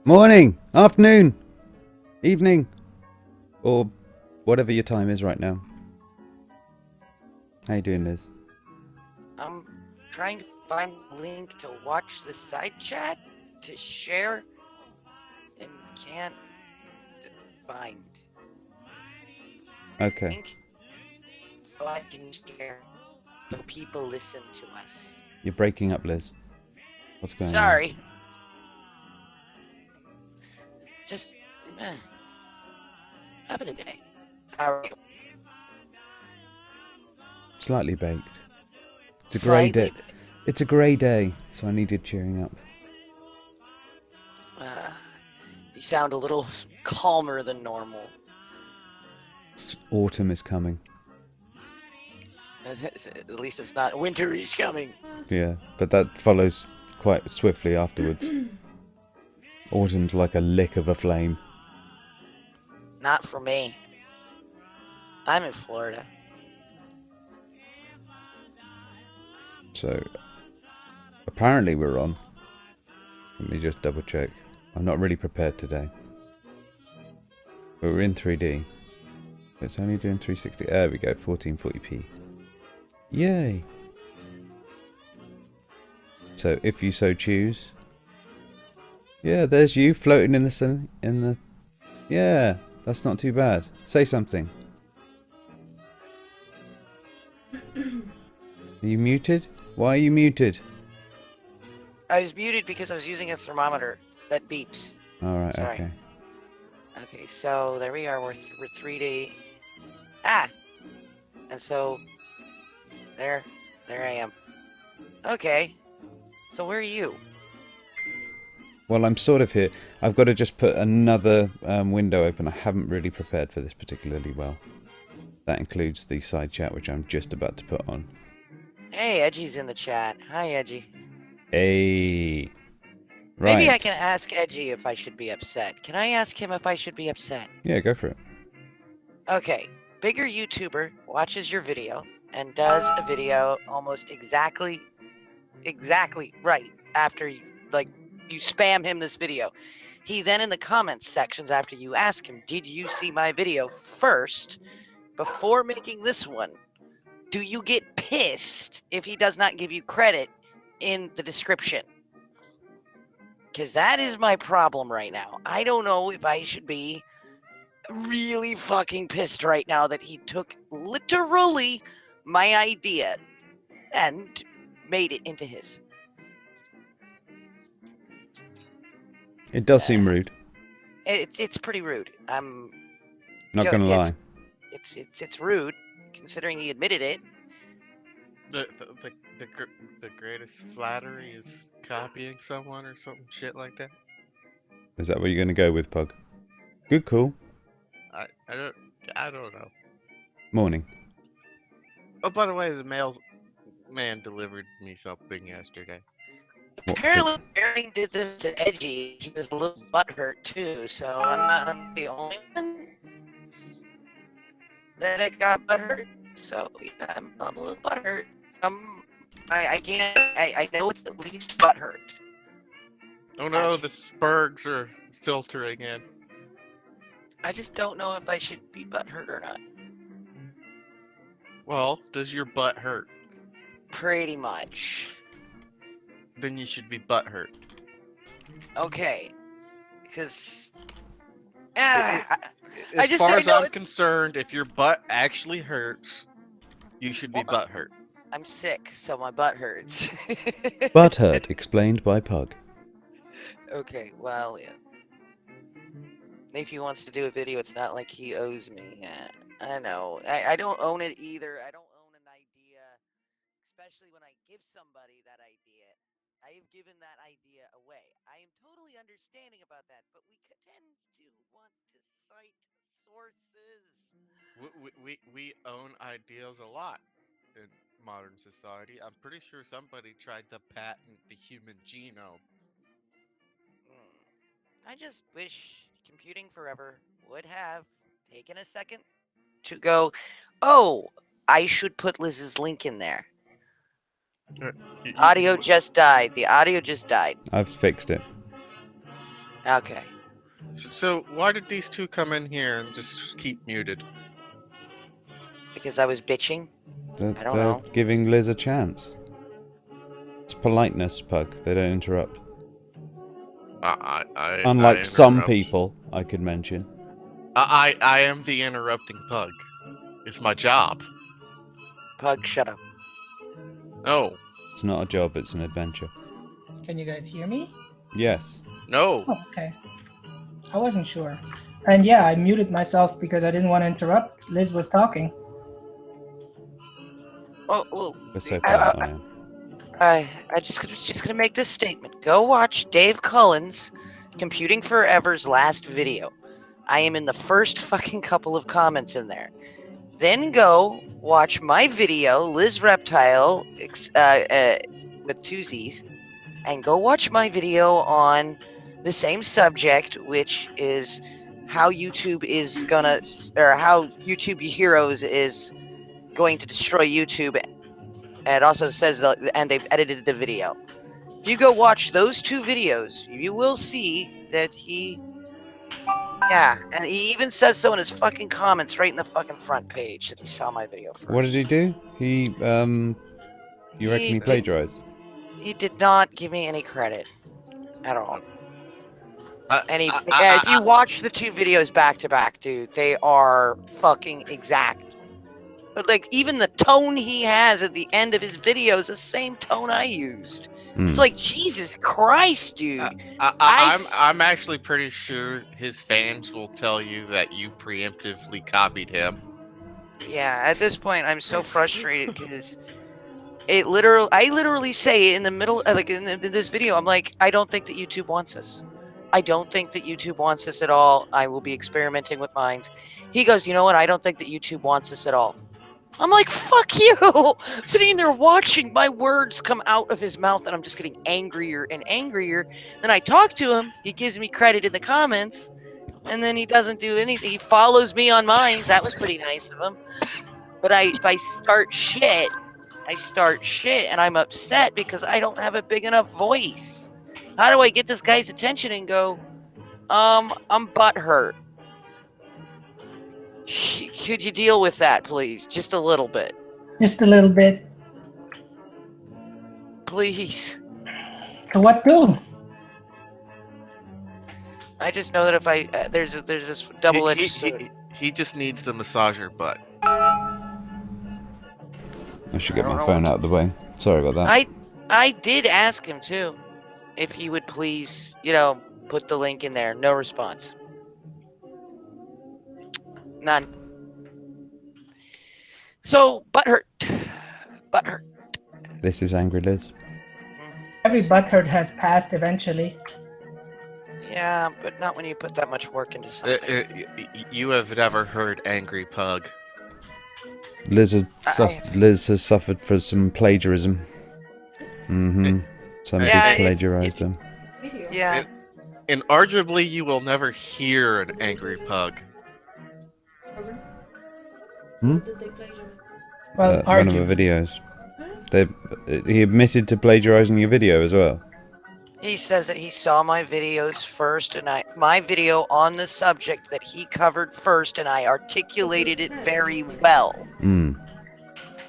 Morning, afternoon, evening, or whatever your time is right now. How you doing, Liz? I'm trying to find a link to watch the side chat to share and can't find Okay. link so I can share so people listen to us. You're breaking up, Liz. What's going on? Sorry. Just having a day. How are you? Slightly baked. It's a grey day. It's a grey day, so I needed cheering up. You sound a little calmer than normal. Autumn is coming. At least it's not winter is coming. Yeah, but that follows quite swiftly afterwards. Autumn's like a lick of a flame. Not for me. I'm in Florida. So, apparently we're on. Let me just double check. I'm not really prepared today. But we're in 3D. It's only doing 360. There we go, 1440p. Yay! So, if you so choose. Yeah, there's you floating in the sun. Yeah, that's not too bad. Say something. Are you muted? Why are you muted? I was muted because I was using a thermometer that beeps. Alright, Sorry. okay. Okay, so there we are. We're 3D. Ah! And so, there I am. Okay. So where are you? Well, I'm sort of here. I've got to just put another window open. I haven't really prepared for this particularly well. That includes the side chat, which I'm just about to put on. Hey, Edgy's in the chat. Hi, Edgy. Hey. Right. Maybe I can ask Edgy if I should be upset. Can I ask him if I should be upset? Yeah, go for it. Okay. Bigger YouTuber watches your video and does a video almost exactly right after you spam him this video. He then in the comments sections after you ask him, did you see my video first before making this one? Do you get pissed if he does not give you credit in the description? Because that is my problem right now. I don't know if I should be really fucking pissed right now that he took literally my idea and made it into his. It does seem rude. It's pretty rude. I'm not gonna lie. It's rude considering he admitted it. The greatest flattery is copying someone or some shit like that. Is that what you're gonna go with, Pug? Good call. I don't know. Morning. Oh, by the way, the mailman delivered me something yesterday. Apparently, Bearing did this to Edgy. He was a little butthurt too, so I'm the only one that got butthurt. So yeah, I'm a little butthurt. I can't. I know it's at least butthurt. Oh no, the Spurgs are filtering in. I just don't know if I should be butthurt or not. Well, does your butt hurt? Pretty much. Then you should be butthurt. Okay. Because... As far as I'm concerned, if your butt actually hurts, you should be butthurt. I'm sick, so my butt hurts. Butthurt explained by Pug. Okay, well, yeah. If he wants to do a video, it's not like he owes me. I know. I don't own it either. I don't own an idea, especially when I give somebody that idea. I have given that idea away. I am totally understanding about that, but we tend to want to cite sources. We own ideas a lot in modern society. I'm pretty sure somebody tried to patent the human genome. I just wish Computing Forever would have taken a second to go, oh, I should put Liz's link in there. Audio just died. The audio just died. I've fixed it. Okay. So why did these two come in here and just keep muted? Because I was bitching. They're, I don't they're know. giving Liz a chance. It's politeness, Pug. They don't interrupt. I Unlike some interrupt. people, I could mention. I am the interrupting pug. It's my job. Pug, shut up. No, It's not a job, it's an adventure. Can you guys hear me? Yes. no. Oh, okay. I wasn't sure. And yeah, I muted myself because I didn't want to interrupt. Liz was talking. Oh, well, We're so polite on him. I just gonna make this statement. Go watch Dave Cullen's Computing Forever's last video. I am in the first fucking couple of comments in there. Then go watch my video, Liz Reptile, with two Z's, and go watch my video on the same subject, which is how YouTube is gonna, or how YouTube Heroes is going to destroy YouTube. And it also says, and they've edited the video. If you go watch those two videos, you will see that yeah, and he even says so in his fucking comments right in the fucking front page that he saw my video first. What did he do? He, you reckon he plagiarized? He did not give me any credit at all. And I- if you watch the two videos back to back, dude, they are fucking exact. But like even the tone he has at the end of his video is the same tone I used. It's like Jesus Christ, dude. I'm actually pretty sure his fans will tell you that you preemptively copied him. Yeah, at this point, I'm so frustrated because I literally say in the middle, like in this video, I'm like, I don't think that YouTube wants us. I don't think that YouTube wants us at all. I will be experimenting with mines. He goes, you know what? I don't think that YouTube wants us at all. I'm like, fuck you! Sitting there watching my words come out of his mouth, and I'm just getting angrier and angrier. Then I talk to him. He gives me credit in the comments, and then he doesn't do anything. He follows me on mines. That was pretty nice of him. But if I start shit, and I'm upset because I don't have a big enough voice. How do I get this guy's attention and go, I'm butthurt. Could you deal with that, please? Just a little bit. Just a little bit. Please. To what do? I just know that if I there's this double-edged sword. He just needs the massager butt. I should get I don't my know phone what out of the way. Sorry about that. I did ask him too, if he would please, put the link in there. No response. None. So butthurt. This is Angry Liz. Every butthurt has passed eventually. Yeah, but not when you put that much work into something. You have never heard Angry Pug. Liz has suffered for some plagiarism. Somebody plagiarized him. Yeah. And arguably, you will never hear an Angry Pug. Hmm? Did they plagiarize? Well, One of argue. the videos. He admitted to plagiarizing your video as well. He says that he saw my videos first, and my video on the subject that he covered first, and I articulated it very well. And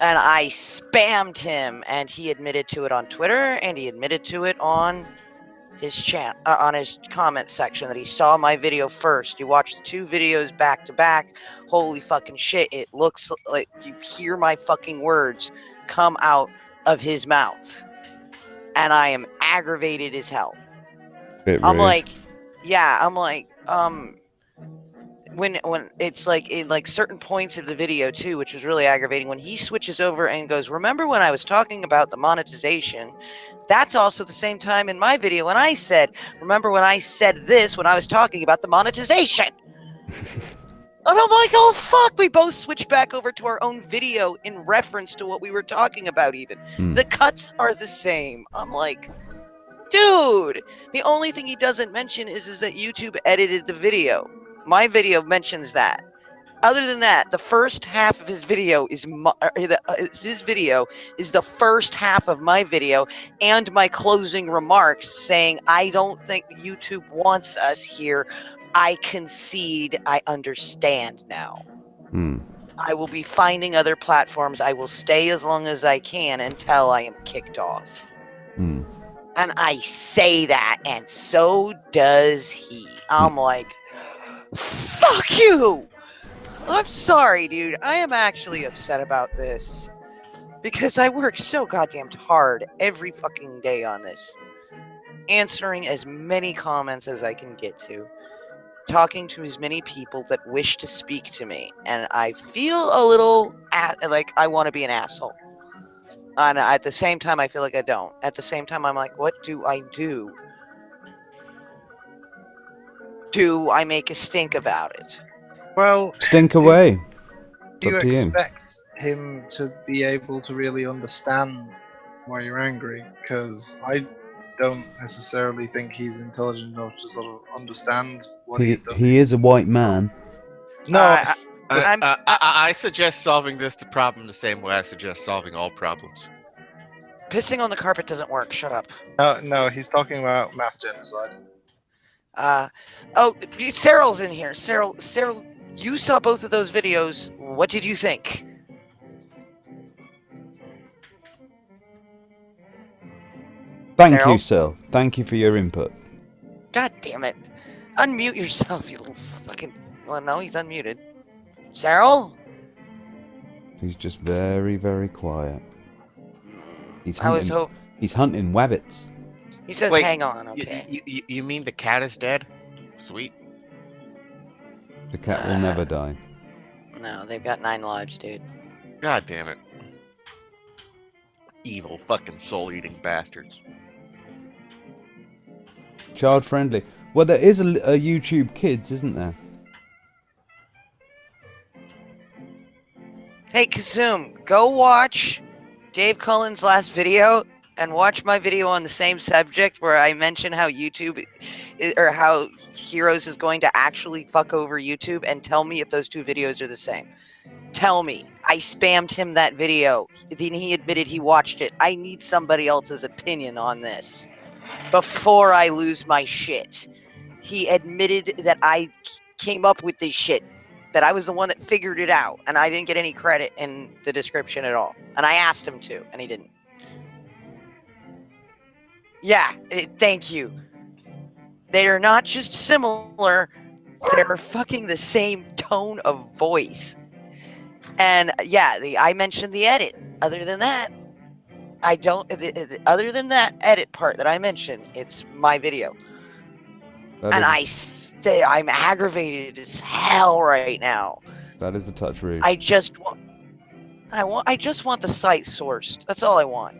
I spammed him, and he admitted to it on Twitter, and he admitted to it on his on his comment section that he saw my video first. You watch the two videos back to back. Holy fucking shit! It looks like you hear my fucking words come out of his mouth, and I am aggravated as hell. Bit I'm rude. like, when it's like in like certain points of the video too, which was really aggravating, when he switches over and goes, remember when I was talking about the monetization? That's also the same time in my video when I said, remember when I said this when I was talking about the monetization? And I'm like, oh fuck, we both switched back over to our own video in reference to what we were talking about even. The cuts are the same. I'm like, dude, the only thing he doesn't mention is that YouTube edited the video. My video mentions that. Other than that, the first half of his video is his video is the first half of my video and my closing remarks saying, I don't think YouTube wants us here. I concede. I understand now. Hmm. I will be finding other platforms. I will stay as long as I can until I am kicked off. Hmm. And I say that, and so does he. I'm like, fuck you! I'm sorry, dude. I am actually upset about this. Because I work so goddamn hard every fucking day on this. Answering as many comments as I can get to. Talking to as many people that wish to speak to me. And I feel a little like I want to be an asshole. And at the same time, I feel like I don't. At the same time, I'm like, what do I do? Do I make a stink about it? Well, Stink away. It's do you up to you. expect him to be able to really understand why you're angry? Because I don't necessarily think he's intelligent enough to sort of understand what he's done. He is a white man. No, I suggest solving this problem the same way I suggest solving all problems. Pissing on the carpet doesn't work. Shut up. no, he's talking about mass genocide. Oh, Cyril's in here. Cyril, you saw both of those videos. What did you think? Thank Cyril? you, Sil. Thank you for your input. God damn it. Unmute yourself, you little fucking... Well, no, he's unmuted. Cyril? He's just very, very quiet. He's I was hunting. He's hunting wabbits. He says, Wait, hang on, okay. You mean the cat is dead? Sweet. The cat will never die. No, they've got 9 lives, dude. God damn it. Evil fucking soul-eating bastards. Child friendly. Well, there is a YouTube Kids, isn't there? Hey, Kazoom, go watch Dave Cullen's last video and watch my video on the same subject where I mention how YouTube or how Heroes is going to actually fuck over YouTube, and tell me if those two videos are the same. Tell me. I spammed him that video. Then he admitted he watched it. I need somebody else's opinion on this before I lose my shit. He admitted that I came up with this shit, that I was the one that figured it out, and I didn't get any credit in the description at all. And I asked him to, and he didn't. Yeah, thank you. They are not just similar, they're fucking the same tone of voice. And yeah, I mentioned the edit. Other than that, I don't. Other than that edit part that I mentioned, it's my video. And I'm aggravated as hell right now. That is a touch rude. I just want the site sourced. That's all I want.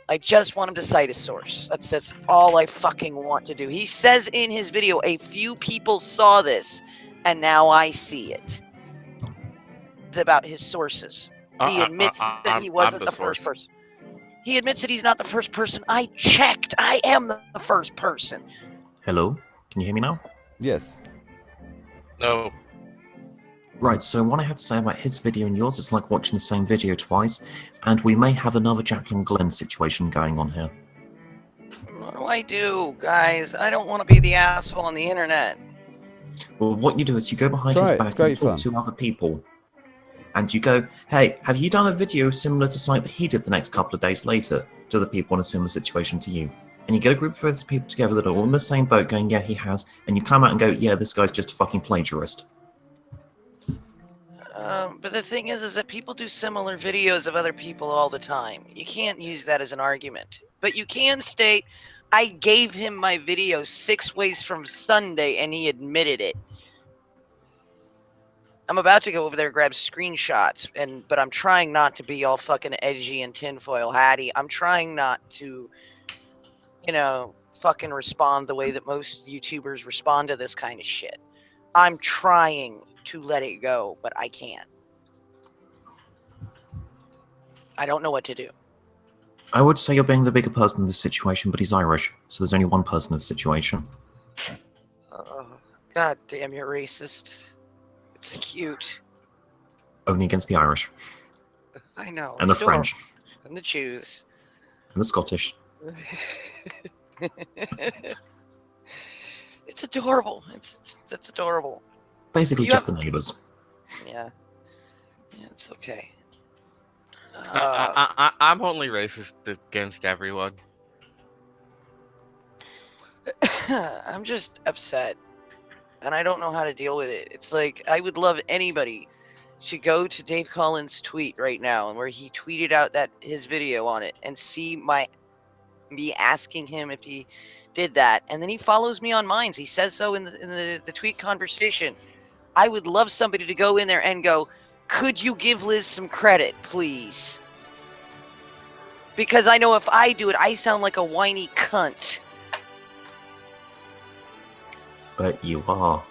I just want him to cite a source. That's all I fucking want to do. He says in his video, a few people saw this, and now I see it. It's about his sources. He admits that he wasn't the first person. He admits that he's not the first person. I checked. I am the first person. Hello? Can you hear me now? Yes. No. Right, so what I have to say about his video and yours, it's like watching the same video twice, and we may have another Jacqueline Glenn situation going on here. What do I do, guys? I don't want to be the asshole on the internet. Well, what you do is you go behind his back and talk to other people. And you go, hey, have you done a video similar to something that he did the next couple of days later to the people in a similar situation to you? And you get a group of those people together that are all in the same boat going, yeah, he has. And you come out and go, yeah, this guy's just a fucking plagiarist. But the thing is that people do similar videos of other people all the time. You can't use that as an argument. But you can state, I gave him my video 6 ways from Sunday, and he admitted it. I'm about to go over there and grab screenshots, but I'm trying not to be all fucking edgy and tinfoil hatty. I'm trying not to, fucking respond the way that most YouTubers respond to this kind of shit. I'm trying to let it go, but I can't. I don't know what to do. I would say you're being the bigger person in this situation, but he's Irish, so there's only one person in the situation. God damn, you're racist. It's cute. Only against the Irish. I know. And the it's adorable. French. And the Jews. And the Scottish. It's adorable. It's adorable. Basically You just have- the neighbours. Yeah. Yeah, it's okay. I'm only racist against everyone. I'm just upset. And I don't know how to deal with it. It's like, I would love anybody to go to Dave Collins' tweet right now, and where he tweeted out that his video on it, and see me asking him if he did that, and then he follows me on mine. He says so in the tweet conversation. I would love somebody to go in there and go, could you give Liz some credit, please? Because I know if I do it, I sound like a whiny cunt. But you are.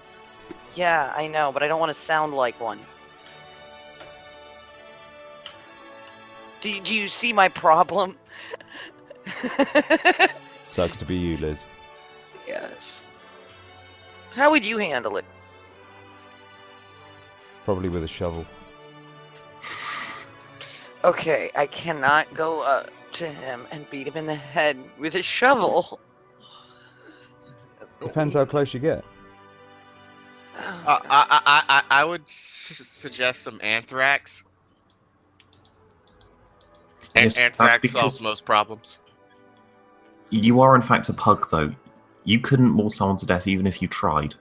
Yeah, I know, but I don't want to sound like one. Do you see my problem? Sucks to be you, Liz. Yes. How would you handle it? Probably with a shovel. Okay, I cannot go up to him and beat him in the head with a shovel. Depends how close you get. Oh, God. I would suggest some anthrax. Yes, Anthrax that's solves because most problems. you are in fact a pug, though. You couldn't maul someone to death even if you tried.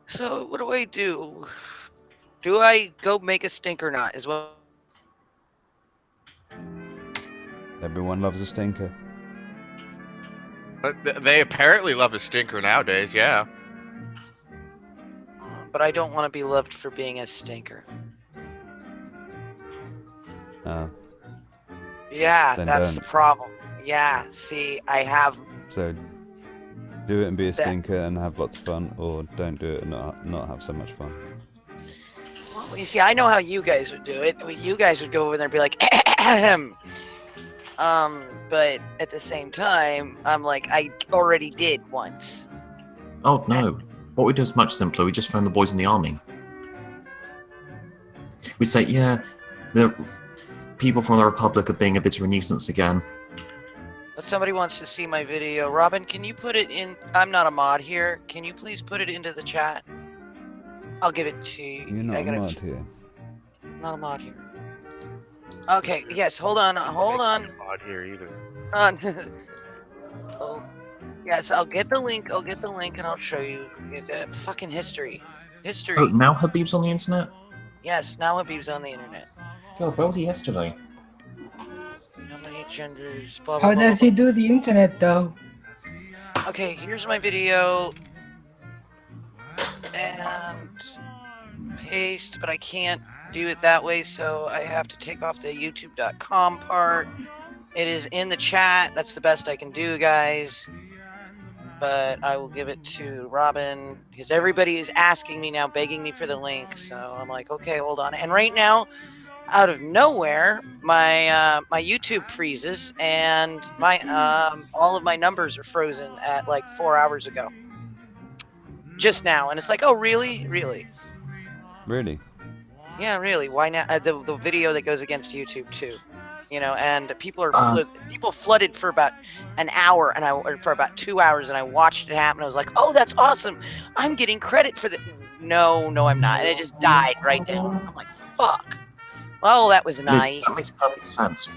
So what do I do? Do I go make a stinker knot as well? Everyone loves a stinker. But they apparently love a stinker nowadays, yeah. But I don't want to be loved for being a stinker. Yeah, Then that's don't. the problem. Yeah, see, I have... So do it and be a That- stinker and have lots of fun, or don't do it and not have so much fun. Well, you see, I know how you guys would do it. You guys would go over there and be like, ahem. But at the same time, I'm like, I already did once. Oh no. What we do is much simpler. We just phone the boys in the army. We say, yeah, the people from the Republic are being a bit of a nuisance again. But somebody wants to see my video. Robin, can you put it in? I'm not a mod here. Can you please put it into the chat? I'll give it to you. You're not a mod here. Not a mod here. Okay, yes, hold on. Odd here either. Oh, yes, I'll get the link. And I'll show you. Fucking history. Oh, now Habib's on the internet? Yes, now Habib's on the internet. God, where was he yesterday? How many genders? Blah, blah, How blah, does blah, he do the internet though? blah. Okay, here's my video. And paste, but I can't do it that way, so I have to take off the youtube.com part. It is in the chat. That's the best I can do, guys. But I will give it to Robin because everybody is asking me now, begging me for the link. So I'm like, okay, hold on. And right now, out of nowhere, my my YouTube freezes and my all of my numbers are frozen at like 4 hours ago. Just now, and it's like, oh, really? Really? Yeah, really. Why not? The video that goes against YouTube too, you know. And people are people flooded for about an hour, and or for about 2 hours, and I watched it happen. I was like, oh, that's awesome. I'm getting credit for the. No, I'm not. And it just died right down. I'm like, fuck. Well, that was nice. That makes perfect sense.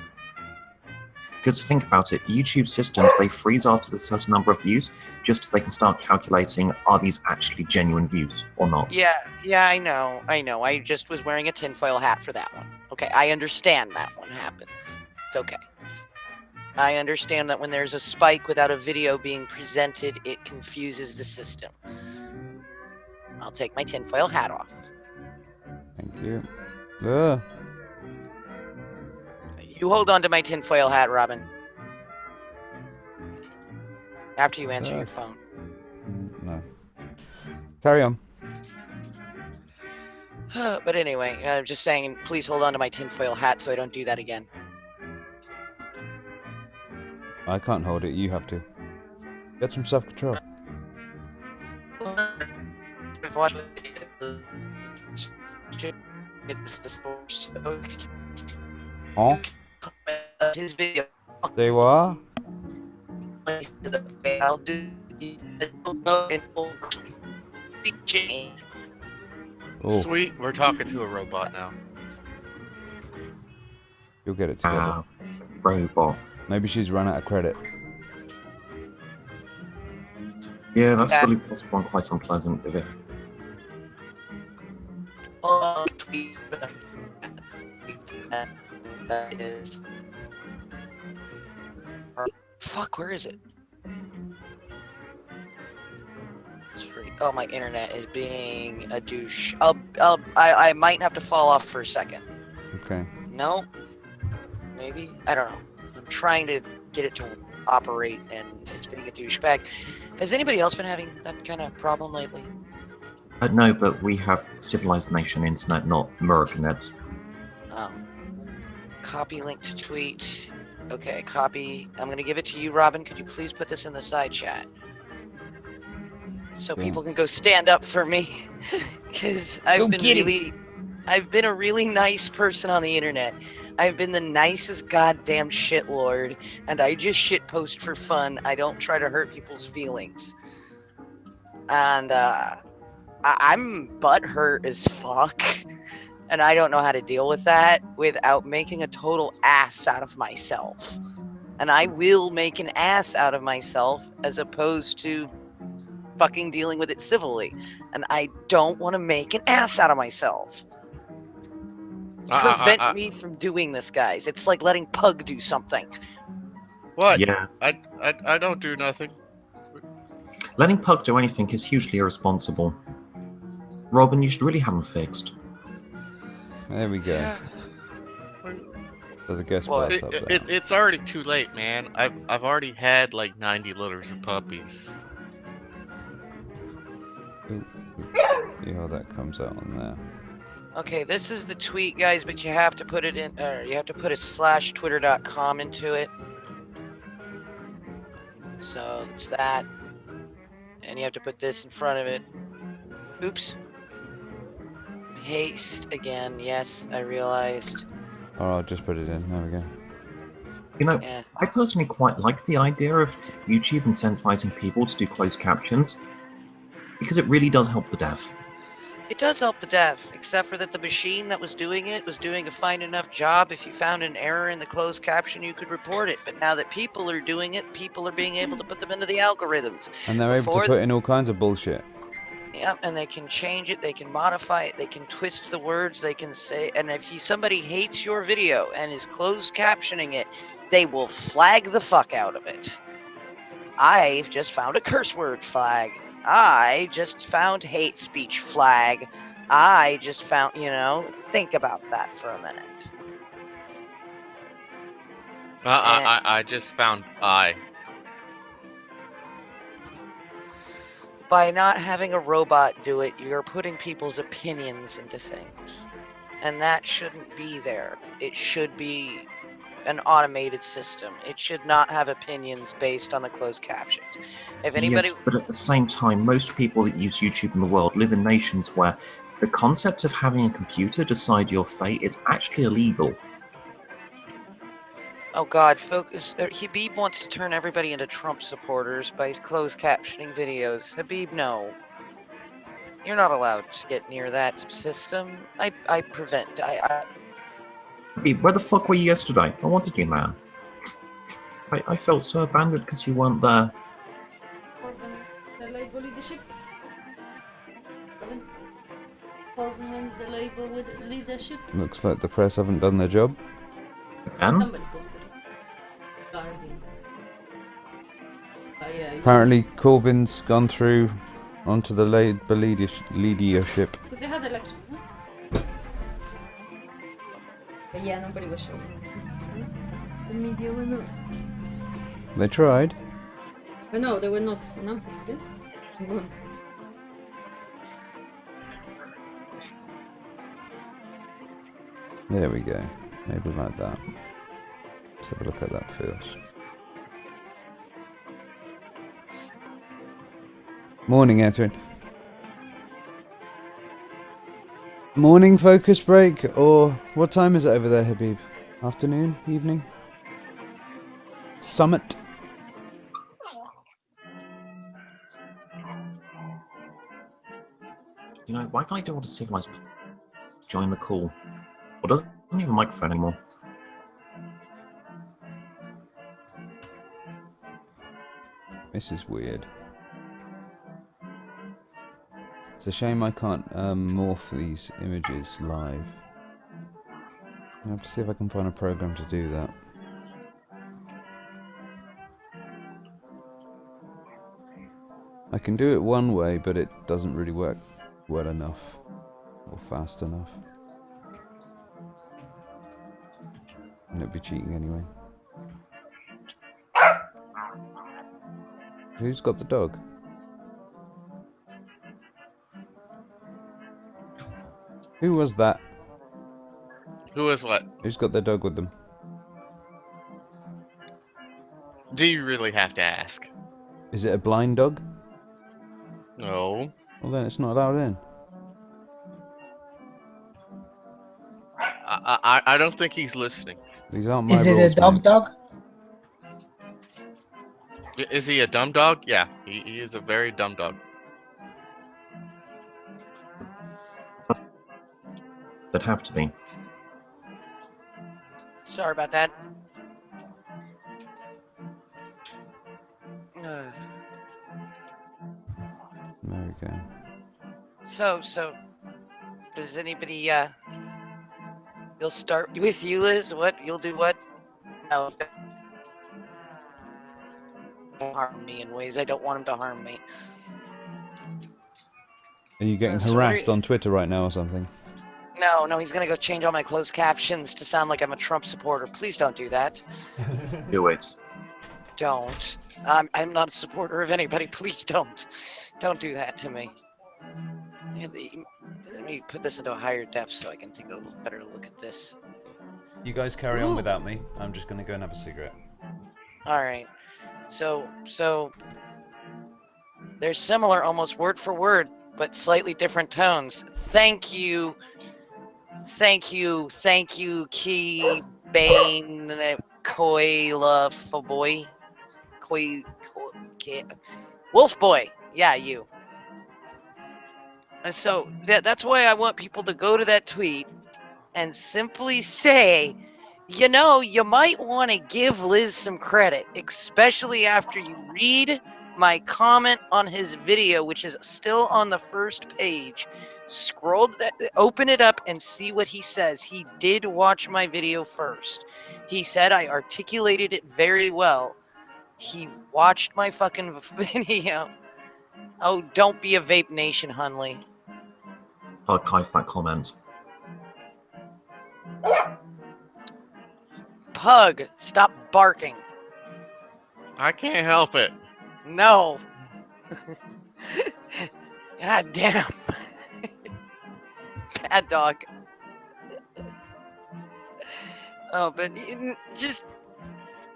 Because think about it, YouTube systems, they freeze after a certain number of views, just so they can start calculating, are these actually genuine views or not? Yeah, I know. I just was wearing a tinfoil hat for that one. Okay, I understand that one happens. It's okay. I understand that when there's a spike without a video being presented, it confuses the system. I'll take my tinfoil hat off. Thank you. Ugh. You hold on to my tinfoil hat, Robin. After you answer your phone. No. Carry on. But anyway, I'm just saying, please hold on to my tinfoil hat so I don't do that again. I can't hold it. You have to. Get some self-control. watched it's the source. Huh? His video. They what? I'll do change. Oh, Sweet, we're talking to a robot now. you'll get it together. Ah, robot. Maybe she's run out of credit. Yeah, that's fully possible and quite unpleasant, Vivi. That is. Fuck, where is it? Sorry. Oh, my internet is being a douche. I might have to fall off for a second. Okay. No? Maybe? I don't know. I'm trying to get it to operate and it's being a douchebag. Has anybody else been having that kind of problem lately? No, but we have civilized nation internet, not Americanet. Copy link to tweet. Okay, copy. I'm going to give it to you, Robin. Could you please put this in the side chat? So people can go stand up for me. Because I've been a really nice person on the internet. I've been the nicest goddamn shitlord, and I just shitpost for fun. I don't try to hurt people's feelings. And I'm butthurt as fuck, and I don't know how to deal with that without making a total ass out of myself. And I will make an ass out of myself as opposed to fucking dealing with it civilly. And I don't want to make an ass out of myself. Prevent me from doing this, guys. It's like letting Pug do something. What? Yeah. I don't do nothing. Letting Pug do anything is hugely irresponsible. Robin, you should really have him fixed. There we go. Yeah. There's a guest Well, box up there. It's already too late, man. I've already had like 90 litters of puppies. Ooh. See how that comes out on there. Okay, this is the tweet, guys, but you have to put it in, you have to put a /twitter.com into it. So it's that. And you have to put this in front of it. Oops. Paste again. Yes, I realized. Oh, I'll just put it in. There we go. You know, Yeah. I personally quite like the idea of YouTube incentivizing people to do closed captions, because it really does help the deaf. It does help the deaf, except for that the machine that was doing it was doing a fine enough job. If you found an error in the closed caption, you could report it. But now that people are doing it, people are being able to put them into the algorithms. And they're able to put in all kinds of bullshit. Yeah, and they can change it, they can modify it, they can twist the words, they can say, and if somebody hates your video and is closed captioning it, they will flag the fuck out of it. I just found a curse word flag. I just found hate speech flag. I just found, think about that for a minute. I just found By not having a robot do it, you're putting people's opinions into things. And that shouldn't be there. It should be an automated system. It should not have opinions based on the closed captions. If anybody... Yes, but at the same time, most people that use YouTube in the world live in nations where the concept of having a computer decide your fate is actually illegal. Oh God, focus. Habib wants to turn everybody into Trump supporters by closed captioning videos. Habib, no. You're not allowed to get near that system. I prevent. Habib, where the fuck were you yesterday? I wanted you, man. I felt so abandoned because you weren't there. The Labour leadership. Corbyn wins the Labour with leadership. Looks like the press haven't done their job. And Somebody posted it. Guardian. Yeah, Apparently Corbyn's gone through onto the Labour leadership. because they had elections, no? But yeah, nobody was sure. The media were not. They tried. But no, they were not announcing it. Go on. There we go. Maybe like that. Let's have a look at that first. Morning, Catherine. morning focus break, or what time is it over there, Habib? Afternoon? Evening? Summit? You know, why can't I do all the civilized join the call? Or doesn't even microphone anymore? This is weird. It's a shame I can't morph these images live. I have to see if I can find a program to do that. I can do it one way, but it doesn't really work well enough. Or fast enough. And it'd be cheating anyway. Who's got the dog? Who was that? Who is what? Who's got their dog with them? Do you really have to ask? Is it a blind dog? No. Well then it's not allowed in. I don't think he's listening. These aren't my Is it rules, a dog mate. dog? Is he a dumb dog? Yeah, he is a very dumb dog. They'd have to be. Sorry about that. There we go. So, does anybody, you'll start with you, Liz? What? You'll do what? No. Don't harm me in ways I don't want him to harm me. Are you getting So harassed on Twitter right now or something? No, he's gonna go change all my closed captions to sound like I'm a Trump supporter. Please don't do that. Do it. Don't. I'm not a supporter of anybody. Please don't. Don't do that to me. Let me put this into a higher depth so I can take a little better look at this. You guys carry on without me. I'm just gonna go and have a cigarette. All right. So they're similar, almost word for word, but slightly different tones. Thank you, Key Bane Koila Boy, Wolf Boy. Yeah, you. And so that's why I want people to go to that tweet and simply say, you know, you might want to give Liz some credit, especially after you read my comment on his video, which is still on the first page. Open it up and see what he says. He did watch my video first. He said I articulated it very well. He watched my fucking video. Oh, don't be a Vape Nation, Hunley. Archive that comment. Pug, stop barking. I can't help it. No. God damn. Bad dog. Oh, but just...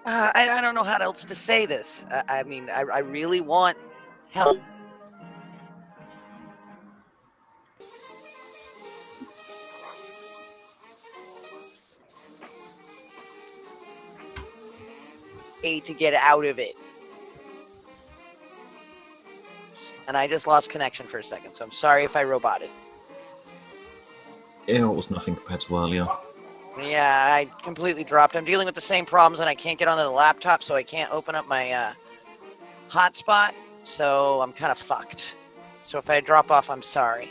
I don't know how else to say this. I mean, I really want help. To get out of it. And I just lost connection for a second, so I'm sorry if I roboted. It was nothing compared to earlier. Yeah, I completely dropped. I'm dealing with the same problems, and I can't get onto the laptop, so I can't open up my hotspot, so I'm kind of fucked. So if I drop off, I'm sorry.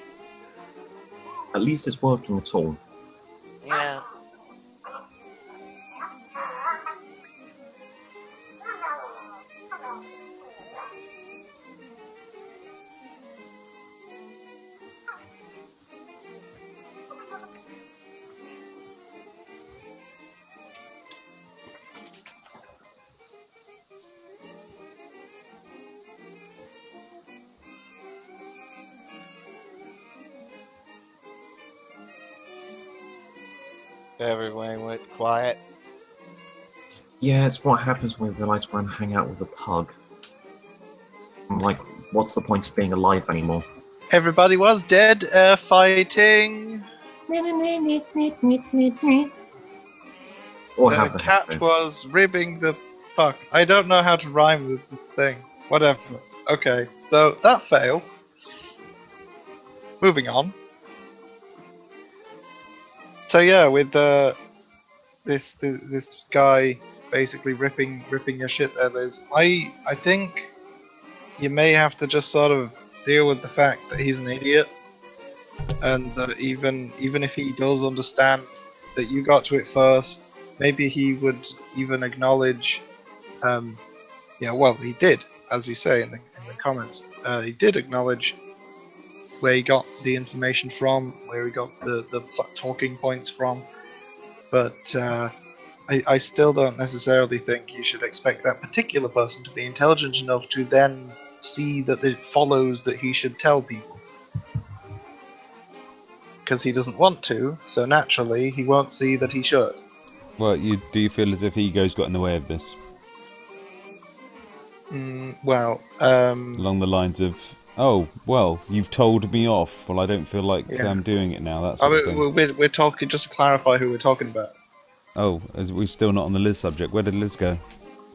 At least it's working at all. Yeah. Everyone went quiet. Yeah, it's what happens when we realise we're going to hang out with a pug. Like, what's the point of being alive anymore? Everybody was dead, fighting. Or The have the cat headphones. was ribbing the fuck. I don't know how to rhyme with the thing. Whatever. Okay, so that failed. Moving on. So yeah, with this guy basically ripping your shit there, Liz. I think you may have to just sort of deal with the fact that he's an idiot, and that even if he does understand that you got to it first, maybe he would even acknowledge. Yeah, well, he did, as you say in the comments. He did acknowledge where he got the information from, where he got the talking points from, but I still don't necessarily think you should expect that particular person to be intelligent enough to then see that it follows that he should tell people. Because he doesn't want to, so naturally he won't see that he should. Well, do you feel as if ego's got in the way of this? Along the lines of, oh, well, you've told me off. Well, I don't feel like I'm doing it now. That sort of thing. We're talking, just to clarify who we're talking about. Oh, as we're still not on the Liz subject. Where did Liz go?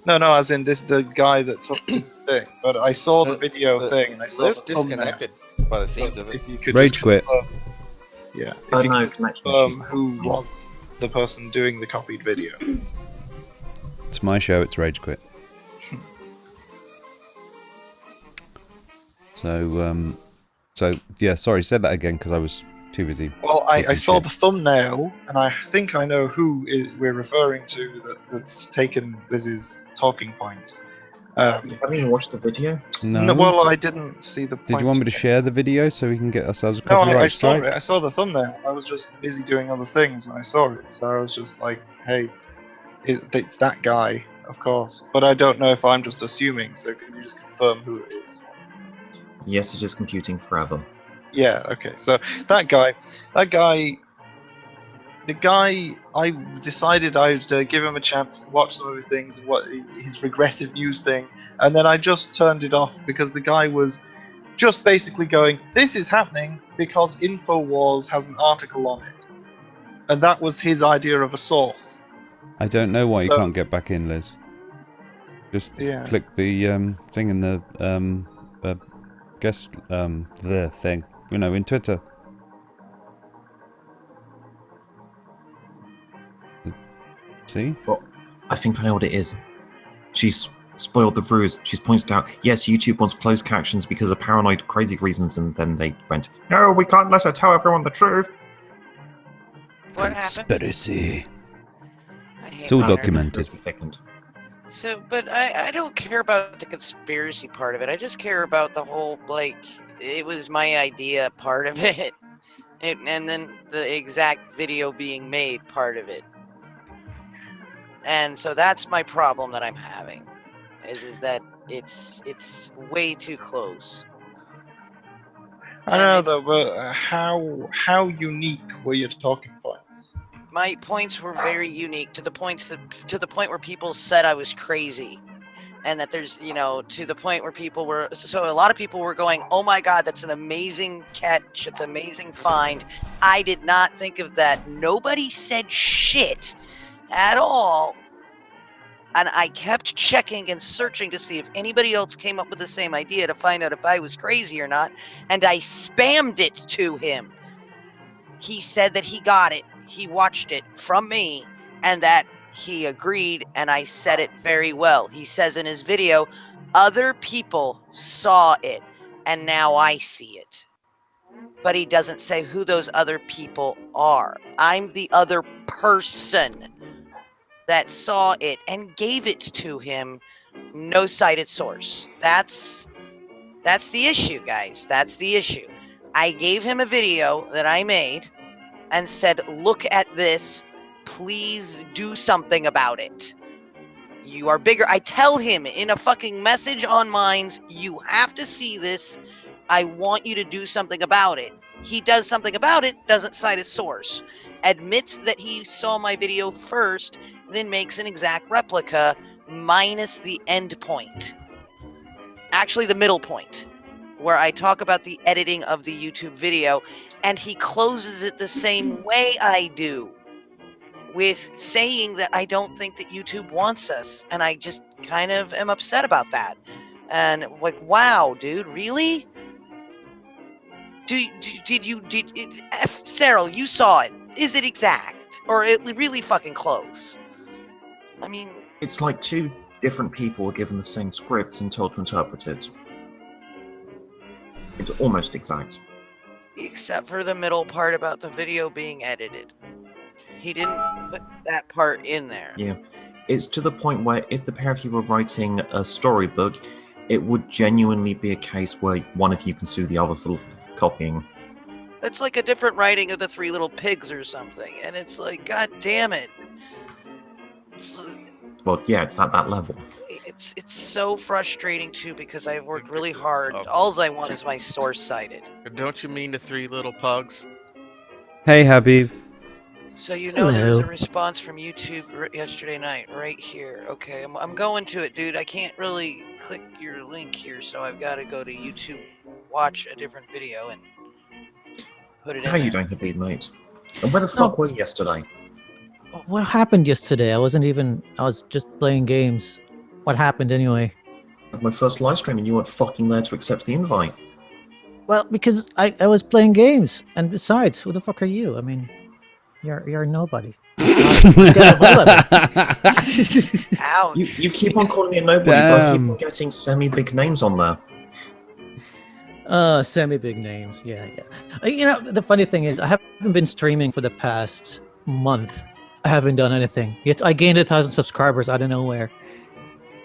No, as in the guy that took this thing. But I saw the video thing, and I saw Liz the thumbnail. disconnected by the seams of it. If you could Rage just quit. Yeah. Oh, If you no, could connection confirm issue. who was the person doing the copied video. It's my show. It's Rage Quit. So yeah. Sorry, said that again because I was too busy. Well, I saw shit. the thumbnail, and I think I know who we're referring to that's taken Liz's talking points. You haven't even watched the video? No. Well, I didn't see the point. Did you want me to share the video so we can get ourselves a No, copyright I saw strike? it. I saw the thumbnail. I was just busy doing other things when I saw it, so I was just like, "Hey, it's that guy, of course." But I don't know if I'm just assuming. So can you just confirm who it is? Yes, it is computing forever. Yeah. Okay. So the guy, I decided I'd give him a chance to watch some of his things, what his regressive news thing, and then I just turned it off because the guy was just basically going, "This is happening because InfoWars has an article on it," and that was his idea of a source. I don't know why you can't get back in, Liz. Just click the thing in the the thing, in Twitter. See? Well, I think I know what it is. She's spoiled the ruse. She's pointed out, yes, YouTube wants closed captions because of paranoid, crazy reasons, and then they went, no, we can't let her tell everyone the truth. What Conspiracy. happened? It's all documented. So, but I don't care about the conspiracy part of it. I just care about the whole, it was my idea part of it. And then the exact video being made part of it. And so that's my problem that I'm having, is that it's way too close. I don't know though, but how unique were your talking points? My points were very unique to the point where people said I was crazy, and that there's to the point where people were a lot of people were going, "Oh my God, that's an amazing catch! It's an amazing find." I did not think of that. Nobody said shit at all. And I kept checking and searching to see if anybody else came up with the same idea to find out if I was crazy or not. And I spammed it to him. He said that he got it. He watched it from me and that he agreed. And I said it very well. He says in his video, other people saw it and now I see it. But he doesn't say who those other people are. I'm the other person that saw it and gave it to him. No cited source. That's the issue, guys. That's the issue. I gave him a video that I made and said, look at this. Please do something about it. You are bigger. I tell him in a fucking message on Minds, you have to see this. I want you to do something about it. He does something about it, doesn't cite a source. Admits that he saw my video first, then makes an exact replica minus the end point. Actually, the middle point. where I talk about the editing of the YouTube video, and he closes it the same way I do, with saying that I don't think that YouTube wants us, and I just kind of am upset about that. And like, wow, dude, really? Cyril, you saw it. Is it exact, or it really fucking close? I mean, it's like two different people were given the same script and told to interpret it. It's almost exact. Except for the middle part about the video being edited. He didn't put that part in there. Yeah. It's to the point where if the pair of you were writing a storybook, it would genuinely be a case where one of you can sue the other for copying. It's like a different writing of the Three Little Pigs or something, and it's like, god damn it. Well, yeah, it's at that level. It's so frustrating too, because I've worked really hard. All I want is my source cited. Don't you mean the Three Little Pugs? Hey, Habib. So you know there was a response from YouTube yesterday night, right here. Okay, I'm going to it, dude. I can't really click your link here, so I've got to go to YouTube, watch a different video, and put it in. How are you doing, Habib, mate? And where the fuck were you yesterday? What happened yesterday? I was just playing games. What happened anyway? At my first live stream and you weren't fucking there to accept the invite. Well, because I was playing games, and besides, who the fuck are you? I mean, you're nobody. Ouch. You keep on calling me a nobody, but I keep on getting semi-big names on there. Semi-big names, yeah. You know, the funny thing is, I haven't been streaming for the past month. I haven't done anything. Yet I gained 1,000 subscribers out of nowhere.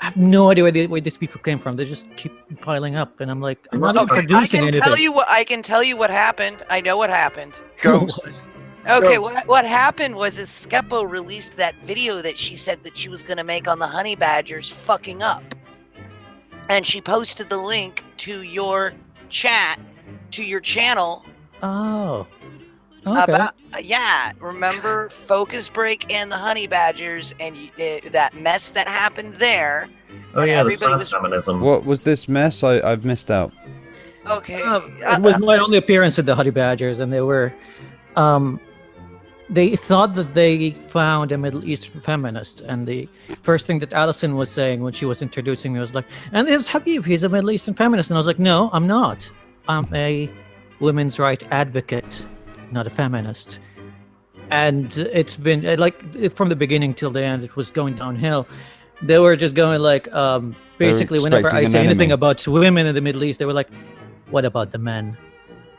I have no idea where these people came from. They just keep piling up, and I'm like, I'm not even producing anything. I can tell you what happened. I know what happened. Ghosts. Okay, what happened was Skeppo released that video that she said that she was going to make on the honey badgers fucking up. And she posted the link to your chat, to your channel. Oh. Okay. Remember Focus Break and the honey badgers and that mess that happened there. Oh yeah, the feminism. What was this mess? I've missed out. Okay. It was my only appearance at the honey badgers, and they were, they thought that they found a Middle Eastern feminist, and the first thing that Allison was saying when she was introducing me was like, and this Habib, he's a Middle Eastern feminist, and I was like, no, I'm not. I'm a women's right advocate, not a feminist. And it's been like from the beginning till the end, it was going downhill. They were just going like, basically whenever I say anything about women in the Middle East, they were like, what about the men?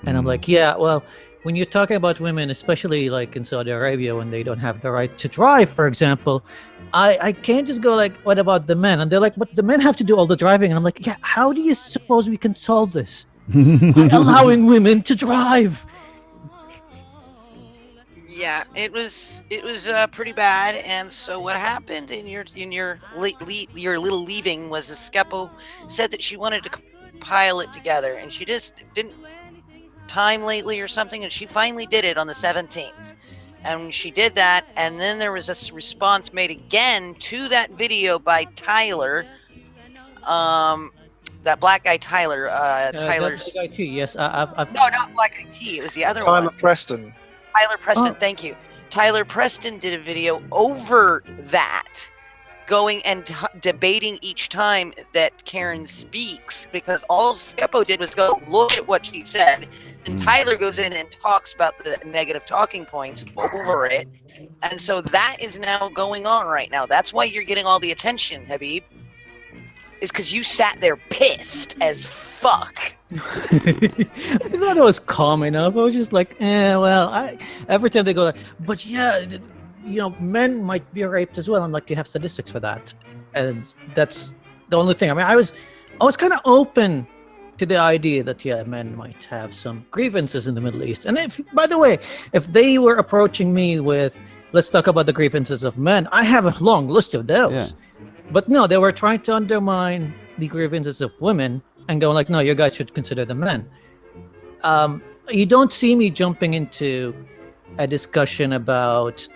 And I'm like, yeah, well, when you're talking about women, especially like in Saudi Arabia, when they don't have the right to drive, for example, I can't just go like, what about the men? And they're like, but the men have to do all the driving. And I'm like, yeah, how do you suppose we can solve this? By allowing women to drive. Yeah, it was pretty bad. And so what happened in your little leaving was Skeppo said that she wanted to compile it together, and she just didn't time lately or something, and she finally did it on the 17th. And she did that, and then there was a response made again to that video by Tyler, that black guy Tyler, Tyler's Black IT, yes, I've no, not Black IT, it was the other one. Tyler Preston. Tyler Preston, thank you. Tyler Preston did a video over that, going and debating each time that Karen speaks, because all Skeppo did was go look at what she said, and Tyler goes in and talks about the negative talking points over it, and so that is now going on right now. That's why you're getting all the attention, Habib, is because you sat there pissed as fuck. I thought it was calm enough. I was just like, well, every time they go like, but yeah, you know, men might be raped as well. I'm like, you have statistics for that, and that's the only thing. I mean, I was kind of open to the idea that men might have some grievances in the Middle East. And if, by the way, if they were approaching me with, let's talk about the grievances of men, I have a long list of those. Yeah. But no, they were trying to undermine the grievances of women and go like, no, you guys should consider the men. You don't see me jumping into a discussion about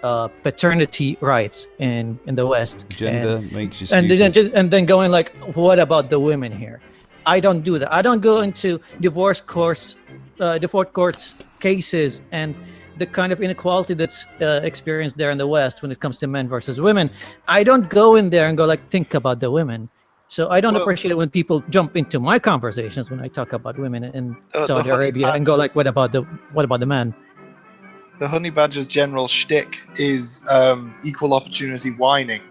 paternity rights in the West. Gender makes you stupid. And then going like, what about the women here? I don't do that. I don't go into divorce courts cases and the kind of inequality that's experienced there in the West when it comes to men versus women. I don't go in there and go like, think about the women. So I don't appreciate it when people jump into my conversations when I talk about women in Saudi Arabia and go like, what about the men? The honey badger's general shtick is equal opportunity whining.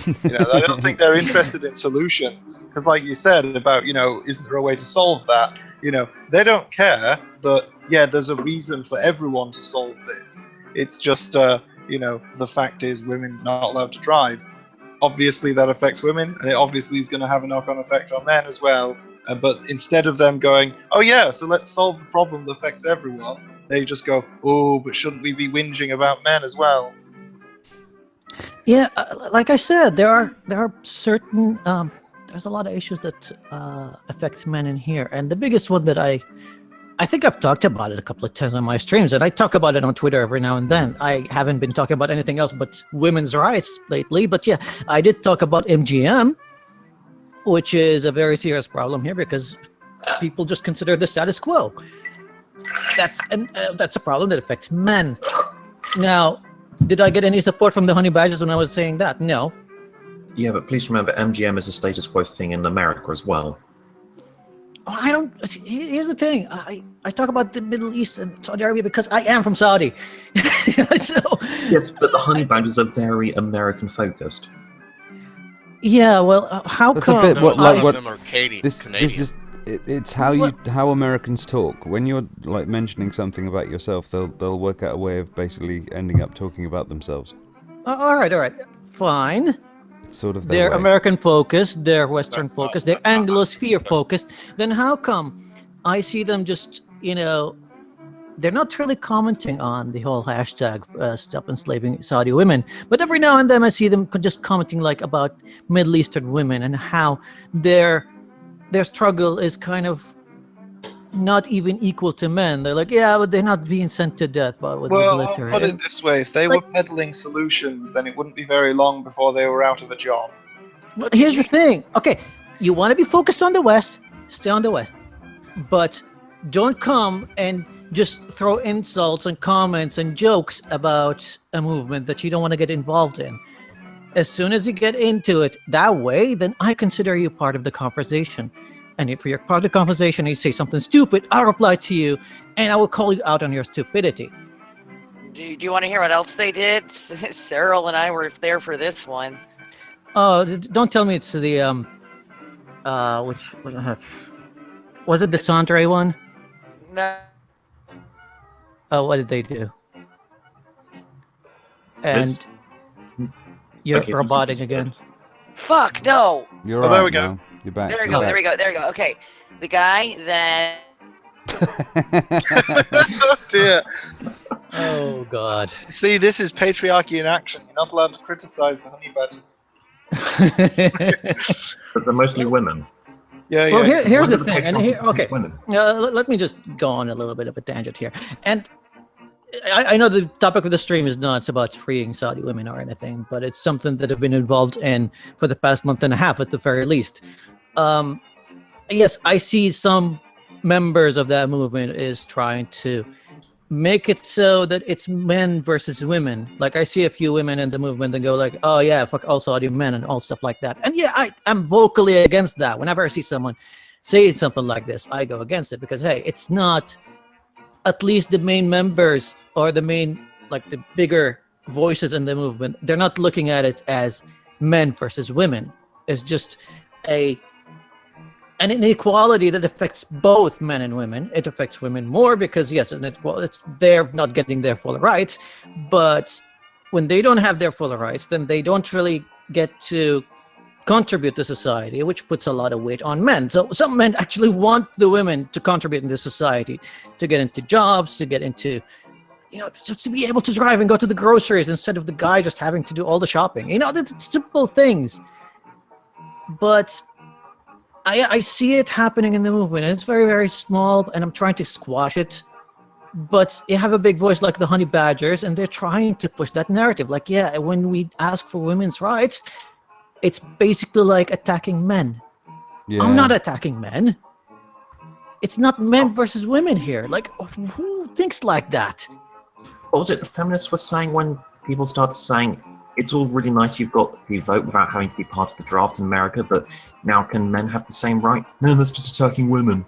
I don't think they're interested in solutions, because like you said about, isn't there a way to solve that? They don't care that, there's a reason for everyone to solve this. It's just, the fact is women not allowed to drive. Obviously that affects women, and it obviously is going to have a knock-on effect on men as well. But instead of them going, oh yeah, so let's solve the problem that affects everyone, they just go, oh, but shouldn't we be whinging about men as well? Yeah, like I said, there are certain there's a lot of issues that affect men in here, and the biggest one that I think I've talked about it a couple of times on my streams, and I talk about it on Twitter every now and then. I haven't been talking about anything else but women's rights lately, but yeah, I did talk about MGM, which is a very serious problem here because people just consider the status quo. That's a problem that affects men. Now, did I get any support from the honey badgers when I was saying that? No. Yeah, but please remember, MGM is a status quo thing in America as well. I don't. Here's the thing. I talk about the Middle East and Saudi Arabia because I am from Saudi. So, yes, but the honey badgers are very American focused. Yeah, well, how That's come? a bit what like what them are Canadian. this is. It's how Americans talk. When you're like mentioning something about yourself, they'll work out a way of basically ending up talking about themselves. All right, fine. It's sort of They're way. American focused, they're Western focused, they're Anglosphere focused. Then how come I see them just, they're not really commenting on the whole hashtag stop enslaving Saudi women, but every now and then I see them just commenting like about Middle Eastern women and how their struggle is kind of not even equal to men. They're like, yeah, but they're not being sent to death with the military. I'll put it this way: if they were peddling solutions, then it wouldn't be very long before they were out of a job. Well, here's the thing. Okay, you want to be focused on the West, stay on the West. But don't come and just throw insults and comments and jokes about a movement that you don't want to get involved in. As soon as you get into it that way, then I consider you part of the conversation. And if you're part of the conversation and you say something stupid, I'll reply to you and I will call you out on your stupidity. Do you want to hear what else they did? Cyril and I were there for this one. Oh, don't tell me it's the which was it the Sandre one? No. Oh, what did they do? And you're roboting again. Fuck no. You're there we go. You're back. There we go. There we go. Okay, the guy that. Oh dear. Oh God. See, this is patriarchy in action. You're not allowed to criticize the honey badgers. But they're mostly women. Yeah. Well, here's the Why do thing, and patriarchy okay, women? let me just go on a little bit of a tangent here. And I know the topic of the stream is not about freeing Saudi women or anything, but it's something that I've been involved in for the past month and a half, at the very least. Yes, I see some members of that movement is trying to make it so that it's men versus women. Like I see a few women in the movement that go like, oh yeah, fuck all Saudi men and all stuff like that. And yeah, I'm vocally against that. Whenever I see someone saying something like this, I go against it because hey, it's not at least the main members or the main, like the bigger voices in the movement. They're not looking at it as men versus women. It's just an inequality that affects both men and women. It affects women more because yes, they're not getting their full rights, but when they don't have their full rights, then they don't really get to contribute to society, which puts a lot of weight on men. So some men actually want the women to contribute into society, to get into jobs, to get into, just to be able to drive and go to the groceries instead of the guy just having to do all the shopping. That's simple things. But I see it happening in the movement, and it's very, very small, and I'm trying to squash it. But you have a big voice like the Honey Badgers, and they're trying to push that narrative. Like, yeah, when we ask for women's rights, it's basically like attacking men. Yeah. I'm not attacking men. It's not men versus women here. Like, who thinks like that? What was it the feminists were saying when people started saying it's all really nice you've got the vote without having to be part of the draft in America, but now can men have the same right? No, that's just attacking women.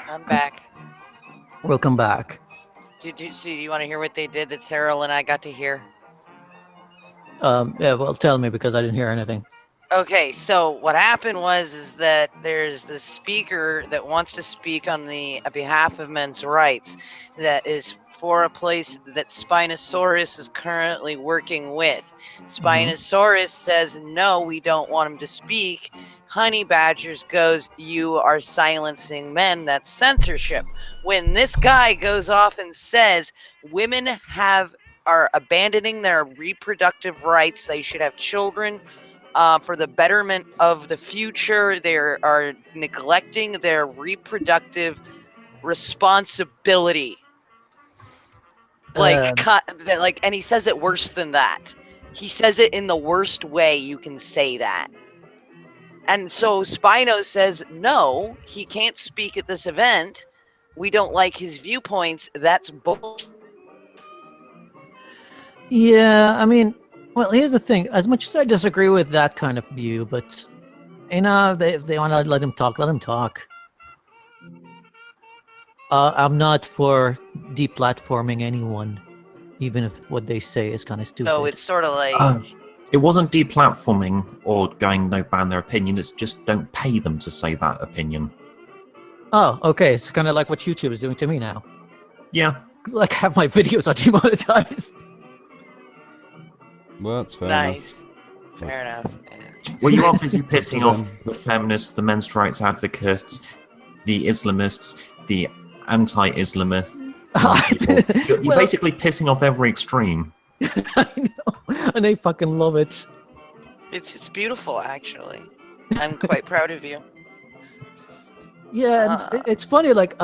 I'm back. Welcome back. Do you want to hear what they did that Cyril and I got to hear? Yeah, well, tell me because I didn't hear anything. Okay, so what happened is that there's this speaker that wants to speak on behalf of men's rights that is for a place that Spinosaurus is currently working with. Spinosaurus says, no, we don't want him to speak. Honey Badgers goes, you are silencing men. That's censorship. When this guy goes off and says women are abandoning their reproductive rights, they should have children for the betterment of the future, they are neglecting their reproductive responsibility. And he says it worse than that. He says it in the worst way you can say that. And so Spino says, no, he can't speak at this event. We don't like his viewpoints. That's bullshit. Yeah, I mean, well, here's the thing. As much as I disagree with that kind of view, but, if they want to let him talk, let him talk. I'm not for deplatforming anyone, even if what they say is kind of stupid. So it's sort of like... it wasn't deplatforming or going no ban their opinion, it's just don't pay them to say that opinion. Oh, okay. It's kind of like what YouTube is doing to me now. Yeah. Like, have my videos are demonetized. Well, that's fair nice. enough. Fair enough. Yeah. Well, you are busy pissing off the feminists, the men's rights advocates, the Islamists, the anti-Islamist. You're basically pissing off every extreme. I know, and I fucking love it. It's beautiful, actually. I'm quite proud of you. Yeah, and it's funny. Like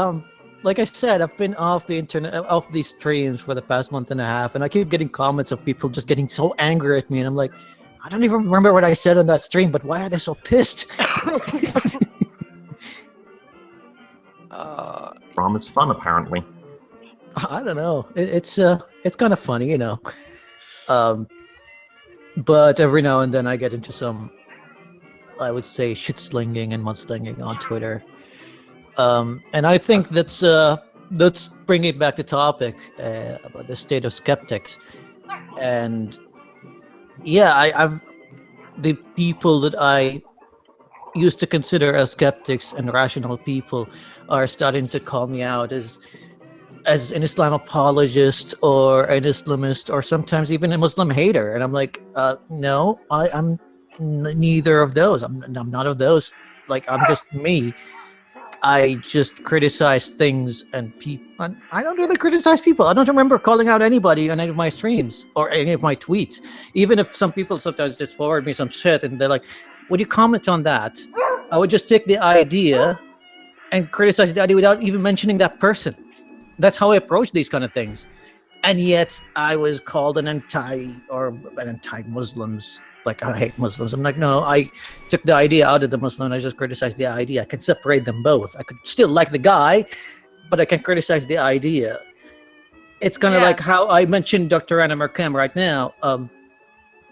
I said, I've been off the internet, off these streams for the past month and a half, and I keep getting comments of people just getting so angry at me, and I'm like, I don't even remember what I said on that stream, but why are they so pissed? Drama's fun, apparently. I don't know. It's kind of funny, you know. But every now and then I get into some, I would say, shit-slinging and mudslinging on Twitter. And I think let's bring it back to topic about the state of skeptics. And yeah, I've the people that I used to consider as skeptics and rational people are starting to call me out as an Islam apologist or an Islamist or sometimes even a Muslim hater. And I'm like, no, I'm neither of those. I'm not of those. Like, I'm just me. I just criticize things and people. I don't really criticize people. I don't remember calling out anybody on any of my streams or any of my tweets. Even if some people sometimes just forward me some shit and they're like, would you comment on that? I would just take the idea and criticize the idea without even mentioning that person. That's how I approach these kind of things. And yet I was called an anti-Muslims. Like, I hate Muslims. I'm like, no, I took the idea out of the Muslim. I just criticized the idea. I can separate them both. I could still like the guy, but I can criticize the idea. It's kind of like how I mentioned Dr. Anna Markham right now,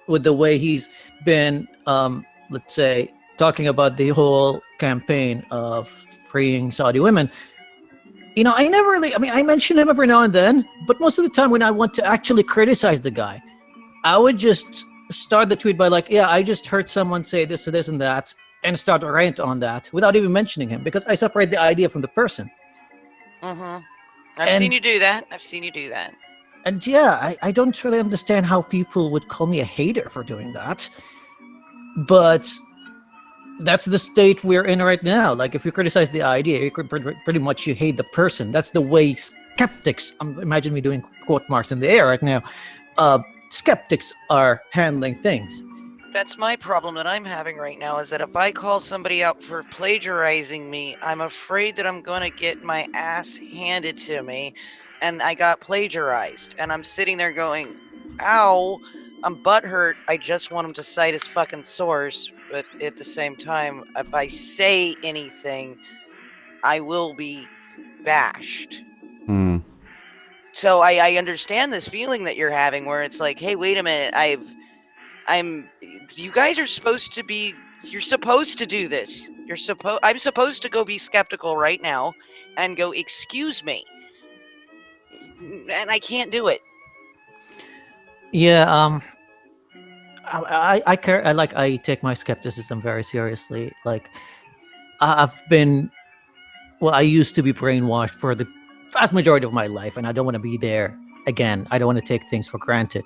with the way he's been, let's say, talking about the whole campaign of freeing Saudi women. You know, I mention him every now and then, but most of the time when I want to actually criticize the guy, I would just start the tweet by like, yeah, I just heard someone say this and that, and start a rant on that without even mentioning him, because I separate the idea from the person. I've seen you do that. And yeah, I don't really understand how people would call me a hater for doing that. But that's the state we're in right now. Like, if you criticize the idea, you could pretty much you hate the person. That's the way skeptics, imagine me doing quote marks in the air right now, skeptics are handling things. That's my problem that I'm having right now, is that if I call somebody out for plagiarizing me, I'm afraid that I'm going to get my ass handed to me, and I got plagiarized. And I'm sitting there going, ow, I'm butthurt. I just want him to cite his fucking source, but at the same time, if I say anything, I will be bashed. Hmm. So I understand this feeling that you're having, where it's like, hey, wait a minute, you guys are supposed to be. You're supposed to do this. I'm supposed to go be skeptical right now, and go, excuse me, and I can't do it. Yeah, I care. I take my skepticism very seriously. Like, I've been, well, I used to be brainwashed for the vast majority of my life, and I don't want to be there again. I don't want to take things for granted.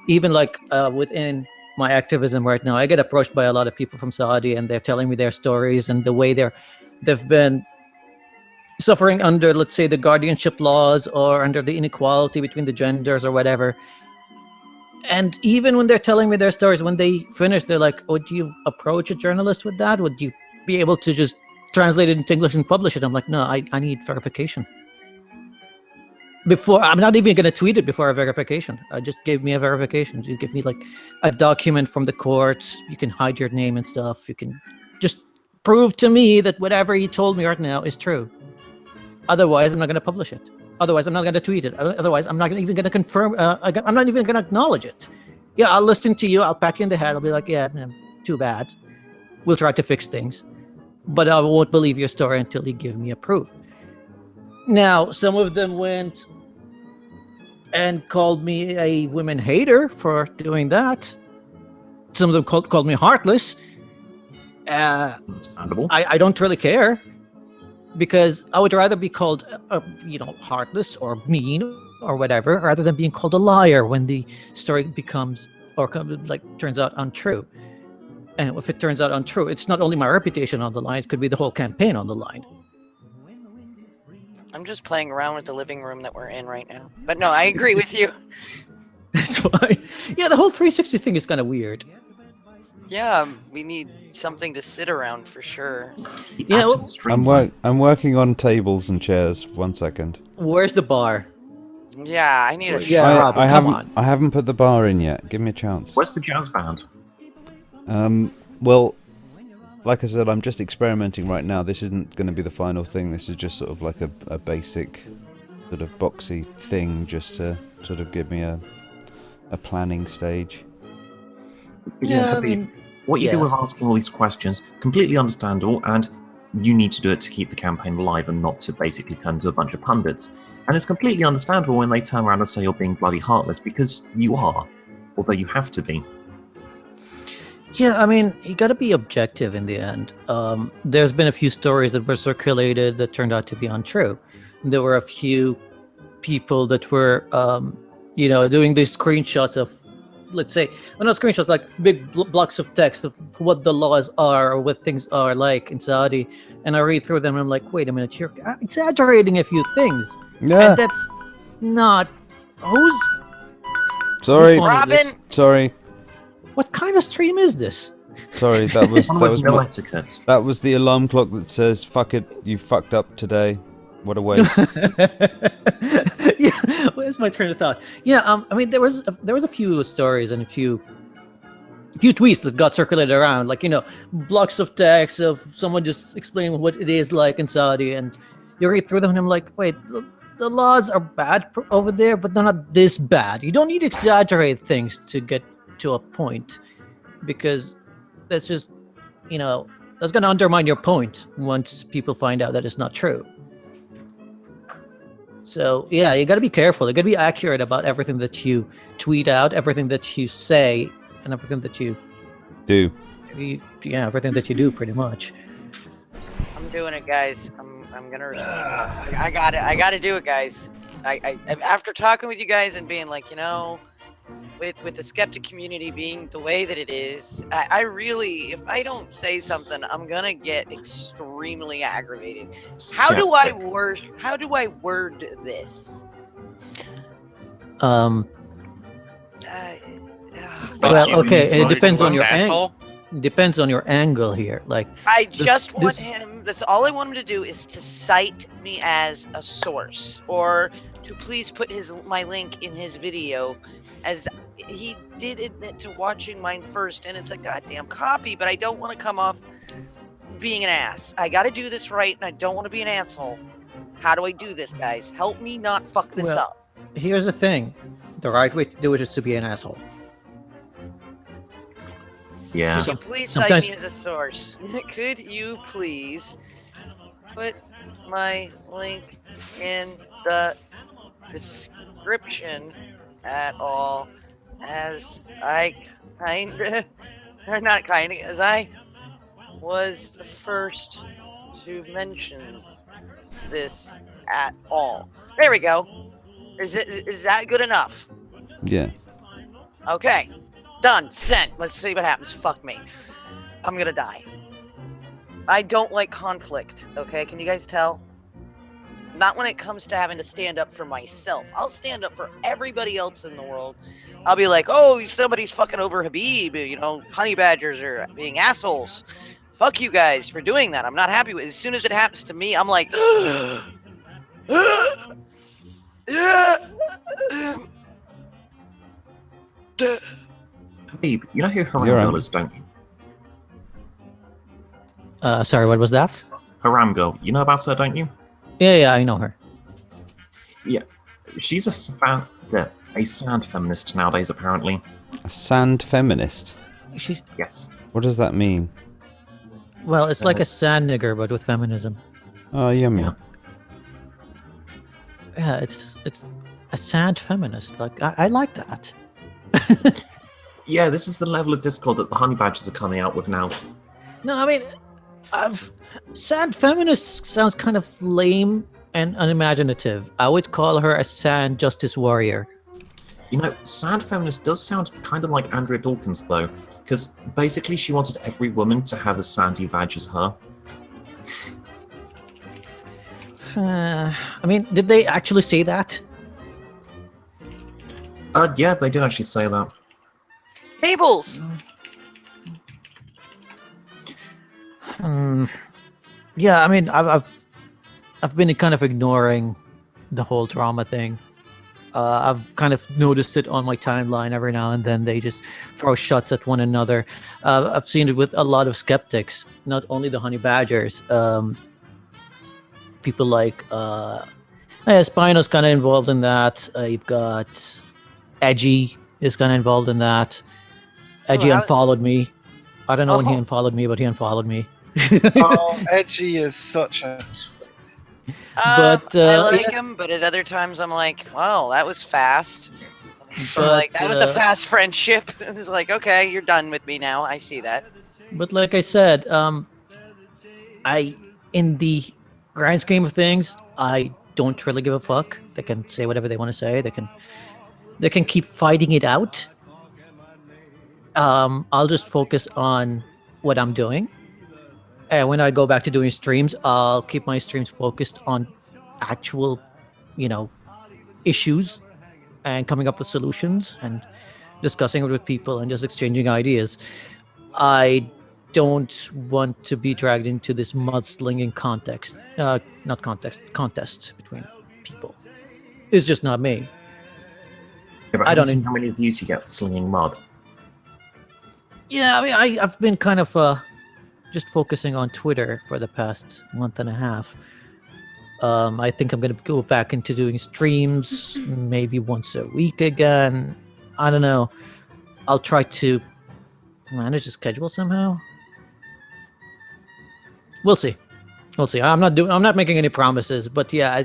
Even like within my activism right now, I get approached by a lot of people from Saudi, and they're telling me their stories and the way they've been suffering under, let's say, the guardianship laws or under the inequality between the genders or whatever. And even when they're telling me their stories, when they finish, they're like, would you approach a journalist with that? Would you be able to just translate it into English and publish it? I'm like, no, I need verification. Before, I'm not even going to tweet it before a verification. Just give me a verification. You give me like a document from the courts. You can hide your name and stuff. You can just prove to me that whatever you told me right now is true. Otherwise, I'm not going to publish it. Otherwise, I'm not going to tweet it. Otherwise, I'm not even going to confirm. I'm not even going to acknowledge it. Yeah, I'll listen to you. I'll pat you in the head. I'll be like, yeah, man, too bad. We'll try to fix things. But I won't believe your story until you give me a proof. Now, some of them went and called me a women hater for doing that. Some of them called me heartless. Understandable. I don't really care. Because I would rather be called, heartless or mean or whatever, rather than being called a liar when the story becomes turns out untrue. And if it turns out untrue, it's not only my reputation on the line; it could be the whole campaign on the line. I'm just playing around with the living room that we're in right now. But no, I agree with you. That's fine. Yeah, the whole 360 thing is kind of weird. Yeah, we need something to sit around for sure. Yeah, I'm working on tables and chairs. 1 second. Where's the bar? Yeah, I need a Yeah, Rob, I haven't put the bar in yet. Give me a chance. Where's the jazz band? Well, like I said, I'm just experimenting right now. This isn't going to be the final thing. This is just sort of like a basic sort of boxy thing, just to sort of give me a planning stage. Yeah, I mean, what you do with asking all these questions, completely understandable, and you need to do it to keep the campaign alive and not to basically turn into a bunch of pundits. And it's completely understandable when they turn around and say you're being bloody heartless, because you are, although you have to be. Yeah, I mean, you got to be objective in the end. There's been a few stories that were circulated that turned out to be untrue. There were a few people that were, doing these screenshots of, let's say, not screenshots, like big blocks of text of what the laws are or what things are like in Saudi. And I read through them and I'm like, wait a minute, you're exaggerating a few things. Yeah. And that's not... Sorry. Robin! Sorry. What kind of stream is this? Sorry, that was etiquette. That was the alarm clock that says, fuck it, you fucked up today. What a waste. Yeah, where's my train of thought? Yeah, I mean, there was a few stories and a few tweets that got circulated around, like, blocks of text of someone just explaining what it is like in Saudi, and you read through them and I'm like, wait, the laws are bad over there, but they're not this bad. You don't need to exaggerate things to get to a point, because that's just, that's going to undermine your point once people find out that it's not true. So, yeah, you got to be careful. You got to be accurate about everything that you tweet out, everything that you say, and everything that you do. Everything that you do, pretty much. I'm doing it, guys. I'm gonna respond. I got it. I got to do it, guys. I after talking with you guys and being like, with the skeptic community being the way that it is, I really, if I don't say something, I'm gonna get extremely aggravated. How do I word this? Well, okay, and it depends on your angle. Depends on your angle here. Like, I just want him. That's all I want him to do, is to cite me as a source, or to please put my link in his video as he did admit to watching mine first, and it's a goddamn copy, but I don't want to come off being an ass. I got to do this right, and I don't want to be an asshole. How do I do this, guys? Help me not fuck this Well, up. Here's the thing. The right way to do it is to be an asshole. Yeah. Could you please cite sometimes- me as a source? Could you please put my link in the description at all, as I as I was the first to mention this at all. There we go. Is that good enough? Yeah. Okay. Done. Sent. Let's see what happens. Fuck me. I'm gonna die. I don't like conflict, okay? Can you guys tell? Not when it comes to having to stand up for myself. I'll stand up for everybody else in the world. I'll be like, oh, somebody's fucking over Habib, you know, honey badgers are being assholes. Fuck you guys for doing that. I'm not happy with it. As soon as it happens to me, I'm like, Habib, you know who You're Haram right. Girl is, don't you? Sorry, what was that? Haram Girl, you know about her, don't you? Yeah, I know her. Yeah. She's a sand feminist nowadays, apparently. A sand feminist. She's Yes. What does that mean? well, it's like a sand nigger, but with feminism. Oh, yummy. Yeah. Yeah, it's a sand feminist. Like I like that. Yeah, this is the level of Discord that the honey badgers are coming out with now. No, I mean, sand feminist sounds kind of lame and unimaginative. I would call her a sand justice warrior. You know, sand feminist does sound kind of like Andrea Dawkins, though, because basically she wanted every woman to have as sandy vag as her. I mean, did they actually say that? Yeah, they did actually say that. tables. Yeah, I mean, I've been kind of ignoring the whole drama thing. I've kind of noticed it on my timeline every now and then. They just throw shots at one another. I've seen it with a lot of skeptics, not only the honey badgers. People like Spino's kind of involved in that. You've got Edgy is kind of involved in that. Edgy how- unfollowed me. I don't know when he Oh. unfollowed me, but he unfollowed me. Oh, Edgy is such a. But, I like him, but at other times I'm like, well, that was fast. But, Like that was a fast friendship. It's like, okay, you're done with me now. I see that. But like I said, I in the grand scheme of things, I don't really give a fuck. They can say whatever they want to say. They can keep fighting it out. I'll just focus on what I'm doing. And when I go back to doing streams, I'll keep my streams focused on actual, issues and coming up with solutions and discussing it with people and just exchanging ideas. I don't want to be dragged into this mudslinging contest between people. It's just not me. Yeah, but I don't know how many views you get for slinging mud. Yeah, I mean, I've been kind of just focusing on Twitter for the past month and a half. I think I'm going to go back into doing streams maybe once a week again. I don't know. I'll try to manage the schedule somehow. We'll see. I'm not making any promises, but yeah,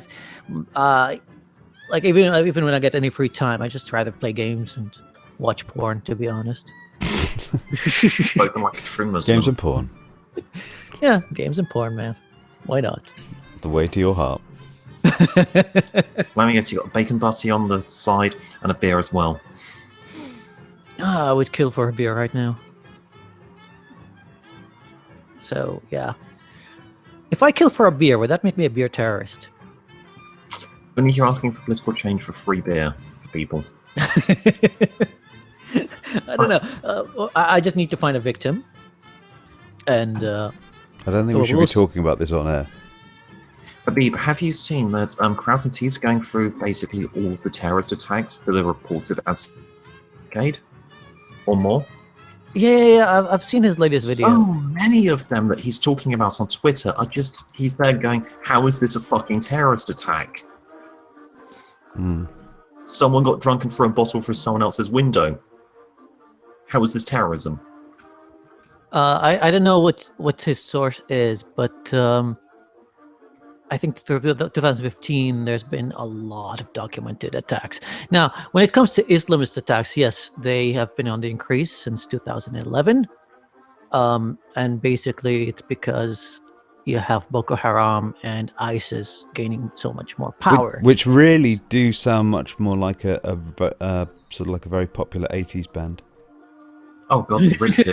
like even when I get any free time, I just rather play games and watch porn, to be honest. Spoken like a true Muslim. Games and porn. Yeah, games and porn, man. Why not? The way to your heart. Let me guess, you got bacon butty on the side and a beer as well. I would kill for a beer right now. So, yeah. If I kill for a beer, would that make me a beer terrorist? Only you're asking for political change for free beer for people. I don't know. I just need to find a victim. And, I don't think we should be talking about this on air. Habib, have you seen that Krauts and Tees going through basically all of the terrorist attacks that are reported as decade or more. Yeah. I've seen his latest video. So many of them that he's talking about on Twitter are just, he's there going, how is this a fucking terrorist attack? Someone got drunk and threw a bottle through someone else's window. How is this terrorism? I don't know what his source is, but I think through 2015 there's been a lot of documented attacks. Now, when it comes to Islamist attacks, yes, they have been on the increase since 2011, and basically it's because you have Boko Haram and ISIS gaining so much more power, which really do sound much more like a sort of like a very popular 80s band. Oh god, they really do.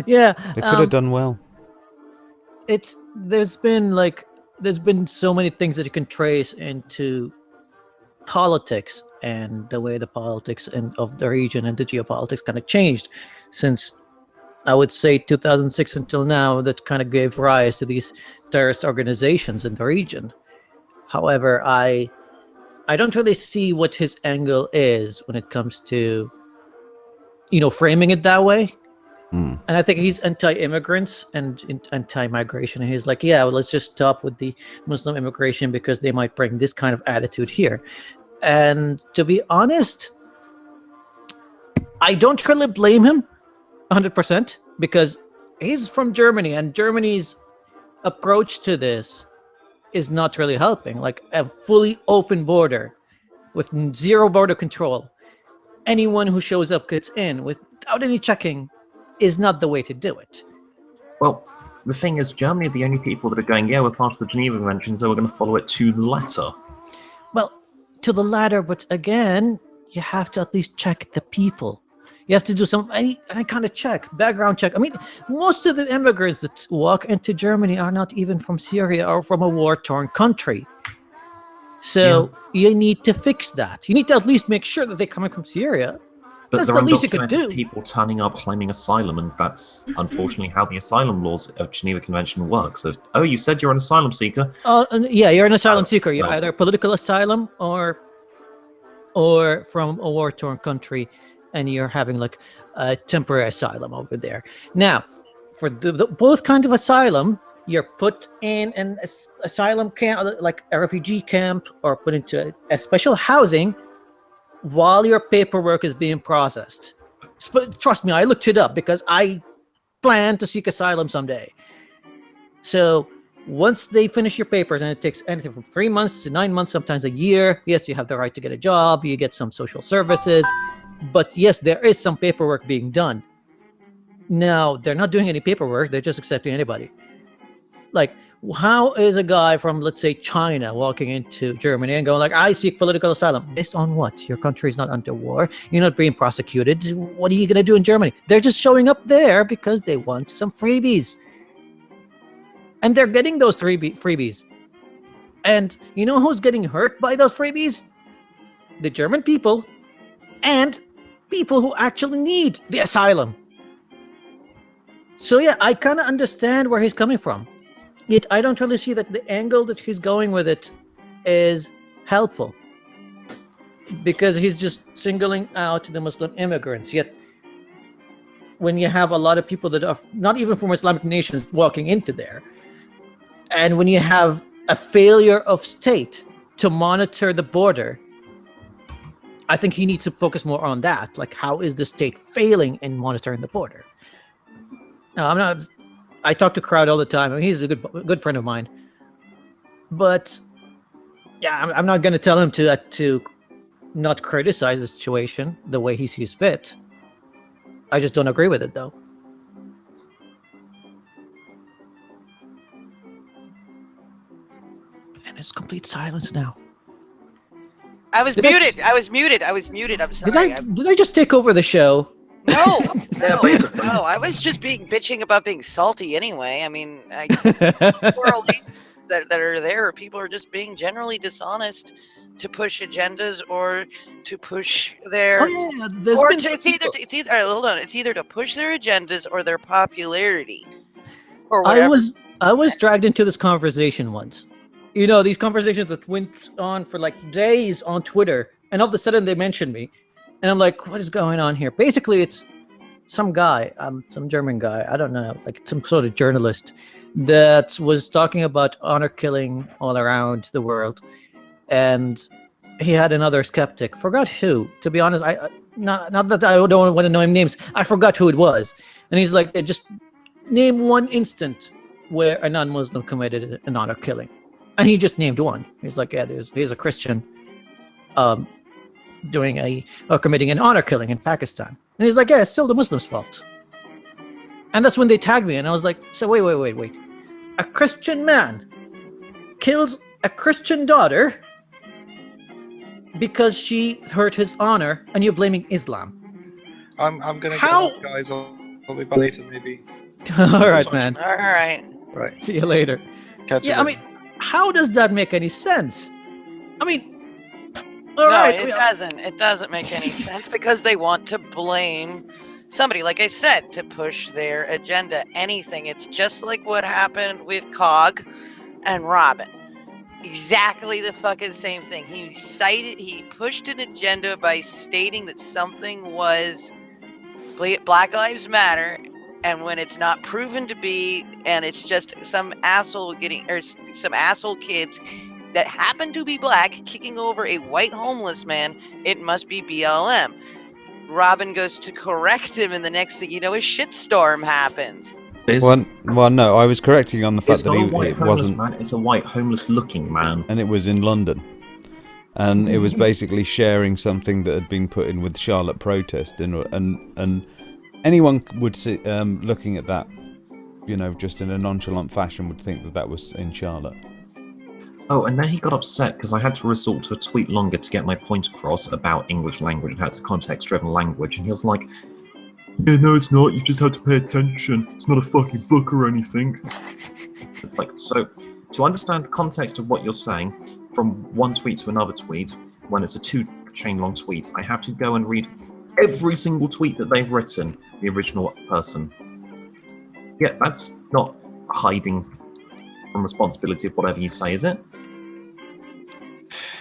Yeah, they could have done well. There's been so many things that you can trace into politics and the way the politics of the region and the geopolitics kind of changed since, I would say, 2006 until now, that kind of gave rise to these terrorist organizations in the region. However, I don't really see what his angle is when it comes to, framing it that way. And I think he's anti-immigrants and anti-migration. And he's like, yeah, well, let's just stop with the Muslim immigration because they might bring this kind of attitude here. And to be honest, I don't really blame him 100% because he's from Germany and Germany's approach to this is not really helping. Like a fully open border with zero border control. Anyone who shows up gets in without any checking is not the way to do it. Well, the thing is, Germany are the only people that are going, yeah, we're part of the Geneva Convention, so we're going to follow it to the letter. Well, to the latter, but again, you have to at least check the people. You have to do any kind of background check. I mean, most of the immigrants that walk into Germany are not even from Syria or from a war-torn country. So you need to fix that. You need to at least make sure that they're coming from Syria. But that's there the are least you could do. people turning up claiming asylum, and that's unfortunately how the asylum laws of Geneva Convention work. So, you said you're an asylum seeker? Yeah, you're an asylum seeker. You're either political asylum or from a war-torn country, and you're having like a temporary asylum over there. Now, for both kinds of asylum, you're put in an asylum camp, like a refugee camp, or put into a special housing while your paperwork is being processed. Trust me, I looked it up because I plan to seek asylum someday. So once they finish your papers, and it takes anything from 3 months to 9 months, sometimes a year, yes, you have the right to get a job, you get some social services, but yes, there is some paperwork being done. Now, they're not doing any paperwork, they're just accepting anybody. Like, how is a guy from, let's say, China walking into Germany and going like, I seek political asylum? Based on what? Your country is not under war. You're not being prosecuted. What are you going to do in Germany? They're just showing up there because they want some freebies. And they're getting those freebies. And you know who's getting hurt by those freebies? The German people and people who actually need the asylum. So yeah, I kind of understand where he's coming from. Yet I don't really see that the angle that he's going with it is helpful. Because he's just singling out the Muslim immigrants. Yet when you have a lot of people that are not even from Islamic nations walking into there, and when you have a failure of state to monitor the border, I think he needs to focus more on that. Like, how is the state failing in monitoring the border? Now, I talk to Crowd all the time. I mean, he's a good friend of mine. But yeah, I'm not going to tell him to not criticize the situation the way he sees fit. I just don't agree with it, though. And it's complete silence now. I was muted. I'm sorry. Did I just take over the show? No, I was just bitching about being salty anyway. I mean, that are there, people are just being generally dishonest to push agendas or to push their. It's either to push their agendas or their popularity. Or whatever. I was dragged into this conversation once. You know, these conversations that went on for like days on Twitter and all of a sudden they mention me, and I'm like, what is going on here? Basically, it's some guy, some German guy, I don't know, like some sort of journalist that was talking about honor killing all around the world, and he had another skeptic. Forgot who. To be honest, I not that I don't want to know him names. I forgot who it was, and he's like, just name one instant where a non-Muslim committed an honor killing, and he just named one. He's like, yeah, here's a Christian, committing an honor killing in Pakistan, and he's like, yeah, it's still the Muslims' fault. And that's when they tagged me, and I was like, so wait, a Christian man kills a Christian daughter because she hurt his honor, and you're blaming Islam. I'm gonna How? get off, guys. I'll be back later, maybe. All right, man. All right. Right. See you later. Catch you Yeah, I later. mean, how does that make any sense? I mean, No, all right. it doesn't. It doesn't make any sense because they want to blame somebody, like I said, to push their agenda. Anything. It's just like what happened with Cog and Robin. Exactly the fucking same thing. He pushed an agenda by stating that something was Black Lives Matter, and when it's not proven to be, and it's just some asshole some asshole kids that happen to be black kicking over a white homeless man, it must be BLM. Robin goes to correct him, and the next thing you know, a shitstorm happens. Well, no, I was correcting on the fact that it wasn't. Man, it's a white homeless-looking man, and it was in London, and it was basically sharing something that had been put in with Charlotte protest, and anyone would see, looking at that, just in a nonchalant fashion, would think that was in Charlotte. Oh, and then he got upset because I had to resort to a tweet longer to get my point across about English language and how it's a context-driven language, and he was like, yeah, no, it's not. You just have to pay attention. It's not a fucking book or anything. So, to understand the context of what you're saying, from one tweet to another tweet, when it's a 2-chain-long tweet, I have to go and read every single tweet that they've written, the original person. Yeah, that's not hiding from responsibility of whatever you say, is it?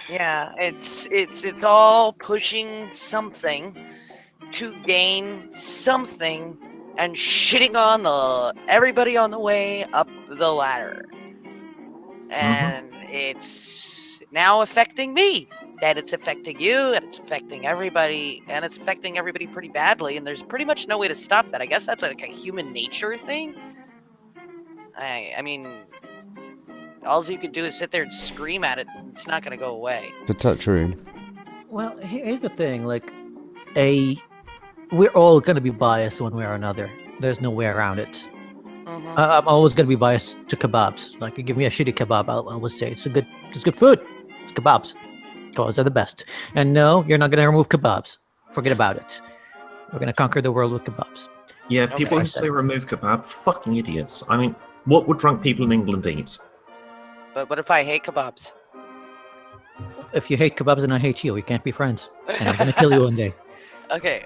Yeah, it's all pushing something to gain something and shitting on everybody on the way up the ladder. And it's now affecting me. That it's affecting you, and it's affecting everybody, and it's affecting everybody pretty badly, and there's pretty much no way to stop that. I guess that's like a human nature thing. I mean, all you could do is sit there and scream at it. It's not going to go away. The touch room. Well, here's the thing. We're all going to be biased one way or another. There's no way around it. Mm-hmm. I'm always going to be biased to kebabs. Like, you give me a shitty kebab, I'll always say it's good food. It's kebabs. Kebabs are the best. And no, you're not going to remove kebabs. Forget about it. We're going to conquer the world with kebabs. Yeah, people who say remove kebab, fucking idiots. I mean, what would drunk people in England eat? But what if I hate kebabs? If you hate kebabs and I hate you, we can't be friends. And I'm going to kill you one day. Okay.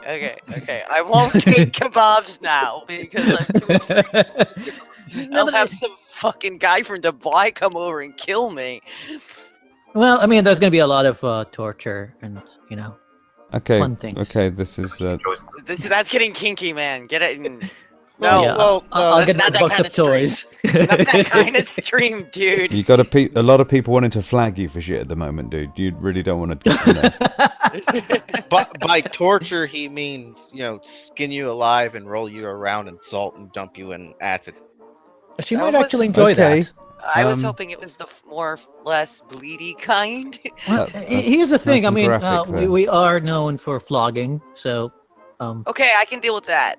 I won't take kebabs now because I'm too afraid. I'll have some fucking guy from Dubai come over and kill me. Well, I mean, there's going to be a lot of torture and, fun things. Okay, this is... That's getting kinky, man. Get it in... No, yeah, I'll get a box of toys. Not that kind of stream, dude. You got a lot of people wanting to flag you for shit at the moment, dude. You really don't want to get in there. But by torture, he means, skin you alive and roll you around in salt and dump you in acid. She might actually enjoy that. I was hoping it was the less bleedy kind. Well, here's the thing. I mean, we are known for flogging, so... Okay, I can deal with that.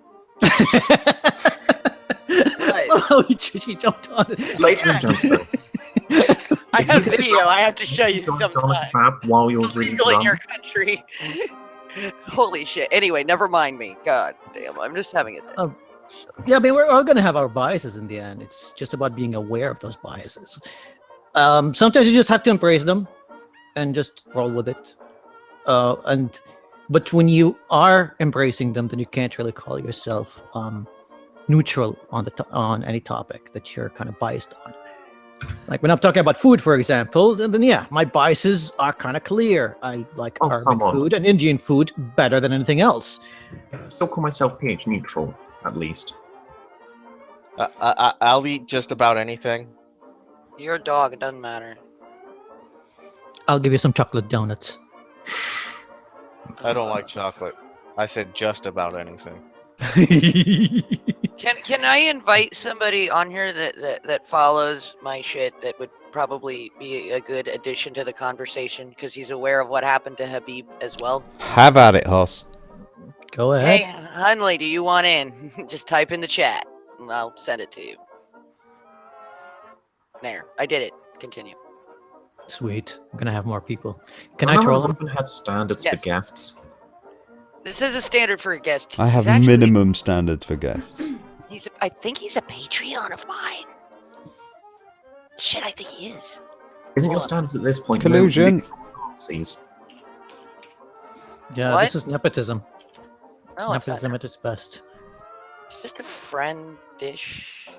Oh, she jumped on it. Ladies and gentlemen, I have video. I have to show you sometime. While you're illegal in your country. Holy shit. Anyway, never mind me. God damn, I'm just having it. Yeah, I mean, we're all gonna have our biases in the end. It's just about being aware of those biases. Sometimes you just have to embrace them and just roll with it. But when you are embracing them, then you can't really call yourself neutral on any topic that you're kind of biased on. Like when I'm talking about food, for example, then yeah, my biases are kind of clear. I like Arabic food and Indian food better than anything else. I still call myself pH neutral, at least. I'll eat just about anything. You're a dog. It doesn't matter. I'll give you some chocolate donuts. I don't like chocolate. I said just about anything. Can I invite somebody on here that follows my shit that would probably be a good addition to the conversation because he's aware of what happened to Habib as well? Have at it, Hoss. Go ahead. Hey, Hunley, do you want in? Just type in the chat and I'll send it to you. There, I did it. Continue. Sweet. I'm gonna have more people. Can I troll him? Had standards for guests. This is a standard for a guest. I have minimum standards for guests. I think he's a Patreon of mine. Shit, I think he is. Isn't your standards at this point collusion? Yeah, What? this is nepotism. No, it's Nepotism not. at its best. It's just a friend dish.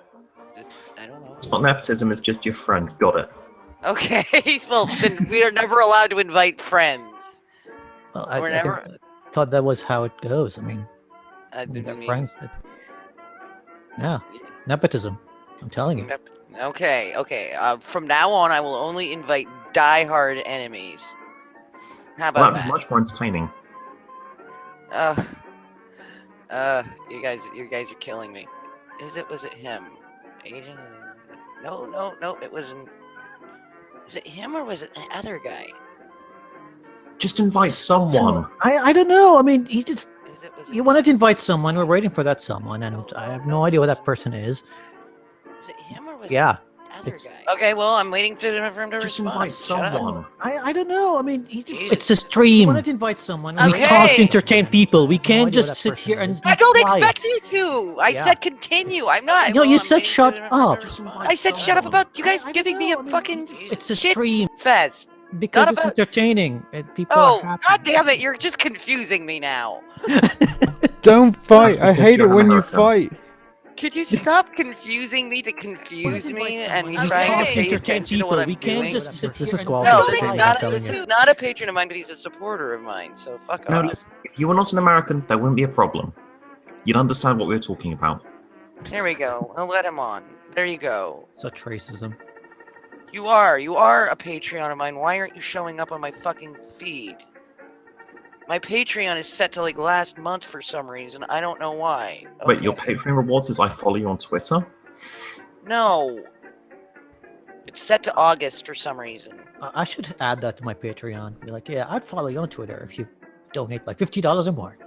I don't know. It's not nepotism, it's just your friend. Got it. Okay, well, then we are never allowed to invite friends. Well, We're I never. thought that was how it goes. I mean, I we got mean- friends that. Yeah, nepotism. I'm telling you. Okay. From now on, I will only invite die-hard enemies. How Well, about that'd be that? much more entertaining. You guys are killing me. Was it him? Agent? No, it wasn't. Is it him or was it the other guy? Just invite someone. I don't know. I mean, he just. Was it You wanted to invite someone. We're waiting for that someone, and I have no idea what that person is. Is it him or was Yeah. it the other guy? Okay, well, I'm waiting for him to Just respond. invite Shut up. someone. I don't know. I mean, he just. Jesus. It's a stream. We wanted to invite someone. We Okay. talk to entertain people. We can't idea what just that sit person here and. is. be I don't quiet. expect you to. I Yeah. said continue. I'm not. No, you I'm said waiting for shut him to up. respond. I said shut up about you guys I don't giving me know, a I mean, fucking It's a shit stream fest. because Not it's about- entertaining. And people Oh, are happy. god damn it! You're just confusing me now. Don't fight. I Because hate it you're when you American. fight. Could you stop confusing me to confuse me and We try talk and to pay entertain attention to people. what I'm We can't doing? just sit this is No, quality. this is I'm not. telling This you. is not a patron of mine, but he's a supporter of mine. So fuck No, off. listen, if you were not an American, there wouldn't be a problem. You'd understand what we were talking about. There we go. I'll let him on. There you go. Such racism. You are a Patreon of mine. Why aren't you showing up on my fucking feed? My Patreon is set to like last month for some reason. I don't know why. Wait, your Okay. Patreon rewards is I follow you on Twitter? No. It's set to August for some reason. I should add that to my Patreon. Be like, yeah, I'd follow you on Twitter if you donate like $50 or more.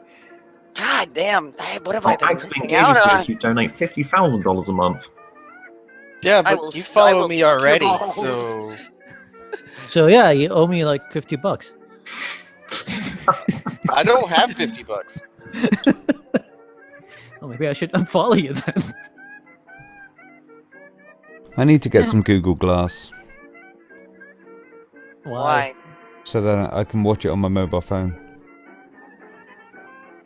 God damn. What have I I'll been actively missing engage out with you on? if you donate $50,000 a month. Yeah, I but will you s- I follow will me suck your already, balls. so So yeah, you owe me like $50. I don't have $50. Well, maybe I should unfollow you then. I need to get some Google Glass Why? so that I can watch it on my mobile phone.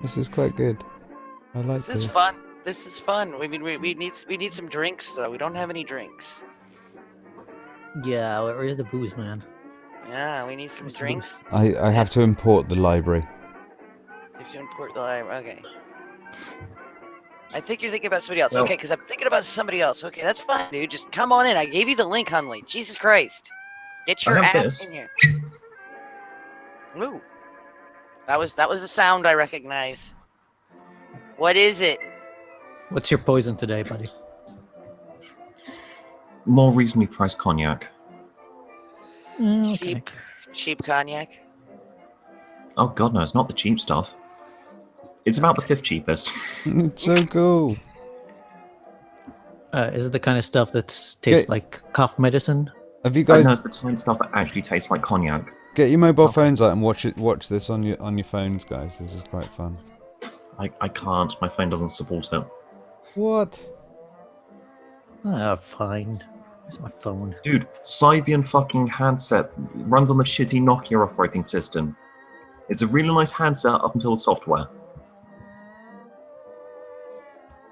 This is quite good. I like This is fun. This is fun. We need some drinks though. We don't have any drinks. Yeah, where is the booze, man? Yeah, we need some drinks. I have to import the library. If you import the library, okay. I think you're thinking about somebody else. No. Okay, because I'm thinking about somebody else. Okay, that's fine, dude. Just come on in. I gave you the link, Hunley. Jesus Christ. Get your I have ass this. in here. Ooh. That was a sound I recognize. What is it? What's your poison today, buddy? More reasonably priced cognac. Okay. Cheap cognac. Oh god, no, it's not the cheap stuff. It's about the 5th cheapest. It's so cool. Is it the kind of stuff that tastes like cough medicine? Have you I guys know it's the kind of stuff that actually tastes like cognac. get your mobile phones out and watch this on your phones, guys? This is quite fun. I can't, my phone doesn't support it. What? Fine. Where's my phone? Dude, Cybian fucking handset runs on the shitty Nokia operating system. It's a really nice handset up until the software.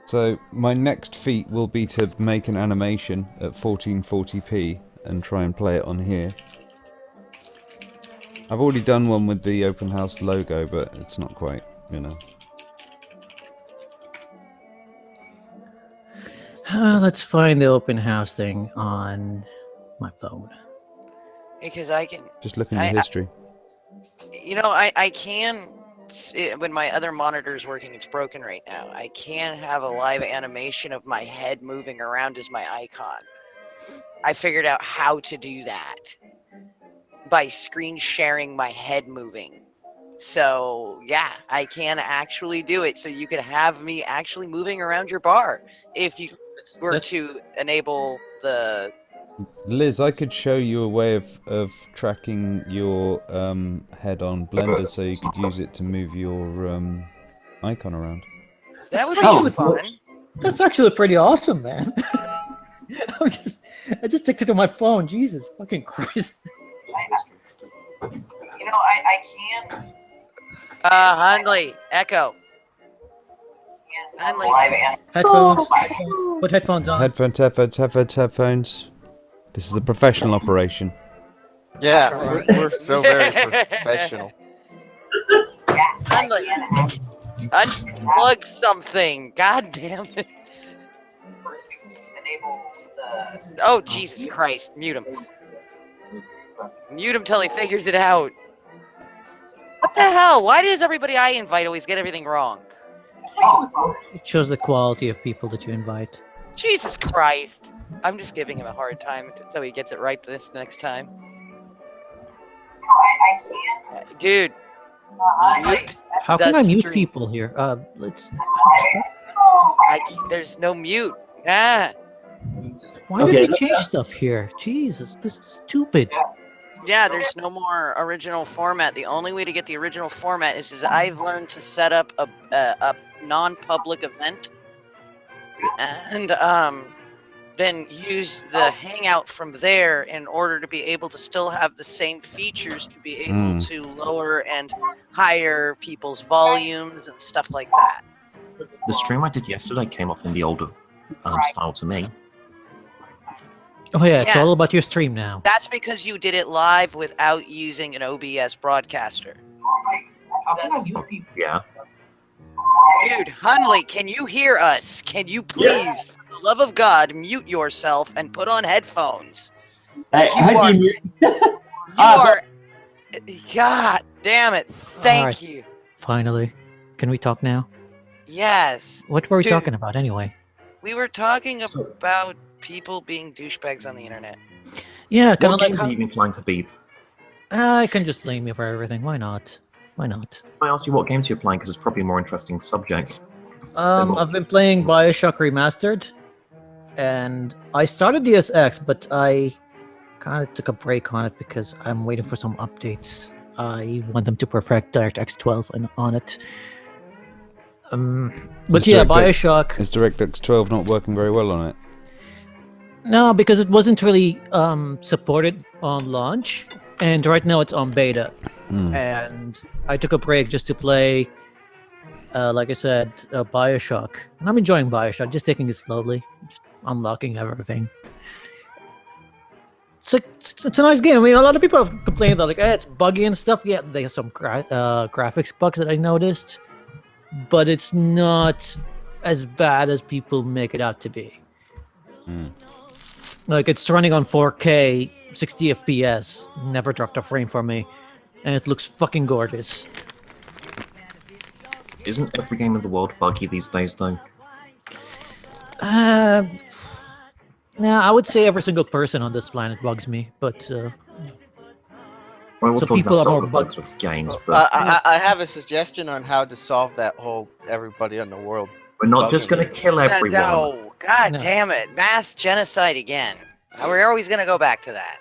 So my next feat will be to make an animation at 1440p and try and play it on here. I've already done one with the open house logo, but it's not quite, you know. Let's find the open house thing on my phone. Because I can. Just look in the history. I can. When my other monitor's working, it's broken right now. I can have a live animation of my head moving around as my icon. I figured out how to do that by screen sharing my head moving. So yeah, I can actually do it. So you could have me actually moving around your bar if you were to enable the. Liz, I could show you a way of tracking your head on Blender so you could use it to move your icon around. That would be fun. That's actually pretty awesome, man. I just checked it on my phone. Jesus fucking Christ. I can't. Hundley, Echo. Hundley. Headphones. Put headphones on. Headphones. This is a professional operation. Yeah, we're so very professional. Hundley. Unplug something. God damn it. Oh, Jesus Christ. Mute him. Mute him till he figures it out. What the hell? Why does everybody I invite always get everything wrong? It shows the quality of people that you invite. Jesus Christ. I'm just giving him a hard time so he gets it right this next time. Dude. How can I mute people here? There's no mute. Ah. Why did they change stuff here? Jesus, this is stupid. Yeah, there's no more original format. The only way to get the original format is I've learned to set up a non-public event and then use the Hangout from there in order to be able to still have the same features to be able to lower and higher people's volumes and stuff like that. The stream I did yesterday came up in the older style to me. Oh yeah, it's all about your stream now. That's because you did it live without using an OBS broadcaster. Yeah. Dude, Hundley, can you hear us? Can you please, for the love of God, mute yourself and put on headphones? You are... God damn it. Thank you. Finally. Can we talk now? Yes. What were we talking about anyway? We were talking about people being douchebags on the internet. Yeah, kind What of games have you been playing, Habib? I can just blame you for everything. Why not? Why not? I asked you what games you're playing because it's probably a more interesting subject. I've been playing Bioshock Remastered, and I started DSX, but I kind of took a break on it because I'm waiting for some updates. I want them to perfect DirectX 12 on it. But yeah, Bioshock. Is DirectX 12 not working very well on it? No, because it wasn't really supported on launch, and right now it's on beta. And I took a break just to play, like I said, Bioshock. And I'm enjoying Bioshock, just taking it slowly, just unlocking everything. It's a nice game. I mean, a lot of people have complained that it's buggy and stuff. Yeah, they have some graphics bugs that I noticed, but it's not as bad as people make it out to be. Like, it's running on 4K, 60 FPS, never dropped a frame for me, and it looks fucking gorgeous. Isn't every game in the world buggy these days, though? No, I would say every single person on this planet bugs me, but we'll so talk people about are more bugs with games. But I have a suggestion on how to solve that whole everybody in the world. We're not just going to kill everyone. No, God damn it. Mass genocide again. We're always going to go back to that.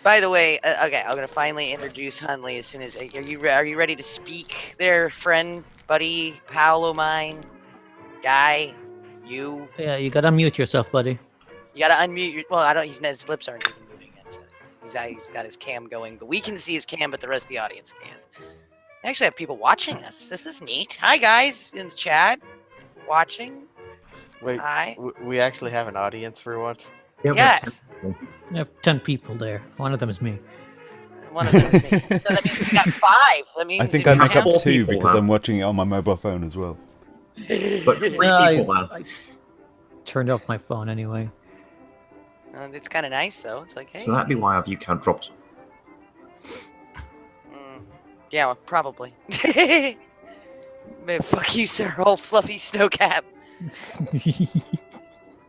By the way, okay, I'm going to finally introduce Hundley as soon as... Are you ready to speak there, friend, buddy, pal of mine, guy, you? Yeah, you gotta mute yourself, buddy. You gotta unmute your... Well, his lips aren't even moving yet. So he's got his cam going, but we can see his cam, but the rest of the audience can't. I actually have people watching us. This is neat. Hi, guys, in the chat. watching. Wait, Hi. we actually have an audience for once. Yeah, we have 10 Yes. people. I have 10 people there. One of them is me. One of them is me. So that means we got 5. That means I think if I you make up count- 4 2 people because now. I'm watching it on my mobile phone as well. But 3 people now. I turned off my phone anyway. It's kind of nice though. It's like, hey. So that'd be why our view count dropped. Yeah, well, probably. Man, fuck you, sir, old fluffy snowcap.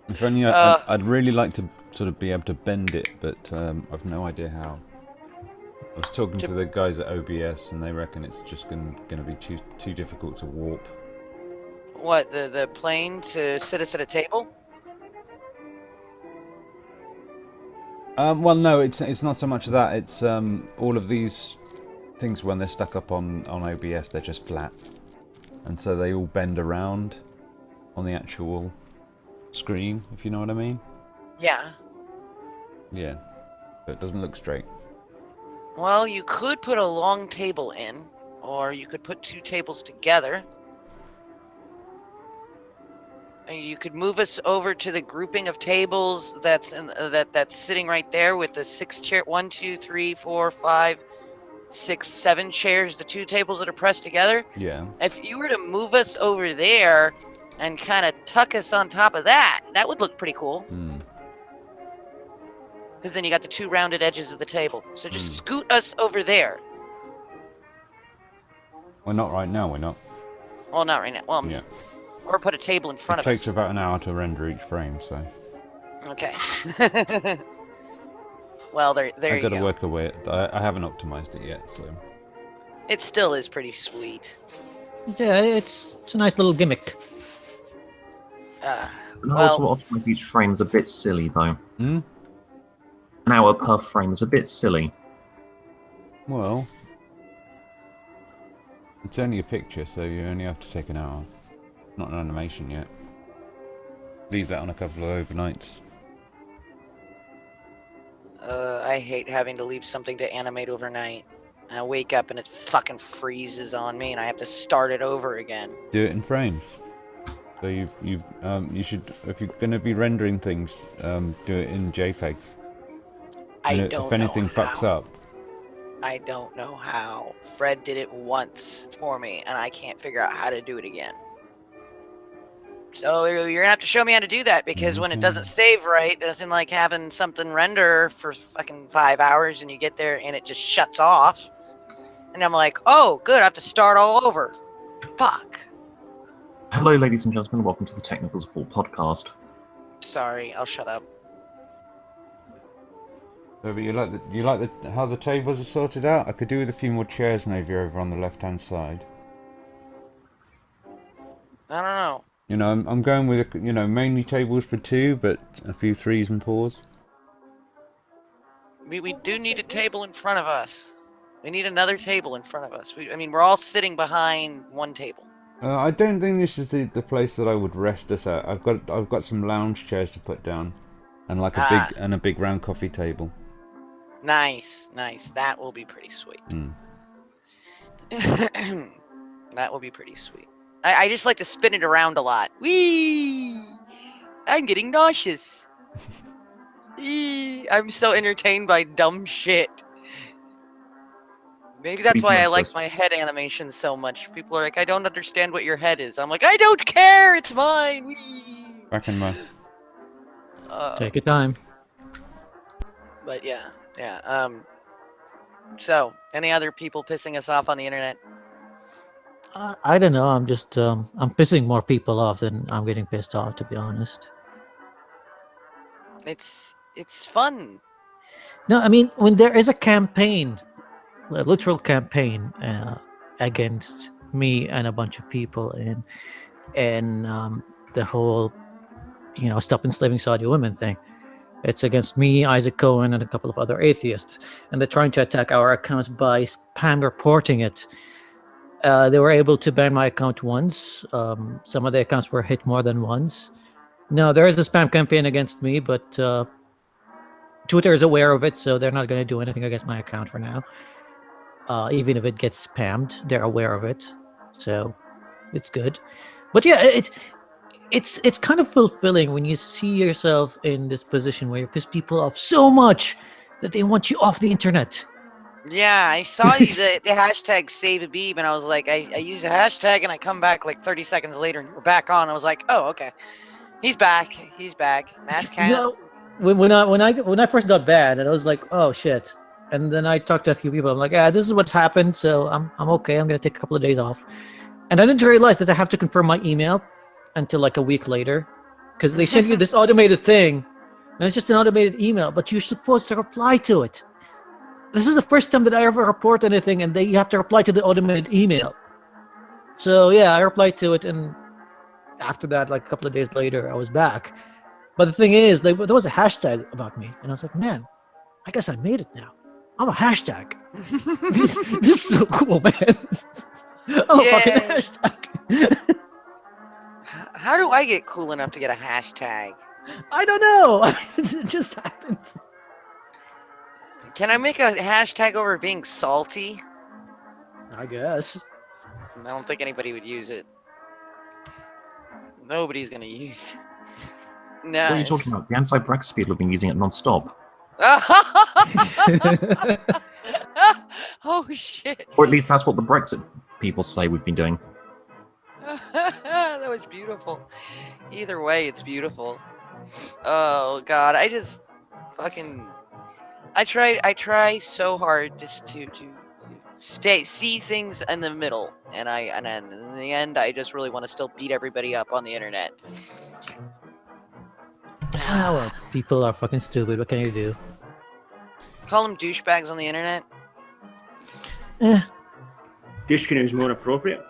If only I'd really like to sort of be able to bend it, but I've no idea how. I was talking to the guys at OBS, and they reckon it's just going to be too difficult to warp. What, the plane to sit us at a table? Well, no, it's not so much that. It's all of these things when they're stuck up on OBS, they're just flat, and so they all bend around on the actual screen, if you know what I mean. Yeah. Yeah, so it doesn't look straight. Well, you could put a long table in, or you could put 2 tables together. And you could move us over to the grouping of tables that's that's sitting right there with the 6 chair, 1, 2, 3, 4, 5, 6, 7 chairs, the 2 tables that are pressed together. Yeah. If you were to move us over there and kind of tuck us on top of that, that would look pretty cool. Because then you got the 2 rounded edges of the table. So just scoot us over there. Well, not right now. We're not. Well, not right now. Well, Yeah. or put a table in front It of takes us. about an hour to render each frame, so. Okay. Well, there I've you got to go. work away. I haven't optimized it yet, so. It still is pretty sweet. Yeah, it's a nice little gimmick. An Well- hour to optimize each frame is a bit silly, though. Hmm? An hour per frame is a bit silly. Well, it's only a picture, so you only have to take an hour. Not an animation yet. Leave that on a couple of overnights. I hate having to leave something to animate overnight. And I wake up and it fucking freezes on me, and I have to start it over again. Do it in frames. So you should, if you're going to be rendering things, do it in JPEGs. And if anything fucks up. I don't know how. Fred did it once for me, and I can't figure out how to do it again. So you're gonna have to show me how to do that, because when it doesn't save right, nothing like having something render for fucking 5 hours and you get there and it just shuts off. And I'm like, oh, good, I have to start all over. Fuck. Hello, ladies and gentlemen. Welcome to the Technical Support Podcast. Sorry, I'll shut up. So, but you like how the tables are sorted out? I could do with a few more chairs maybe over on the left-hand side. I don't know. You know, I'm going with, mainly tables for 2, but a few 3s and 4s. We do need a table in front of us. We need another table in front of us. We're all sitting behind one table. I don't think this is the place that I would rest us at. I've got some lounge chairs to put down, and like a big round coffee table. Nice. That will be pretty sweet. That will be pretty sweet. I just like to spin it around a lot. Whee! I'm getting nauseous. I'm so entertained by dumb shit. Maybe that's why I like my head animation so much. People are like, I don't understand what your head is. I'm like, I don't care. It's mine. Whee! Back in my. Take your time. But yeah. So, any other people pissing us off on the internet? I don't know. I'm just I'm pissing more people off than I'm getting pissed off, to be honest. It's fun. No, I mean, when there is a campaign, a literal campaign against me and a bunch of people, and the whole, stop enslaving Saudi women thing. It's against me, Isaac Cohen, and a couple of other atheists, and they're trying to attack our accounts by spam reporting it. They were able to ban my account once. Some of the accounts were hit more than once. No, there is a spam campaign against me, but Twitter is aware of it, so they're not going to do anything against my account for now. Even if it gets spammed, they're aware of it, so it's good. But yeah, it's kind of fulfilling when you see yourself in this position where you piss people off so much that they want you off the internet. Yeah, I saw you the hashtag save a beeb, and I was like, I use the hashtag, and I come back like 30 seconds later, and we're back on. I was like, oh, okay, he's back. Mass cat. No, when I first got banned, and I was like, oh shit. And then I talked to a few people. I'm like, yeah, this is what's happened, so I'm okay. I'm gonna take a couple of days off. And I didn't realize that I have to confirm my email until like a week later, because they send you this automated thing, and it's just an automated email, but you're supposed to reply to it. This is the first time that I ever report anything, and you have to reply to the automated email. So yeah, I replied to it, and after that, like a couple of days later, I was back. But the thing is, there was a hashtag about me, and I was like, man, I guess I made it now. I'm a hashtag. this is so cool, man. I'm a fucking hashtag. How do I get cool enough to get a hashtag? I don't know. It just happens. Can I make a hashtag over being salty? I guess. I don't think anybody would use it. Nobody's gonna use it. No. What are you talking about? The anti-Brexit people have been using it non-stop. Oh shit. Or at least that's what the Brexit people say we've been doing. That was beautiful. Either way, it's beautiful. Oh god, I just fucking I try so hard just to see things in the middle, and in the end I just really want to still beat everybody up on the internet. Ah, well, people are fucking stupid. What can you do? Call them douchebags on the internet. Douchkin is more appropriate.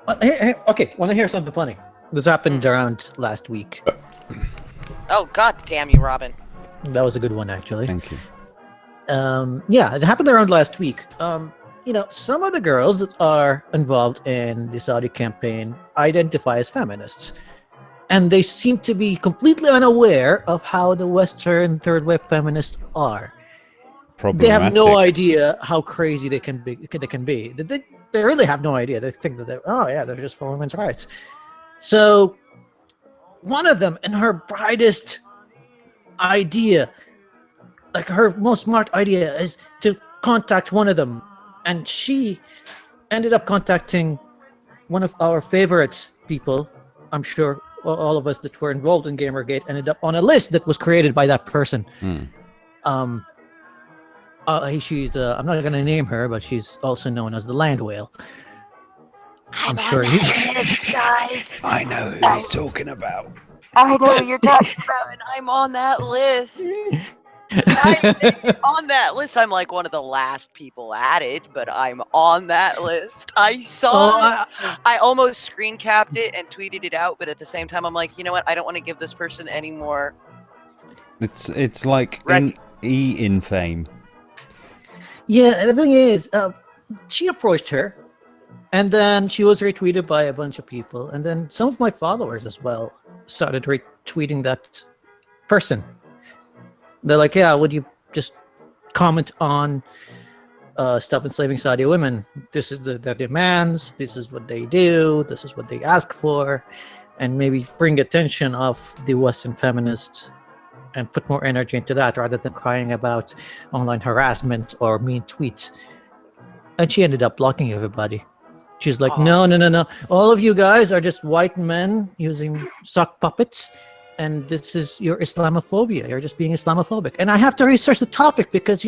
Okay, want to hear something funny? This happened around last week. Oh god damn you, Robin. That was a good one, actually. Thank you. Yeah, it happened around last week. Some of the girls that are involved in the Saudi campaign identify as feminists. And they seem to be completely unaware of how the Western third wave feminists are. They have no idea how crazy they can be. They really have no idea. They think that they're just for women's rights. So one of them, in her brightest idea, like her most smart idea, is to contact one of them, and she ended up contacting one of our favorite people. I'm sure all of us that were involved in Gamergate ended up on a list that was created by that person. She's I'm not gonna name her, but she's also known as the Land Whale. I'm sure you guys. I know who he's talking about. I know who you're talking about, and I'm on that list. On that list, I'm like one of the last people added, but I'm on that list. I saw it. I almost screen capped it and tweeted it out, but at the same time, I'm like, you know what? I don't want to give this person any more. It's like in fame. Yeah, the thing is, she approached her, and then she was retweeted by a bunch of people, and then some of my followers as well started retweeting that person. They're like, yeah, would you just comment on stop enslaving Saudi women? This is their demands, this is what they do, this is what they ask for, and maybe bring attention of the Western feminists and put more energy into that rather than crying about online harassment or mean tweets. And she ended up blocking everybody. She's like, no. All of you guys are just white men using sock puppets, and this is your Islamophobia. You're just being Islamophobic. And I have to research the topic because,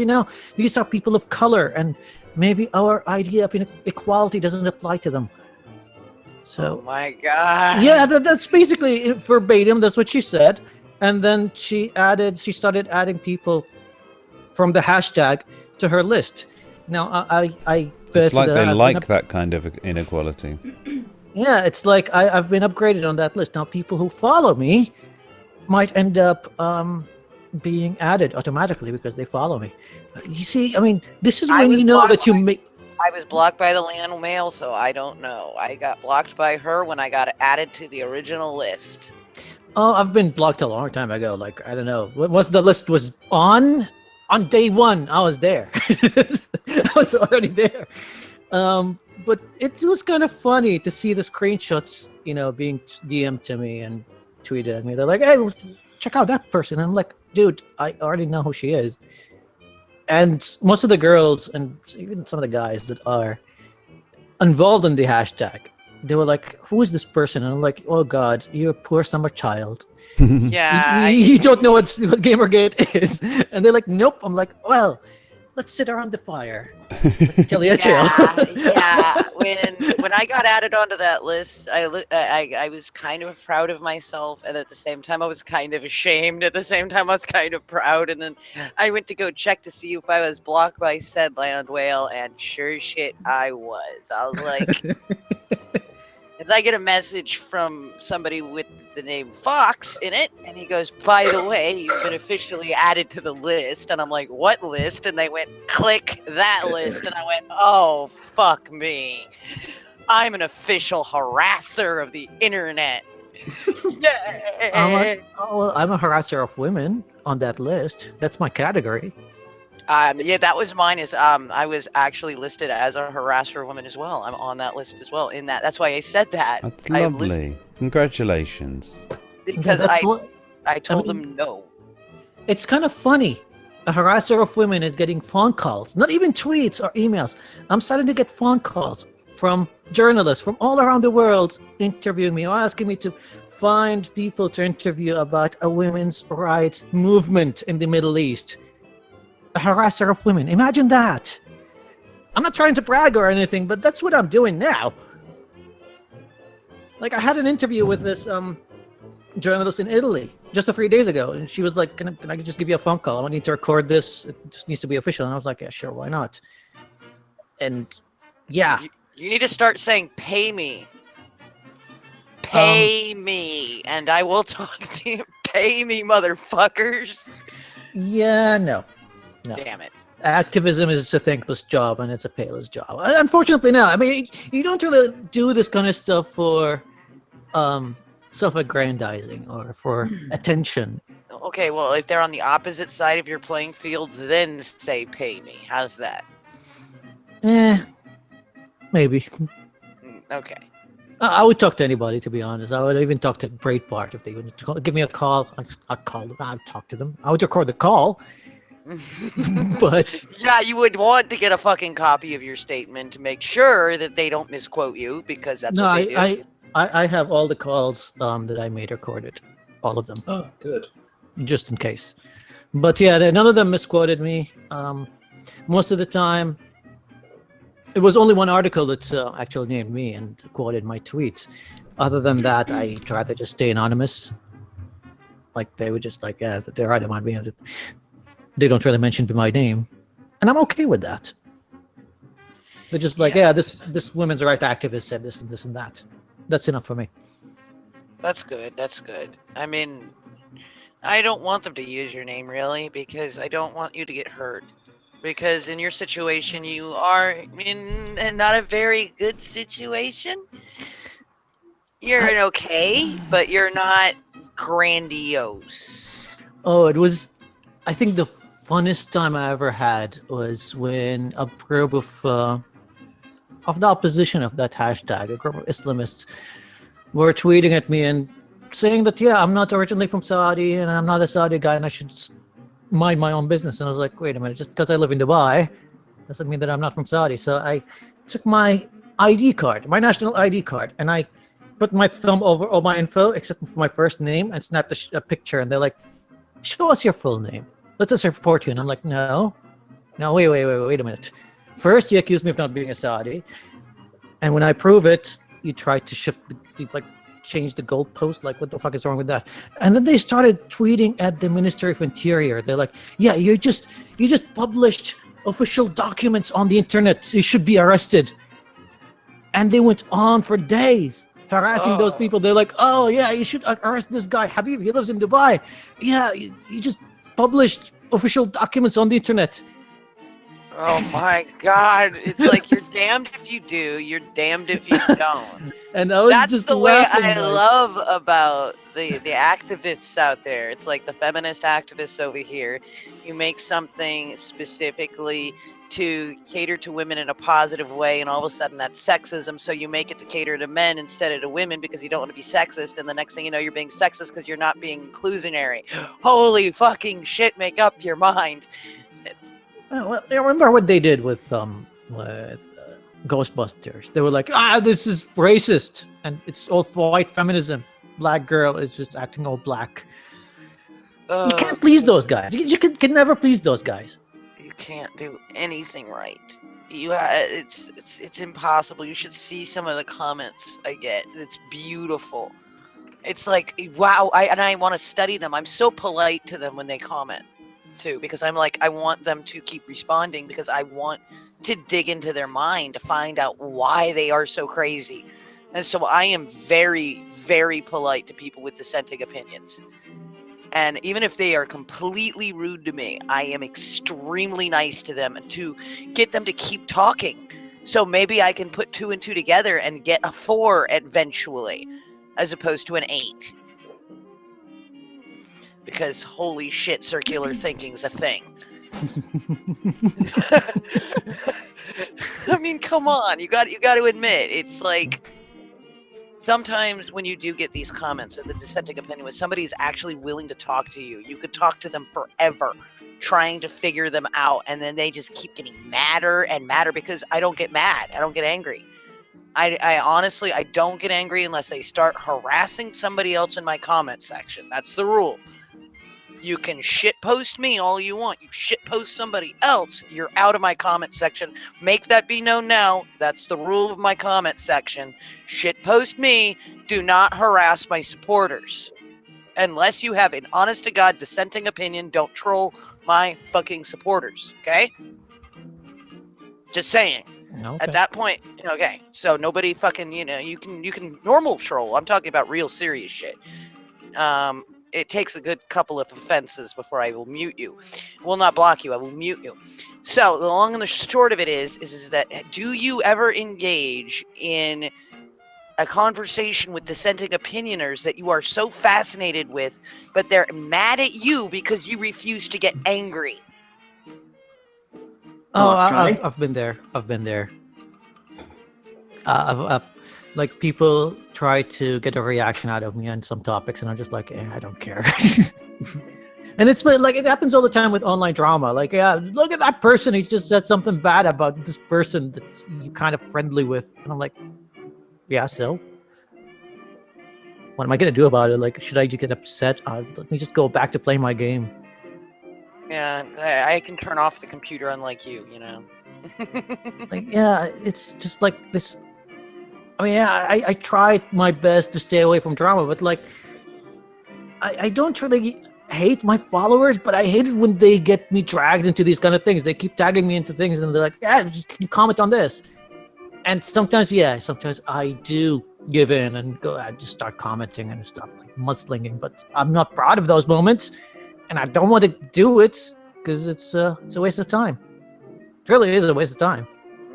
these are people of color, and maybe our idea of equality doesn't apply to them. So, oh my god. Yeah, that's basically verbatim. That's what she said. And then she started adding people from the hashtag to her list. Now, I it's like they like that kind of inequality. Yeah, it's like I've been upgraded on that list. Now, people who follow me might end up being added automatically because they follow me. You see, I mean, this is when you know that you make... I was blocked by the Land Mail, so I don't know. I got blocked by her when I got added to the original list. Oh, I've been blocked a long time ago. Like, I don't know. Once the list was on day one, I was there. I was already there. But it was kind of funny to see the screenshots, being DM'd to me and tweeted at me. They're like, "Hey, check out that person." And I'm like, "Dude, I already know who she is." And most of the girls and even some of the guys that are involved in the hashtag, they were like, "Who is this person?" And I'm like, "Oh God, you're a poor summer child. Yeah. You don't know what Gamergate is." And they're like, "Nope." I'm like, "Well, let's sit around the fire. Tell you a tale." Yeah. When I got added onto that list, I was kind of proud of myself, and at the same time I was kind of ashamed. At the same time I was kind of proud, and then I went to go check to see if I was blocked by said land whale, and sure shit I was. I was like, as I get a message from somebody with the name Fox in it, and he goes, "By the way, you've been officially added to the list." And I'm like, "What list?" And they went, "Click that list." And I went, "Oh, fuck me. I'm an official harasser of the internet." Yeah. I'm a harasser of women on that list. That's my category. Yeah, that was mine. I was actually listed as a harasser woman as well. I'm on that list as well. That's why I said that. That's lovely. Congratulations. Because I told them no. It's kind of funny. A harasser of women is getting phone calls, not even tweets or emails. I'm starting to get phone calls from journalists from all around the world interviewing me or asking me to find people to interview about a women's rights movement in the Middle East. A harasser of women. Imagine that. I'm not trying to brag or anything, but that's what I'm doing now. Like, I had an interview with this journalist in Italy just 3 days ago, and she was like, can I just give you a phone call? I need to record this. It just needs to be official. And I was like, yeah, sure, why not? And yeah. You need to start saying, "Pay me. Pay me, and I will talk to you. Pay me, motherfuckers." Yeah, no. Damn it. Activism is a thankless job, and it's a payless job. Unfortunately, no. I mean, you don't really do this kind of stuff for self-aggrandizing or for attention. Okay, well, if they're on the opposite side of your playing field, then say, "Pay me." How's that? Maybe. Okay. I would talk to anybody, to be honest. I would even talk to Breitbart if they would give me a call. I'd call them. I'd talk to them. I would record the call. But yeah, you would want to get a fucking copy of your statement to make sure that they don't misquote you, because that's what they do. I have all the calls that I made recorded, all of them. Oh, good. Just in case. But yeah, none of them misquoted me. Most of the time, it was only one article that actually named me and quoted my tweets. Other than that, I tried to just stay anonymous. Like, they were just like, yeah, they're right about me. They don't really mention my name, and I'm okay with that. They're just like, yeah, this women's rights activist said this and this and that. That's enough for me. That's good. That's good. I mean, I don't want them to use your name, really, because I don't want you to get hurt. Because in your situation, you are in not a very good situation. You're okay, but you're not grandiose. Oh, it was, I think the funnest time I ever had was when a group of the opposition of that hashtag, a group of Islamists, were tweeting at me and saying that, yeah, I'm not originally from Saudi and I'm not a Saudi guy and I should mind my own business. And I was like, wait a minute, just because I live in Dubai doesn't mean that I'm not from Saudi. So I took my ID card, my national ID card, and I put my thumb over all my info except for my first name and snapped a picture. And they're like, show us your full name. Let us report you. And I'm like, no, wait a minute. First, you accuse me of not being a Saudi. And when I prove it, you try to change the goalpost. Like, what the fuck is wrong with that? And then they started tweeting at the Ministry of Interior. They're like, yeah, you just published official documents on the internet. You should be arrested. And they went on for days harassing those people. They're like, oh yeah, you should arrest this guy. Habib, he lives in Dubai. Yeah, you just published official documents on the internet. Oh my God. It's like, you're damned if you do, you're damned if you don't. And I was That's just the way laughing, I like, love about the activists out there. It's like the feminist activists over here. You make something specifically to cater to women in a positive way, and all of a sudden that's sexism, so you make it to cater to men instead of to women because you don't want to be sexist, and the next thing you know, you're being sexist because you're not being inclusionary. Holy fucking shit, make up your mind. Well, I remember what they did with Ghostbusters. They were like, this is racist, and it's all white feminism. Black girl is just acting all black. You can't please those guys. You can never please those guys. You can't do anything right. It's impossible. You should see some of the comments I get. It's beautiful. It's like, wow, I want to study them. I'm so polite to them when they comment too, because I'm like, I want them to keep responding because I want to dig into their mind to find out why they are so crazy. And so I am very, very polite to people with dissenting opinions. And even if they are completely rude to me, I am extremely nice to them to get them to keep talking. So maybe I can put 2 and 2 together and get a 4 eventually, as opposed to an 8. Because holy shit, circular thinking's a thing. I mean, come on, you got to admit, it's like sometimes when you do get these comments or the dissenting opinion, when somebody's actually willing to talk to you, you could talk to them forever trying to figure them out, and then they just keep getting madder and madder because I don't get mad. I don't get angry. I honestly, I don't get angry unless they start harassing somebody else in my comment section. That's the rule. You can shitpost me all you want. You shitpost somebody else, you're out of my comment section. Make that be known now. That's the rule of my comment section. Shitpost me. Do not harass my supporters. Unless you have an honest-to-God dissenting opinion, don't troll my fucking supporters, okay? Just saying. Okay. At that point, okay, so nobody fucking, you can normal troll. I'm talking about real serious shit. It takes a good couple of offenses before I will mute you. I will not block you. I will mute you. So the long and the short of it is that do you ever engage in a conversation with dissenting opinioners that you are so fascinated with, but they're mad at you because you refuse to get angry? Oh, I've been there. I've been there. I've like people try to get a reaction out of me on some topics, and I'm just like, I don't care. And it's like it happens all the time with online drama. Like, look at that person. He's just said something bad about this person that you're kind of friendly with, and I'm like, yeah, so what am I gonna do about it? Like, should I just get upset? Let me just go back to playing my game. Yeah, I can turn off the computer unlike you, Like, yeah, it's just like this. I mean, yeah, I tried my best to stay away from drama, but like, I don't really hate my followers, but I hate it when they get me dragged into these kind of things. They keep tagging me into things, and they're like, can you comment on this? And sometimes I do give in and go, I just start commenting and stop like mudslinging, but I'm not proud of those moments, and I don't want to do it because it's a waste of time. It really is a waste of time.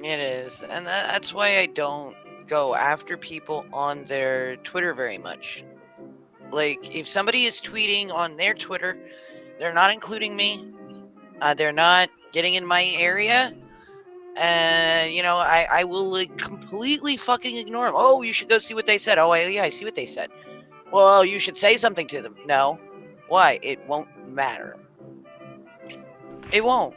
It is, and that's why I don't go after people on their Twitter very much. Like, if somebody is tweeting on their Twitter, they're not including me, they're not getting in my area, and I will like completely fucking ignore them. Oh, you should go see what they said. Oh, yeah, I see what they said. Well, you should say something to them. No. Why? It won't matter. It won't.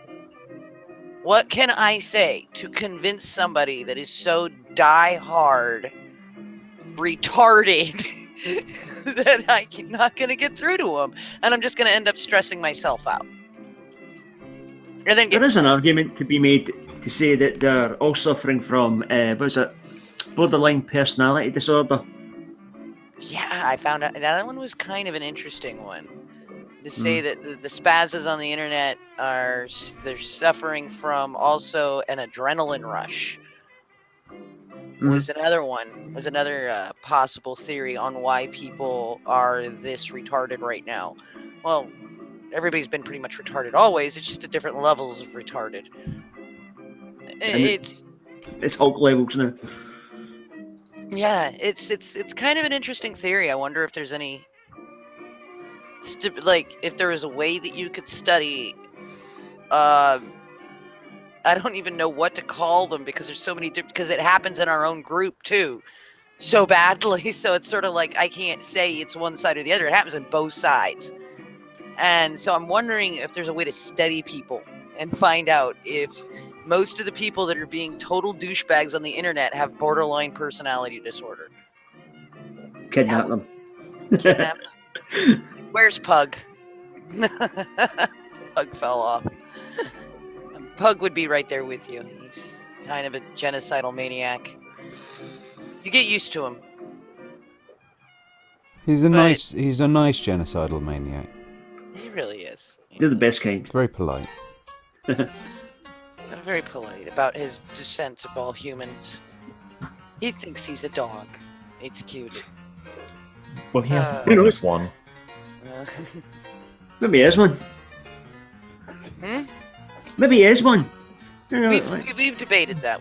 What can I say to convince somebody that is so die-hard retarded that I'm not going to get through to them, and I'm just going to end up stressing myself out? And then there is an argument to be made to say that they're all suffering from, borderline personality disorder. Yeah, I found out that one was kind of an interesting one. To say that the spazzes on the internet they're suffering from also an adrenaline rush was another possible theory on why people are this retarded right now. Well, everybody's been pretty much retarded always. It's just at different levels of retarded. It's Hulk levels now. Yeah, it's kind of an interesting theory. I wonder if there's any if there was a way that you could study I don't even know what to call them because there's so many because it happens in our own group too, so badly. So it's sort of like I can't say it's one side or the other. It happens in both sides, and so I'm wondering if there's a way to study people and find out if most of the people that are being total douchebags on the internet have borderline personality disorder. Kidnap them. Kidnap them. Where's Pug? Pug fell off. Pug would be right there with you. He's kind of a genocidal maniac. You get used to him. He's a nice genocidal maniac. He really is. They're the best kind. Very polite. Very polite about his dissent of all humans. He thinks he's a dog. It's cute. Well, he has Who knows? one. Maybe he is one. Hmm? Maybe he is one. You know, We've debated that.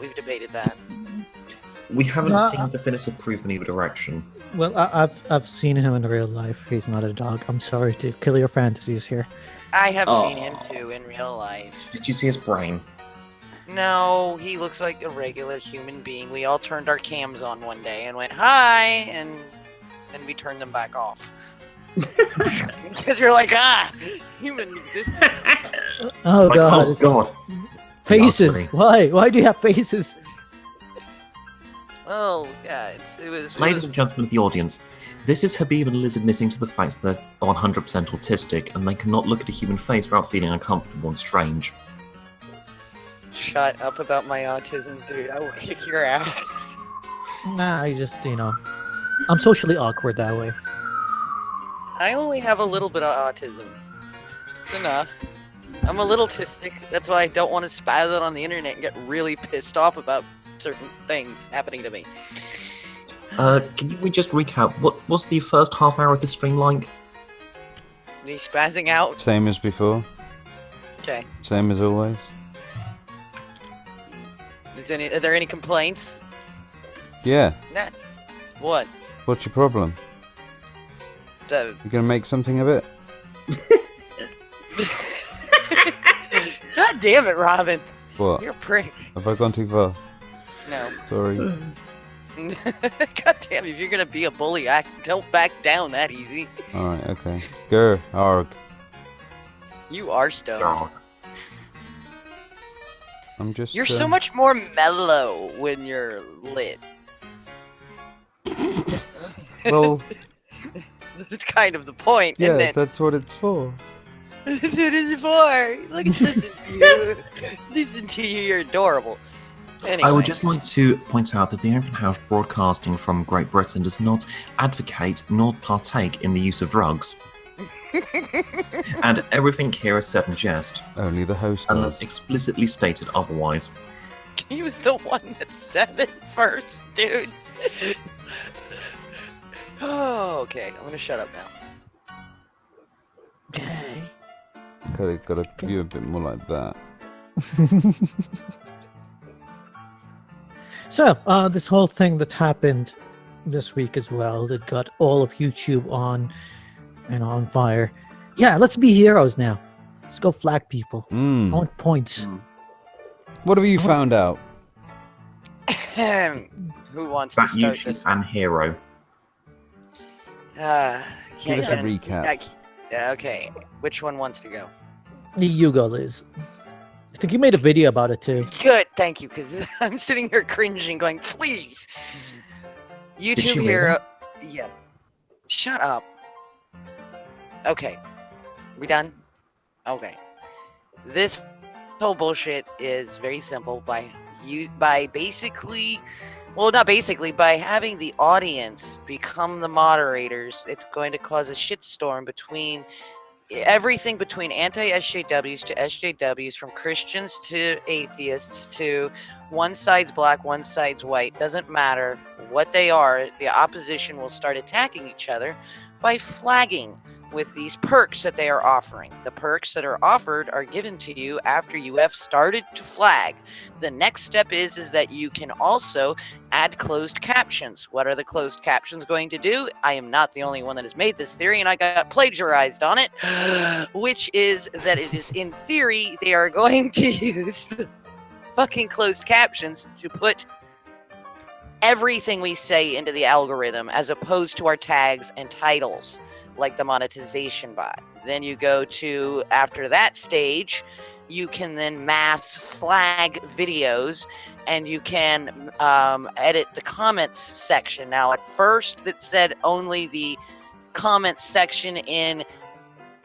We haven't seen definitive proof in either direction. Well, I've seen him in real life. He's not a dog. I'm sorry to kill your fantasies here. I have seen him too in real life. Did you see his brain? No, he looks like a regular human being. We all turned our cams on one day and went, hi, and then we turned them back off. Because you're like, human existence. Oh, Like, God. oh God! Faces. Ugly. Why? Why do you have faces? Oh, yeah, it was... Ladies and gentlemen of the audience, this is Habib and Liz admitting to the fact that they're 100% autistic and they cannot look at a human face without feeling uncomfortable and strange. Shut up about my autism, dude. I will kick your ass. Nah, I just, I'm socially awkward that way. I only have a little bit of autism. Just enough. I'm a little autistic. That's why I don't want to spaz it on the internet and get really pissed off about certain things happening to me. Can we just recap? What was the first half hour of the stream like? Me spazzing out? Same as before. Okay. Same as always. Are there any complaints? Yeah. Nah. What? What's your problem? You gonna make something of it? God damn it, Robin. What? You're a prick. Have I gone too far? No. Sorry. God damn, if you're gonna be a bully, don't back down that easy. Alright, okay. Grr, arg. You are stoned. I'm just... You're so much more mellow when you're lit. Well... That's kind of the point, yeah, isn't it? that's what it's for. That's what it's for. Look, listen to you. Listen to you, you're adorable. Anyway. I would just like to point out that the Open House Broadcasting from Great Britain does not advocate nor partake in the use of drugs. And everything here is said in jest. Only the host unless does. explicitly stated otherwise. He was the one that said it first, dude. Oh, okay. I'm gonna shut up now. Okay. Gotta view a bit more like that. So, this whole thing that happened this week as well, that got all of YouTube on fire. Yeah, let's be heroes now. Let's go flag people. I want points. What have you found out? Who wants to start this? I'm hero. Give us a recap. Okay, which one wants to go? You go, Liz. I think you made a video about it too. Good, thank you, because I'm sitting here cringing, going, please. YouTube hero. Yes. Shut up. Okay. We done? Okay. This whole bullshit is very simple by having the audience become the moderators. It's going to cause a shitstorm between everything between anti-SJWs to SJWs, from Christians to atheists to one side's black, one side's white. Doesn't matter what they are, the opposition will start attacking each other by flagging with these perks that they are offering. The perks that are offered are given to you after you have started to flag. The next step is that you can also add closed captions. What are the closed captions going to do? I am not the only one that has made this theory, and I got plagiarized on it, which is that it is in theory they are going to use fucking closed captions to put everything we say into the algorithm as opposed to our tags and titles, like the monetization bot. Then you go to, after that stage, you can then mass flag videos, and you can edit the comments section. Now, at first, it said only the comments section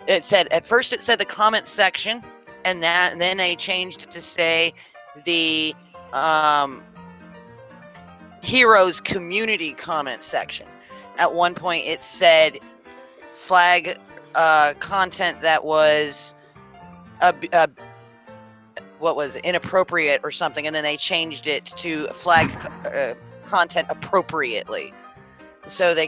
at first it said the comments section, and then they changed it to say the Heroes community comment section. At one point, it said flag content that was what was it, inappropriate or something, and then they changed it to flag content appropriately. So they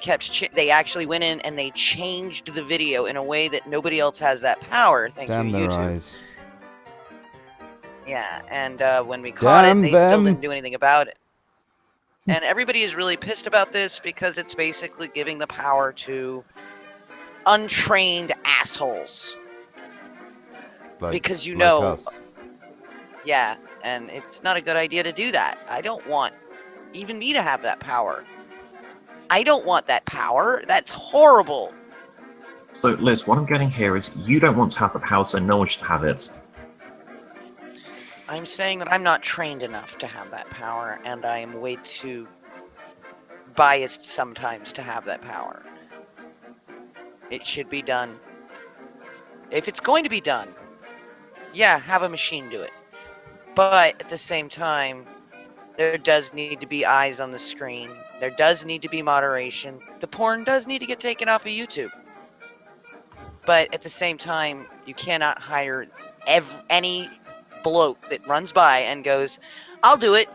they actually went in and they changed the video in a way that nobody else has that power. Thank you, YouTube. Eyes. Yeah, and when we caught it, they still didn't do anything about it. And everybody is really pissed about this because it's basically giving the power to untrained assholes. Because like us. Yeah, and it's not a good idea to do that. I don't want even me to have that power. I don't want that power. That's horrible. So, Liz, what I'm getting here is you don't want to have the power, so no one should have it. I'm saying that I'm not trained enough to have that power, and I am way too biased sometimes to have that power. It should be done. If it's going to be done, yeah, have a machine do it. But at the same time, there does need to be eyes on the screen. There does need to be moderation. The porn does need to get taken off of YouTube. But at the same time, you cannot hire any bloke that runs by and goes, I'll do it.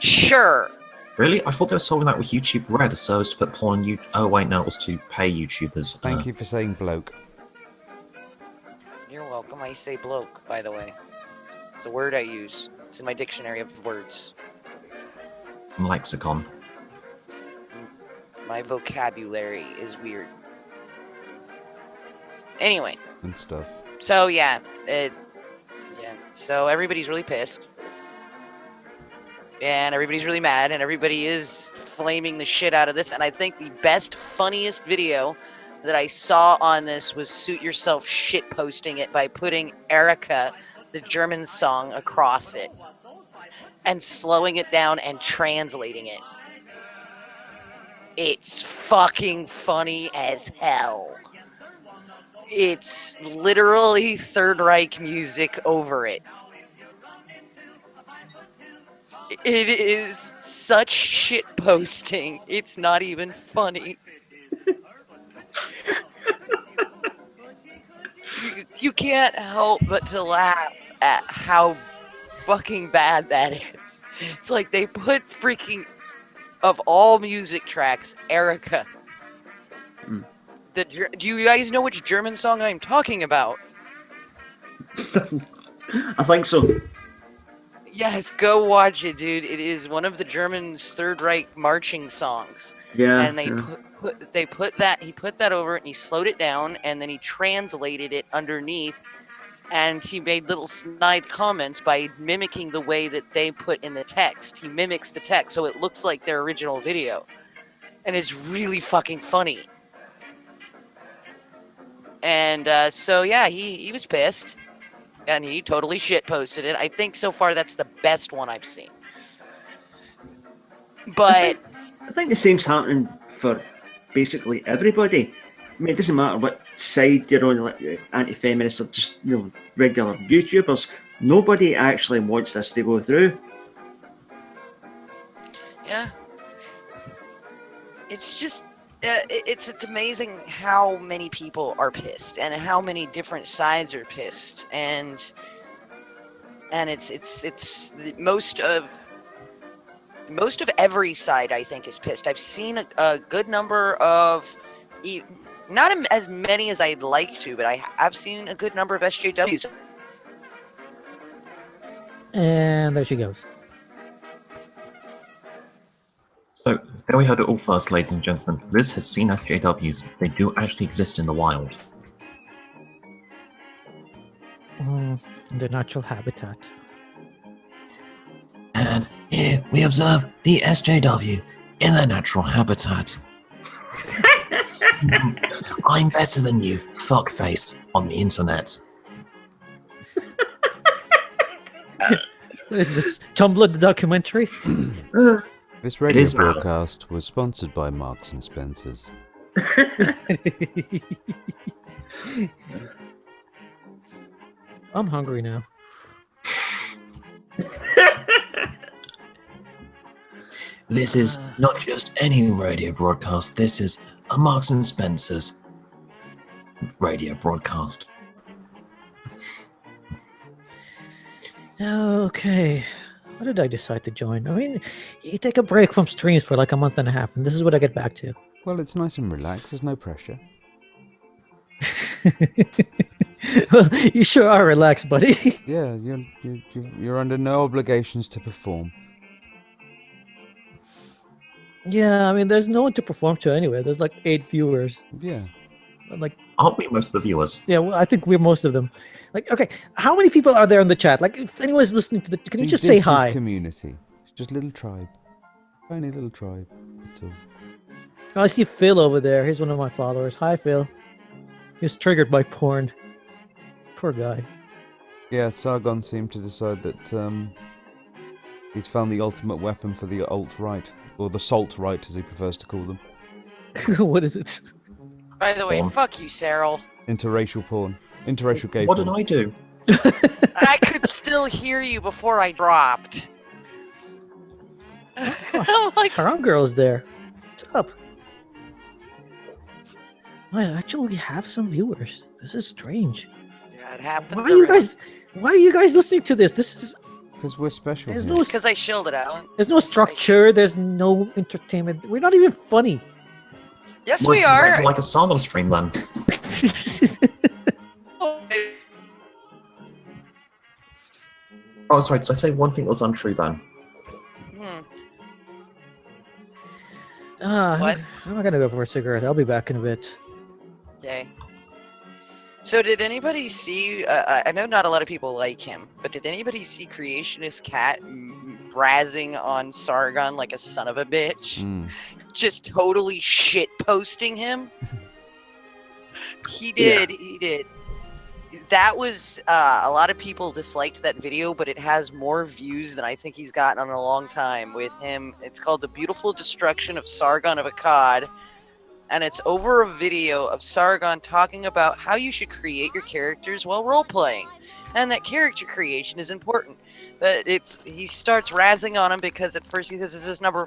Sure. Really? I thought they were solving that with YouTube Red, so as to put porn on YouTube. Oh, wait, no, it was to pay YouTubers. Thank you for saying bloke. You're welcome. I say bloke, by the way. It's a word I use. It's in my dictionary of words. Lexicon. My vocabulary is weird. Anyway. And stuff. So, yeah. So everybody's really pissed. And everybody's really mad, and everybody is flaming the shit out of this. And I think the best, funniest video that I saw on this was Suit Yourself shit posting it by putting Erica, the German song, across it. And slowing it down and translating it. It's fucking funny as hell. It's literally Third Reich music over it. It is such shit posting. It's not even funny. You can't help but to laugh at how fucking bad that is. It's like they put freaking, of all music tracks, Erica. Do you guys know which German song I'm talking about? I think so. Yes, go watch it, dude. It is one of the Germans' Third Reich marching songs. Yeah. And he put that over it, and he slowed it down, and then he translated it underneath, and he made little snide comments by mimicking the way that they put in the text. He mimics the text, so it looks like their original video. And it's really fucking funny. And so, yeah, he was pissed. And he totally shit posted it. I think so far that's the best one I've seen. But I think the same's happening for basically everybody. I mean, it doesn't matter what side you're on, like anti-feminists or just regular YouTubers. Nobody actually wants this to go through. Yeah, it's just it's amazing how many people are pissed and how many different sides are pissed, and it's most of every side I think is pissed. I've seen a good number of, not as many as I'd like to, but I've seen a good number of SJWs. And there she goes. So, there we heard it all first, ladies and gentlemen. Liz has seen SJWs. They do actually exist in the wild. Their natural habitat. Here we observe the SJW in their natural habitat. I'm better than you, fuckface, on the internet. What is this? Tumblr the documentary? This radio broadcast was sponsored by Marks and Spencer's. I'm hungry now. This is not just any radio broadcast. This is a Marks and Spencer's radio broadcast. Okay. Why did I decide to join? I mean, you take a break from streams for like a month and a half, and this is what I get back to. Well, it's nice and relaxed. There's no pressure. Well, you sure are relaxed, buddy. Yeah, you're under no obligations to perform. Yeah, I mean, there's no one to perform to anyway. There's like 8 viewers. Yeah. Like, aren't we most of the viewers? Yeah, well, I think we're most of them. Like, okay, how many people are there in the chat? Like, if anyone's listening to the, can you just say hi? Community. It's just a little tribe. Tiny little tribe. That's all. Oh, I see Phil over there. He's one of my followers. Hi, Phil. He was triggered by porn. Poor guy. Yeah, Sargon seemed to decide that he's found the ultimate weapon for the alt-right. Or the salt-right, as he prefers to call them. What is it? By the way, fuck you, Cyril. Interracial porn. Interracial gay What porn. did I do? I could still hear you before I dropped. I'm like, our own girl is there. What's up? Well, actually, we have some viewers. This is strange. Yeah, it happens. Why are you guys listening to this? This is because we're special. There's here. no because I shielded out. There's no structure. There's no entertainment. We're not even funny. Yes, Well, we it's are. exactly like a Sargon stream then. Oh, sorry, did I say one thing that was untrue then? What? I'm not gonna go for a cigarette. I'll be back in a bit. Yay. So did anybody see, I know not a lot of people like him, but did anybody see Creationist Cat brazzing on Sargon like a son of a bitch? Just totally shit posting him? He did, he did. That was, a lot of people disliked that video, but it has more views than I think he's gotten in a long time with him. It's called The Beautiful Destruction of Sargon of Akkad. And it's over a video of Sargon talking about how you should create your characters while role-playing. And that character creation is important. But he starts razzing on him because at first he says this is number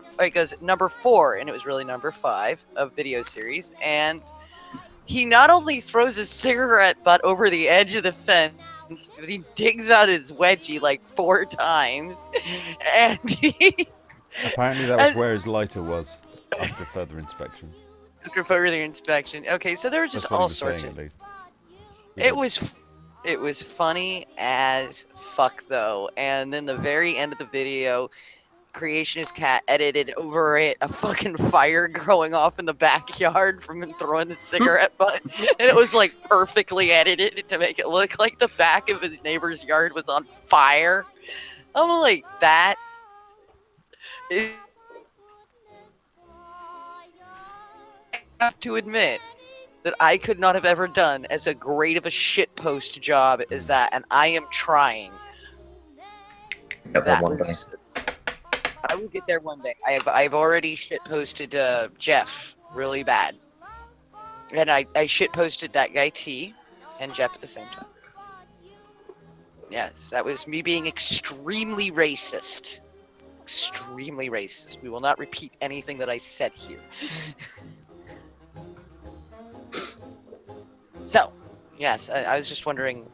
4, and it was really number 5 of video series. And he not only throws his cigarette butt over the edge of the fence, but he digs out his wedgie like 4 times. And apparently that was where his lighter was after further inspection. After further inspection. Okay, so there were just all sorts of... It was funny as fuck, though. And then the very end of the video, Creationist Cat edited over it a fucking fire going off in the backyard from him throwing the cigarette butt. And it was, like, perfectly edited to make it look like the back of his neighbor's yard was on fire. I'm like, that is... have to admit that I could not have ever done as a great of a shitpost job as that, and I am trying. I will get there one day. I've already shitposted Jeff really bad, and I shitposted that guy T and Jeff at the same time. Yes, that was me being extremely racist. Extremely racist. We will not repeat anything that I said here. So, yes, I was just wondering,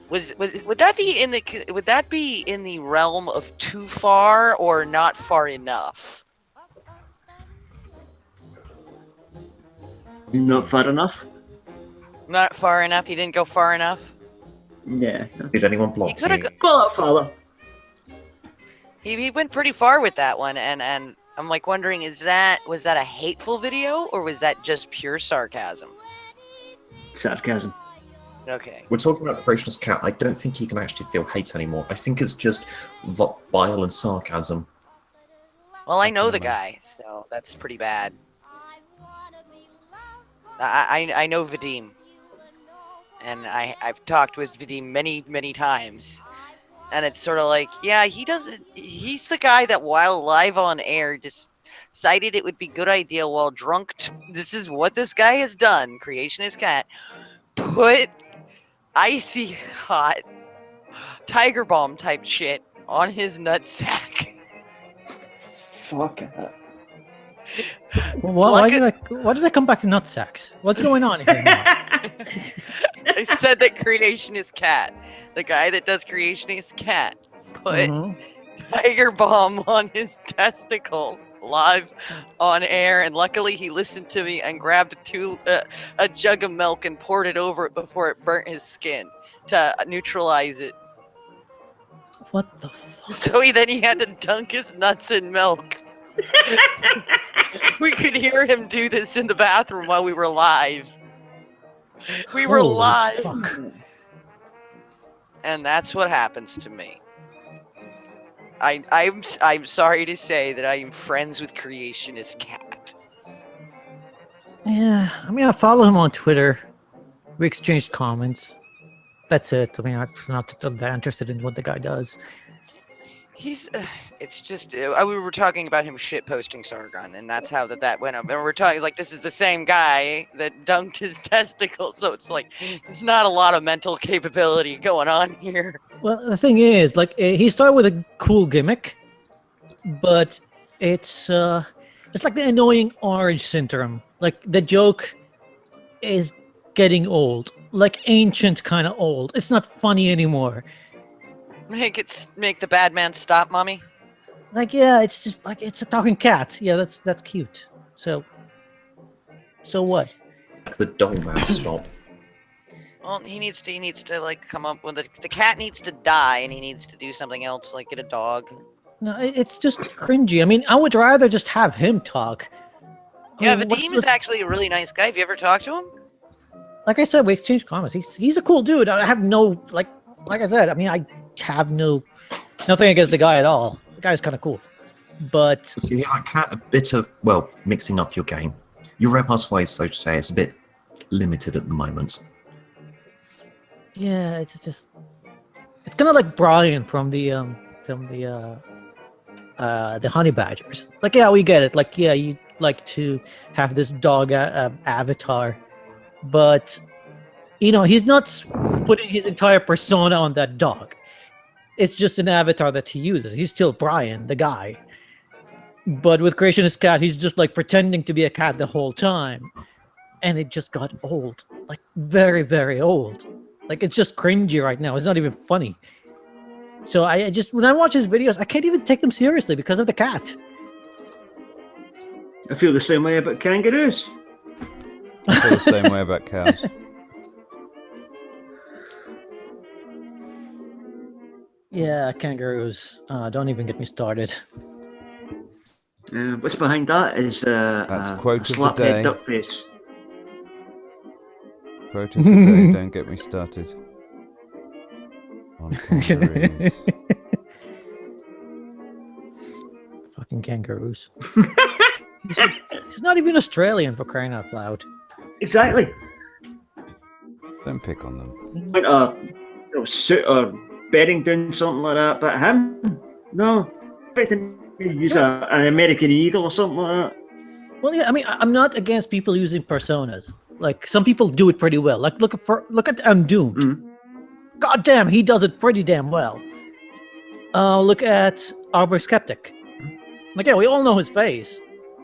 would that be in the realm of too far or not far enough? Not far enough. Not far enough. He didn't go far enough. Yeah. Did anyone block He could have go farther. He went pretty far with that one, and I'm like wondering, was that a hateful video or was that just pure sarcasm? Sarcasm. Okay. We're talking about Creationist Cat. I don't think he can actually feel hate anymore. I think it's just bile and sarcasm. Well, I know the guy, so that's pretty bad. I know Vadim, and I've talked with Vadim many times, and it's sort of like, yeah, he's the guy that while live on air decided it would be a good idea while drunk. This is what this guy has done. Creationist Cat put icy hot tiger balm type shit on his nutsack. Fuck it. Why did I come back to nutsacks? What's going on here now? I said that Creationist Cat, the guy that does Creationist Cat, put tiger balm on his testicles live on air, and luckily he listened to me and grabbed a jug of milk and poured it over it before it burnt his skin to neutralize it. What the fuck? So he had to dunk his nuts in milk. We could hear him do this in the bathroom while we were live. We were Holy live. Fuck. And that's what happens to me. I'm sorry to say that I am friends with Creationist Cat. Yeah, I mean, I follow him on Twitter. We exchanged comments. That's it. I mean, I'm not that interested in what the guy does. It's just, we were talking about him shit posting Sargon, and that's how that went up. And we're talking, like, this is the same guy that dunked his testicles, so it's like, it's not a lot of mental capability going on here. Well, the thing is, like, he started with a cool gimmick, but it's like the annoying orange syndrome. Like, the joke is getting old, like ancient kind of old. It's not funny anymore. Make the bad man stop, mommy. Like, yeah, it's just like it's a talking cat. Yeah, that's cute. So what? The doll man stop. Well, he needs to like come up with the cat needs to die, and he needs to do something else, like get a dog. No, it's just cringy. I mean, I would rather just have him talk. Yeah, Vadim is actually a really nice guy. Have you ever talked to him? Like I said, we exchanged comments. He's a cool dude. I have no like I said. I mean, I have nothing against the guy at all. The guy's kind of cool, but see, I can't a bit of mixing up your game. Your repertoire, so to say, is a bit limited at the moment. Yeah, it's kind of like Brian from the Honey Badgers. Like, yeah, we get it. Like, yeah, you like to have this dog avatar, but you know, he's not putting his entire persona on that dog. It's just an avatar that he uses. He's still Brian, the guy. But with Creationist Cat, he's just like pretending to be a cat the whole time. And it just got old. Like, very, very old. Like, it's just cringy right now. It's not even funny. So I just, when I watch his videos, I can't even take them seriously because of the cat. I feel the same way about kangaroos. I feel the same way about cows. Yeah, kangaroos. Don't even get me started. What's behind that is That's quote of the slap day. head duck face. Quote of the day, don't get me started. On kangaroos. Fucking kangaroos. He's not even Australian, for crying out loud. Exactly. Don't pick on them. Like suit or bedding down something like that, but him, no. Expecting to use an American Eagle or something like that. Well, yeah, I mean, I'm not against people using personas. Like, some people do it pretty well. Like, look at Undoomed. Mm. God damn, he does it pretty damn well. Look at Arbor Skeptic. Like, yeah, we all know his face,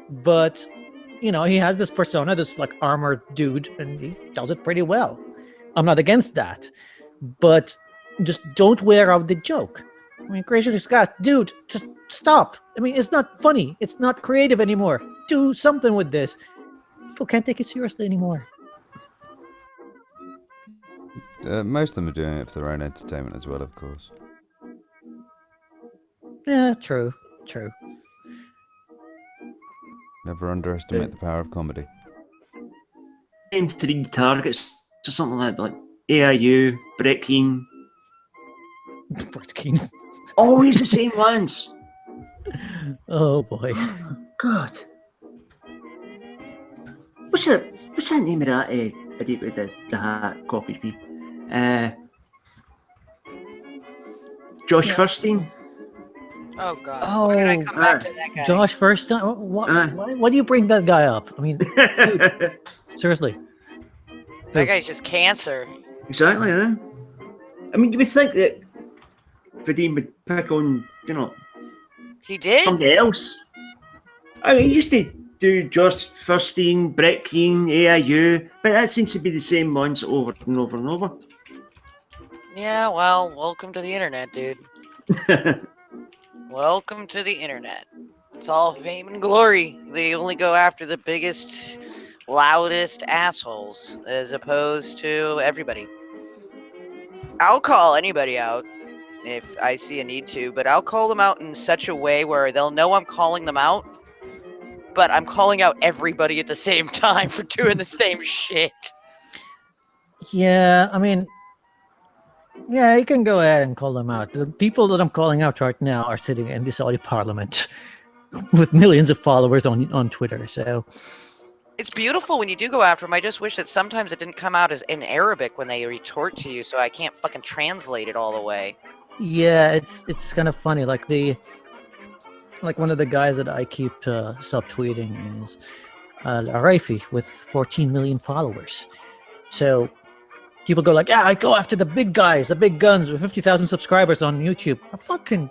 but you know, he has this persona, this like armored dude, and he does it pretty well. I'm not against that, but just don't wear out the joke. I mean, Creationist Cat, dude, just stop. I mean, it's not funny. It's not creative anymore. Do something with this. People can't take it seriously anymore. Most of them are doing it for their own entertainment as well, of course. Yeah, true. Never underestimate the power of comedy. Same 3 targets or something like that. Like, AIU, Brett Keane. Brett Keane. Always the same ones. Oh boy. God. What's the name of that idiot with the hat copied me? Josh Furstein. Oh god. Oh, Why did I come back to that guy? Josh Furstein. Why do you bring that guy up? I mean, dude, seriously. That guy's just cancer. Exactly, yeah. I mean, you would think that Vadim would pick on, He did? somebody else. I mean, he used to do Josh Furstein, Brett Keane, AIU, but that seems to be the same ones over and over and over. Yeah, well, welcome to the internet, dude. Welcome to the internet. It's all fame and glory. They only go after the biggest, loudest assholes, as opposed to everybody. I'll call anybody out if I see a need to, but I'll call them out in such a way where they'll know I'm calling them out, but I'm calling out everybody at the same time for doing the same shit. Yeah, I mean, yeah, you can go ahead and call them out. The people that I'm calling out right now are sitting in the Saudi parliament with millions of followers on Twitter. So it's beautiful when you do go after them. I just wish that sometimes it didn't come out as in Arabic when they retort to you, so I can't fucking translate it all the way. yeah, it's kind of funny. Like one of the guys that I keep subtweeting is Araifi with 14 million followers. So people go like, yeah, I go after the big guys, the big guns with 50,000 subscribers on YouTube. Fucking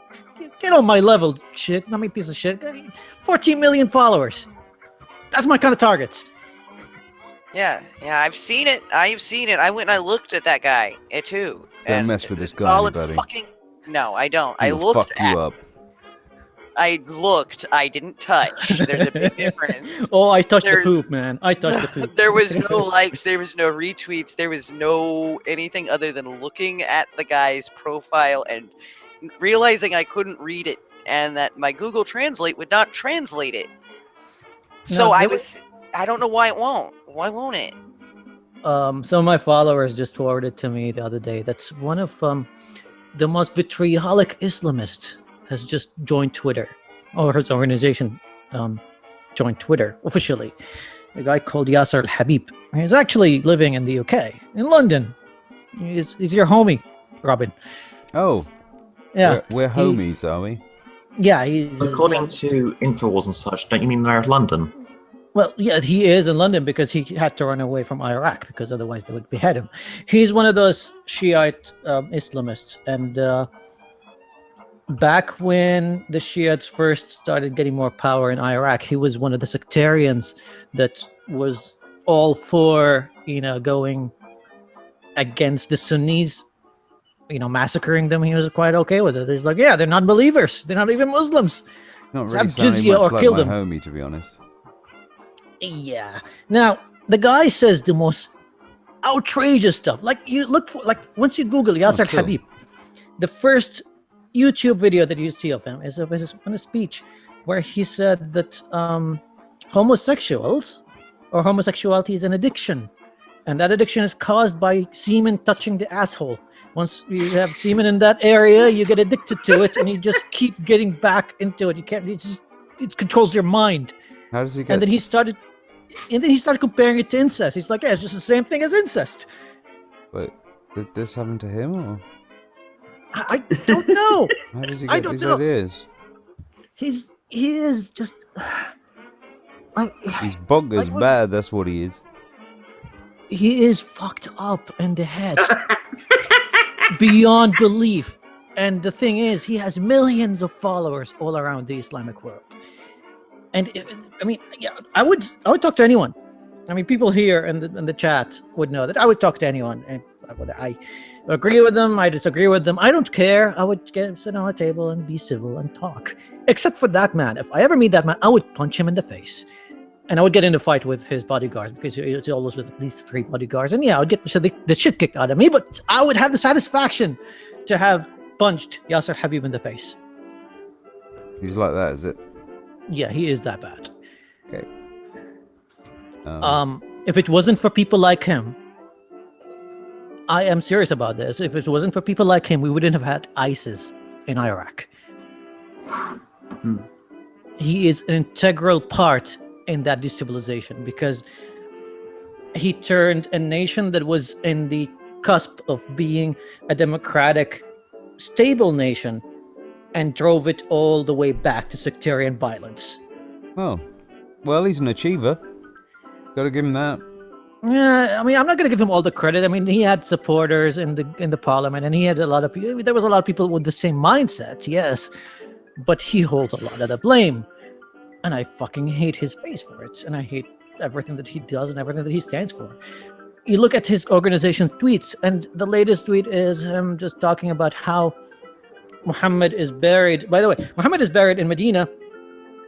get on my level, shit. Not me piece of shit. 14 million followers. That's my kind of targets. Yeah, I've seen it. I went and I looked at that guy, too. Don't mess with this guy, buddy. No, I don't. He'll fuck you up. I looked. I didn't touch. There's a big difference. Oh, I touched the poop, man. I touched the poop. There was no likes. There was no retweets. There was no anything other than looking at the guy's profile and realizing I couldn't read it and that my Google Translate would not translate it. So I don't know why it won't. Why won't it? Some of my followers just forwarded to me the other day. That's one of the most vitriolic Islamists has just joined Twitter, or his organization joined Twitter officially. A guy called Yasser Al-Habib. He's actually living in the UK, in London. He's your homie, Robin. Oh, yeah. We're homies, are we? Yeah. According to Infowars and such, don't you mean they're London? Well, yeah, he is in London because he had to run away from Iraq because otherwise they would behead him. He's one of those Shiite Islamists, and back when the Shiites first started getting more power in Iraq, he was one of the sectarians that was all for, going against the Sunnis, massacring them. He was quite okay with it. He's like, yeah, they're not believers. They're not even Muslims. Not So really have sounding jizya much or like kill my them. homie, to be honest. Yeah. Now, the guy says the most outrageous stuff. Like, you look for, once you Google Yasser kill. Habib, the first YouTube video that you see of him is on a speech where he said that homosexuals or homosexuality is an addiction, and that addiction is caused by semen touching the asshole. Once you have semen in that area, you get addicted to it, and you just keep getting back into it. You can't. It controls your mind. How does he get? And then he started comparing it to incest. He's like, yeah, it's just the same thing as incest. Wait, did this happen to him, or? I don't know. How does he get these ideas? He is just like he's bonkers bad. That's what he is. He is fucked up in the head beyond belief. And the thing is, he has millions of followers all around the Islamic world. And I would talk to anyone. I mean, people here in the chat would know that I would talk to anyone, and whether I agree with them, I disagree with them, I don't care. I would sit on a table and be civil and talk. Except for that man. If I ever meet that man, I would punch him in the face, and I would get in a fight with his bodyguards because it's always with at least 3 bodyguards. And yeah, I would get the shit kicked out of me, but I would have the satisfaction to have punched Yasser Habib in the face. He's like that, is it? Yeah, he is that bad. Okay. If it wasn't for people like him, I am serious about this. If it wasn't for people like him, we wouldn't have had ISIS in Iraq. He is an integral part in that destabilization because he turned a nation that was in the cusp of being a democratic, stable nation and drove it all the way back to sectarian violence. Oh, well, he's an achiever. Gotta give him that. Yeah, I mean, I'm not going to give him all the credit. I mean, he had supporters in the parliament, and he had a lot of people. There was a lot of people with the same mindset, yes, but he holds a lot of the blame, and I fucking hate his face for it, and I hate everything that he does and everything that he stands for. You look at his organization's tweets, and the latest tweet is him just talking about how Muhammad is buried. By the way, Muhammad is buried in Medina,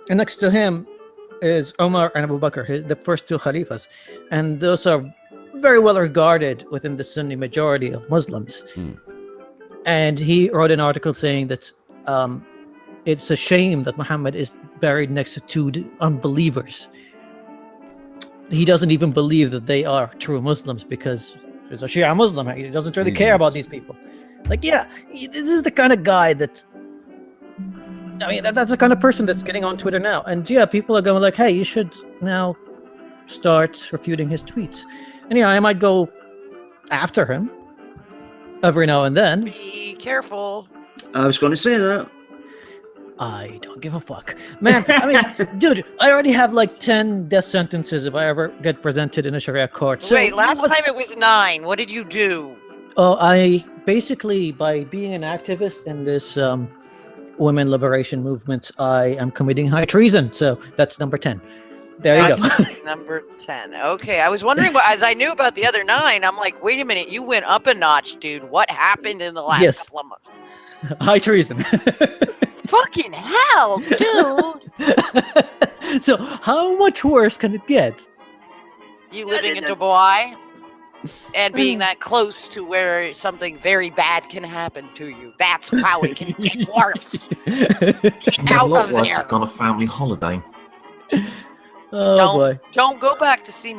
and next to him is Omar and Abu Bakr, the first two Khalifas. And those are very well regarded within the Sunni majority of Muslims. And he wrote an article saying that it's a shame that Muhammad is buried next to two unbelievers. He doesn't even believe that they are true Muslims because he's a Shia Muslim. He doesn't really care about these people. Like, yeah, this is the kind of guy that... I mean, that's the kind of person that's getting on Twitter now. And yeah, people are going like, hey, you should now start refuting his tweets. And yeah, I might go after him every now and then. Be careful. I was going to say that. I don't give a fuck. Man, I mean, dude, I already have like 10 death sentences if I ever get presented in a Sharia court. So wait, last time it was 9. What did you do? Oh, I basically, by being an activist in this women liberation movement, I am committing high treason. So that's number 10. There you go. Number 10. Okay, I was wondering, as I knew about the other 9, I'm like, wait a minute, you went up a notch, dude. What happened in the last couple of months? High treason. Fucking hell, dude. So how much worse can it get? You living in Dubai and being that close to where something very bad can happen to you. That's how it can get worse. Get out of there. On a family holiday. Oh, don't go back to see.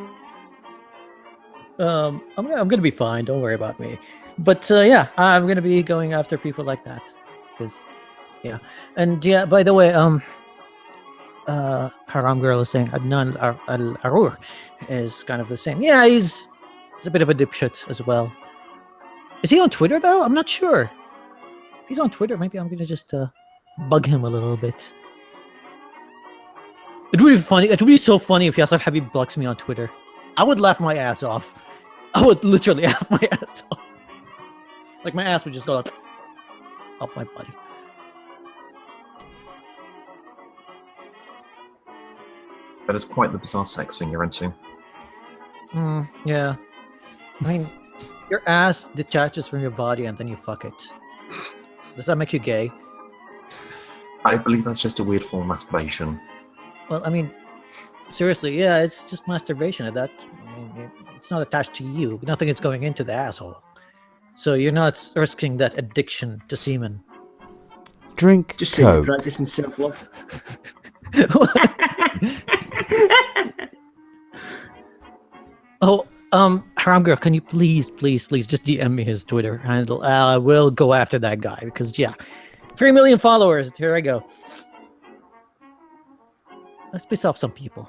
I'm gonna be fine. Don't worry about me. But yeah, I'm gonna be going after people like that, because yeah. And yeah, by the way, Haram Girl is saying Adnan Al-Arur is kind of the same. Yeah, he's a bit of a dipshit as well. Is he on Twitter though? I'm not sure. If he's on Twitter, maybe I'm gonna just bug him a little bit. It would be funny. It would be so funny if Yasser Habib blocks me on Twitter. I would laugh my ass off. I would literally laugh my ass off. Like my ass would just go like off my body. But it's quite the bizarre sex thing you're into. Yeah. I mean, your ass detaches from your body and then you fuck it. Does that make you gay? I believe that's just a weird form of masturbation. Well, I mean, seriously, yeah, it's just masturbation at that. I mean, it's not attached to you. Nothing is going into the asshole. So you're not risking that addiction to semen. Drink just Coke. Practicing self-love. Oh, Haram Girl, can you please just DM me his Twitter handle? I will go after that guy because, yeah, 3 million followers. Here I go. Let's piss off some people.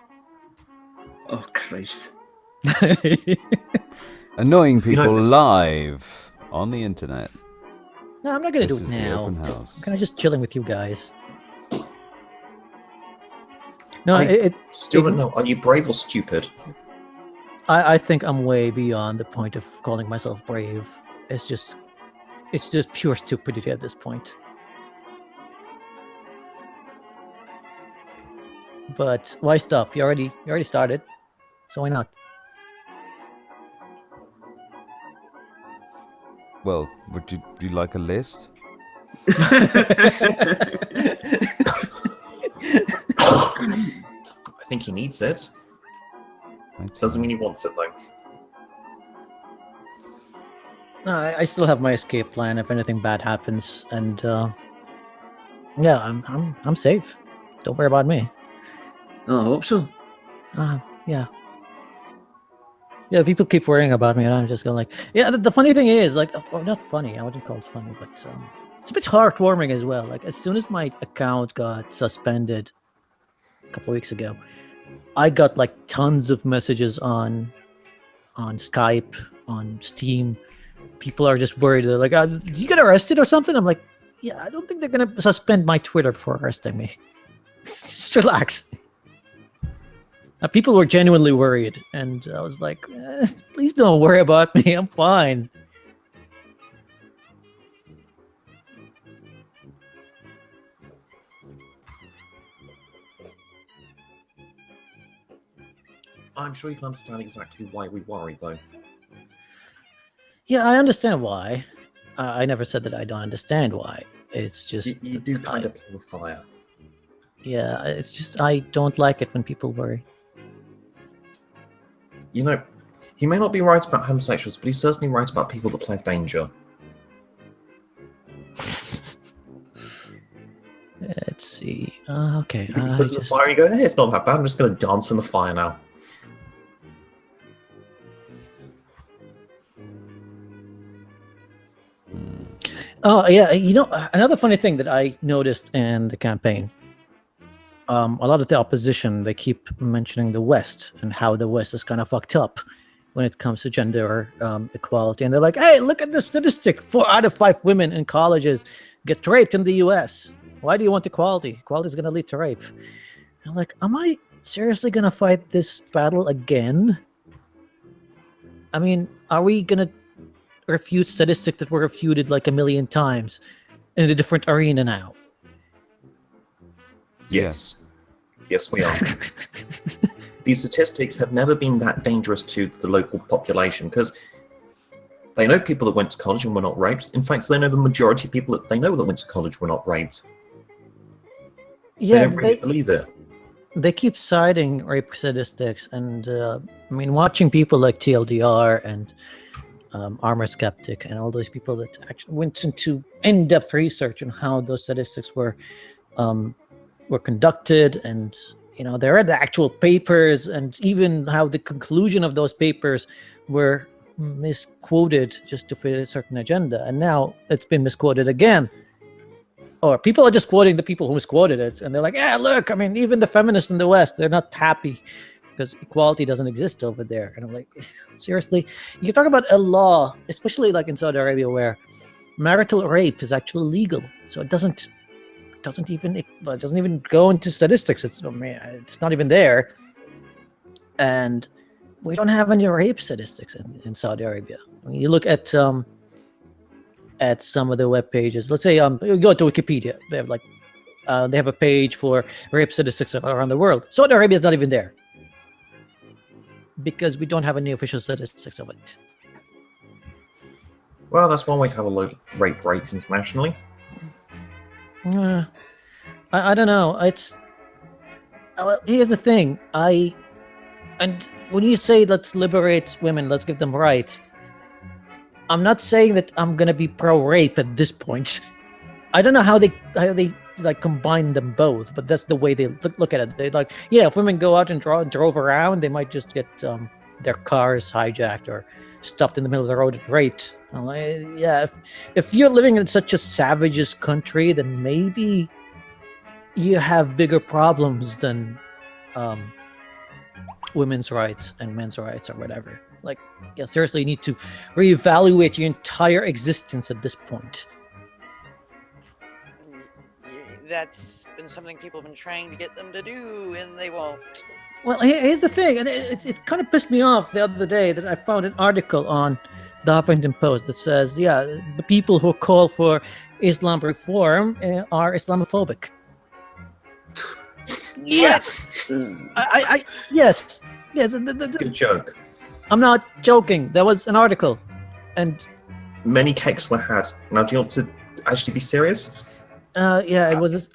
Oh, Christ. Annoying people live on the internet. No, I'm not going to do This it is the now. open house. I'm kind of just chilling with you guys. No, I still don't know. Are you brave or stupid? I think I'm way beyond the point of calling myself brave. It's just pure stupidity at this point. But why stop? You already started, so why not? Well, would you like a list? I think he needs it. Doesn't mean he wants it though. No, I still have my escape plan if anything bad happens, and yeah, I'm safe. Don't worry about me. Oh, I hope so. Yeah. Yeah, people keep worrying about me, and I'm just going like, yeah. The funny thing is, like, well, not funny. I wouldn't call it funny, but it's a bit heartwarming as well. Like, as soon as my account got suspended a couple of weeks ago, I got like tons of messages on Skype, on Steam. People are just worried. They're like, "Did you get arrested or something?" I'm like, "Yeah, I don't think they're gonna suspend my Twitter for arresting me. Just relax." People were genuinely worried, and I was like, "Please don't worry about me. I'm fine." I'm sure you can understand exactly why we worry, though. Yeah, I understand why. I never said that I don't understand why. It's just You do kind of play with fire. Yeah, it's just I don't like it when people worry. You know, he may not be right about homosexuals, but he's certainly right about people that play with danger. Let's see. Okay. You put in the fire and you go, hey, it's not that bad. I'm just going to dance in the fire now. Oh yeah, another funny thing that I noticed in the campaign, a lot of the opposition, they keep mentioning the West and how the West is kind of fucked up when it comes to gender equality, and they're like, "Hey, look at the statistic: 4 out of 5 women in colleges get raped in the U.S. Why do you want equality? Equality is going to lead to rape." I'm like, am I seriously going to fight this battle again? I mean, are we going to refute statistics that were refuted like a million times in a different arena now? Yes. Yes, we are. These statistics have never been that dangerous to the local population because they know people that went to college and were not raped. In fact, they know the majority of people that they know that went to college were not raped. Yeah, they don't really believe it. They keep citing rape statistics, and I mean, watching people like TLDR and Armor Skeptic and all those people that actually went into in-depth research on how those statistics were conducted, and they read the actual papers, and even how the conclusion of those papers were misquoted just to fit a certain agenda, and now it's been misquoted again. Or people are just quoting the people who misquoted it, and they're like, "Yeah, look, I mean, even the feminists in the West, they're not happy because equality doesn't exist over there." And I'm like, seriously? You talk about a law, especially like in Saudi Arabia, where marital rape is actually legal, so it doesn't even go into statistics. It's not even there, and we don't have any rape statistics in Saudi Arabia. I mean, you look at some of the web pages. Let's say you go to Wikipedia. They have they have a page for rape statistics around the world. Saudi Arabia is not even there because we don't have any official statistics of it. Well, that's one way to have a low rape rate internationally. I don't know. Here's the thing. And when you say let's liberate women, let's give them rights, I'm not saying that I'm gonna be pro-rape at this point. I don't know how they like combine them both, but that's the way they look at it. They like, yeah, if women go out and drove around, they might just get their cars hijacked or stopped in the middle of the road and raped. I'm like, yeah, if you're living in such a savagist country, then maybe you have bigger problems than women's rights and men's rights or whatever. Like, yeah, seriously, you need to reevaluate your entire existence at this point. That's been something people have been trying to get them to do, and they won't. Well, here's the thing, and it kind of pissed me off the other day that I found an article on the Huffington Post that says, yeah, the people who call for Islam reform are Islamophobic. Yeah. Yes. Good joke. I'm not joking. There was an article, and many cakes were had. Now, do you want to actually be serious? Yeah, it was.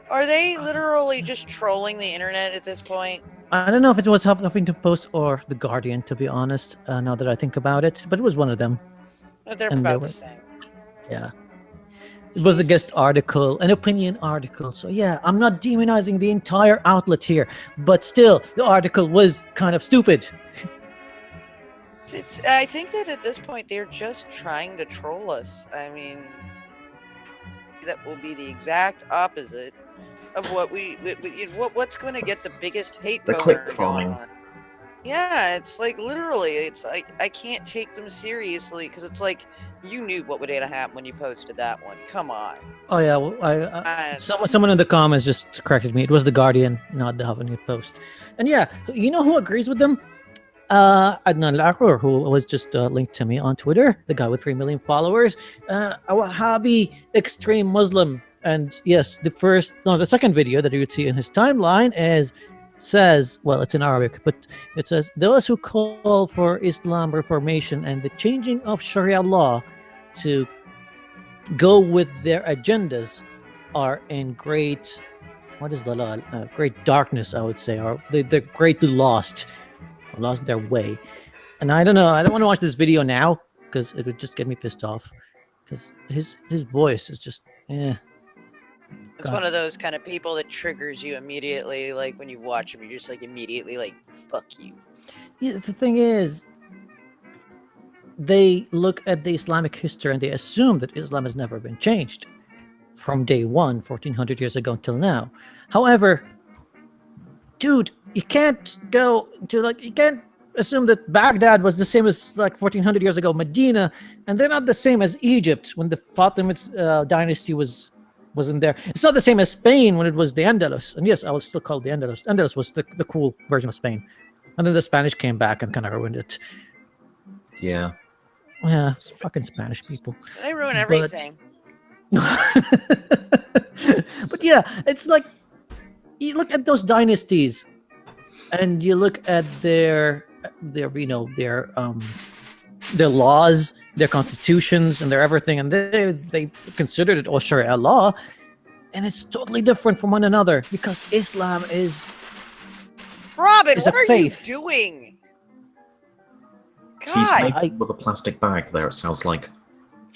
Are they literally just trolling the internet at this point? I don't know if it was Huffington Post or The Guardian, to be honest, now that I think about it, but it was one of them. They're about the same. Yeah. It was a guest article, an opinion article. So yeah, I'm not demonizing the entire outlet here, but still, the article was kind of stupid. I think that at this point they're just trying to troll us. I mean, that will be the exact opposite of what what's going to get the biggest hate The boner click going farming. on. Yeah, it's like literally, it's like I can't take them seriously because it's like you knew what would happen when you posted that one. Come on. Oh yeah, well, someone in the comments just corrected me. It was the Guardian, not the Huffington Post. And yeah, you know who agrees with them? Adnan Lakur, who was just linked to me on Twitter, the guy with 3 million followers, a Wahhabi extreme Muslim. And yes, the second video that you would see in his timeline says, well, it's in Arabic, but it says, those who call for Islam reformation and the changing of Sharia law to go with their agendas are in great, what is the law? Great darkness, I would say, or they're greatly lost their way. And I don't know, I don't want to watch this video now because it would just get me pissed off because his voice is just It's one of those kind of people that triggers you immediately. Like when you watch him, you're just like immediately like, fuck you. Yeah, the thing is, they look at the Islamic history and they assume that Islam has never been changed from day one, 1400 years ago until now. However, dude, you can't assume that Baghdad was the same as like 1400 years ago, Medina, and they're not the same as Egypt when the Fatimid dynasty was in there. It's not the same as Spain when it was the Andalus. And yes, I will still call it the Andalus. Andalus was the cool version of Spain. And then the Spanish came back and kind of ruined it. Yeah. Yeah, it's fucking Spanish people. They ruin everything. But yeah, it's like, you look at those dynasties and you look at their laws, their constitutions, and their everything, and they considered it all Sharia law, and it's totally different from one another because Islam is Robin, is what a are faith. you doing? He's God, making with a plastic bag there, it sounds like.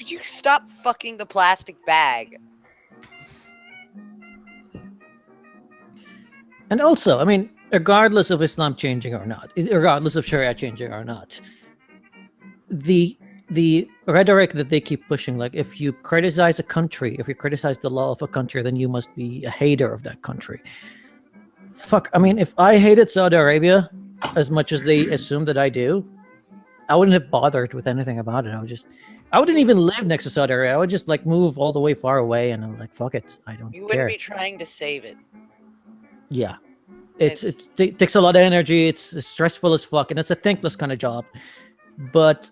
could you stop fucking the plastic bag? And also, I mean, regardless of Islam changing or not, regardless of Sharia changing or not, the rhetoric that they keep pushing, like if you criticize a country, if you criticize the law of a country, then you must be a hater of that country. Fuck, I mean, if I hated Saudi Arabia as much as they assume that I do, I wouldn't have bothered with anything about it. I wouldn't even live next to Saudi Arabia. I would just like move all the way far away and I'm like, fuck it, I don't You care. wouldn't be trying to save it. Yeah. It takes a lot of energy. It's stressful as fuck, and it's a thankless kind of job. But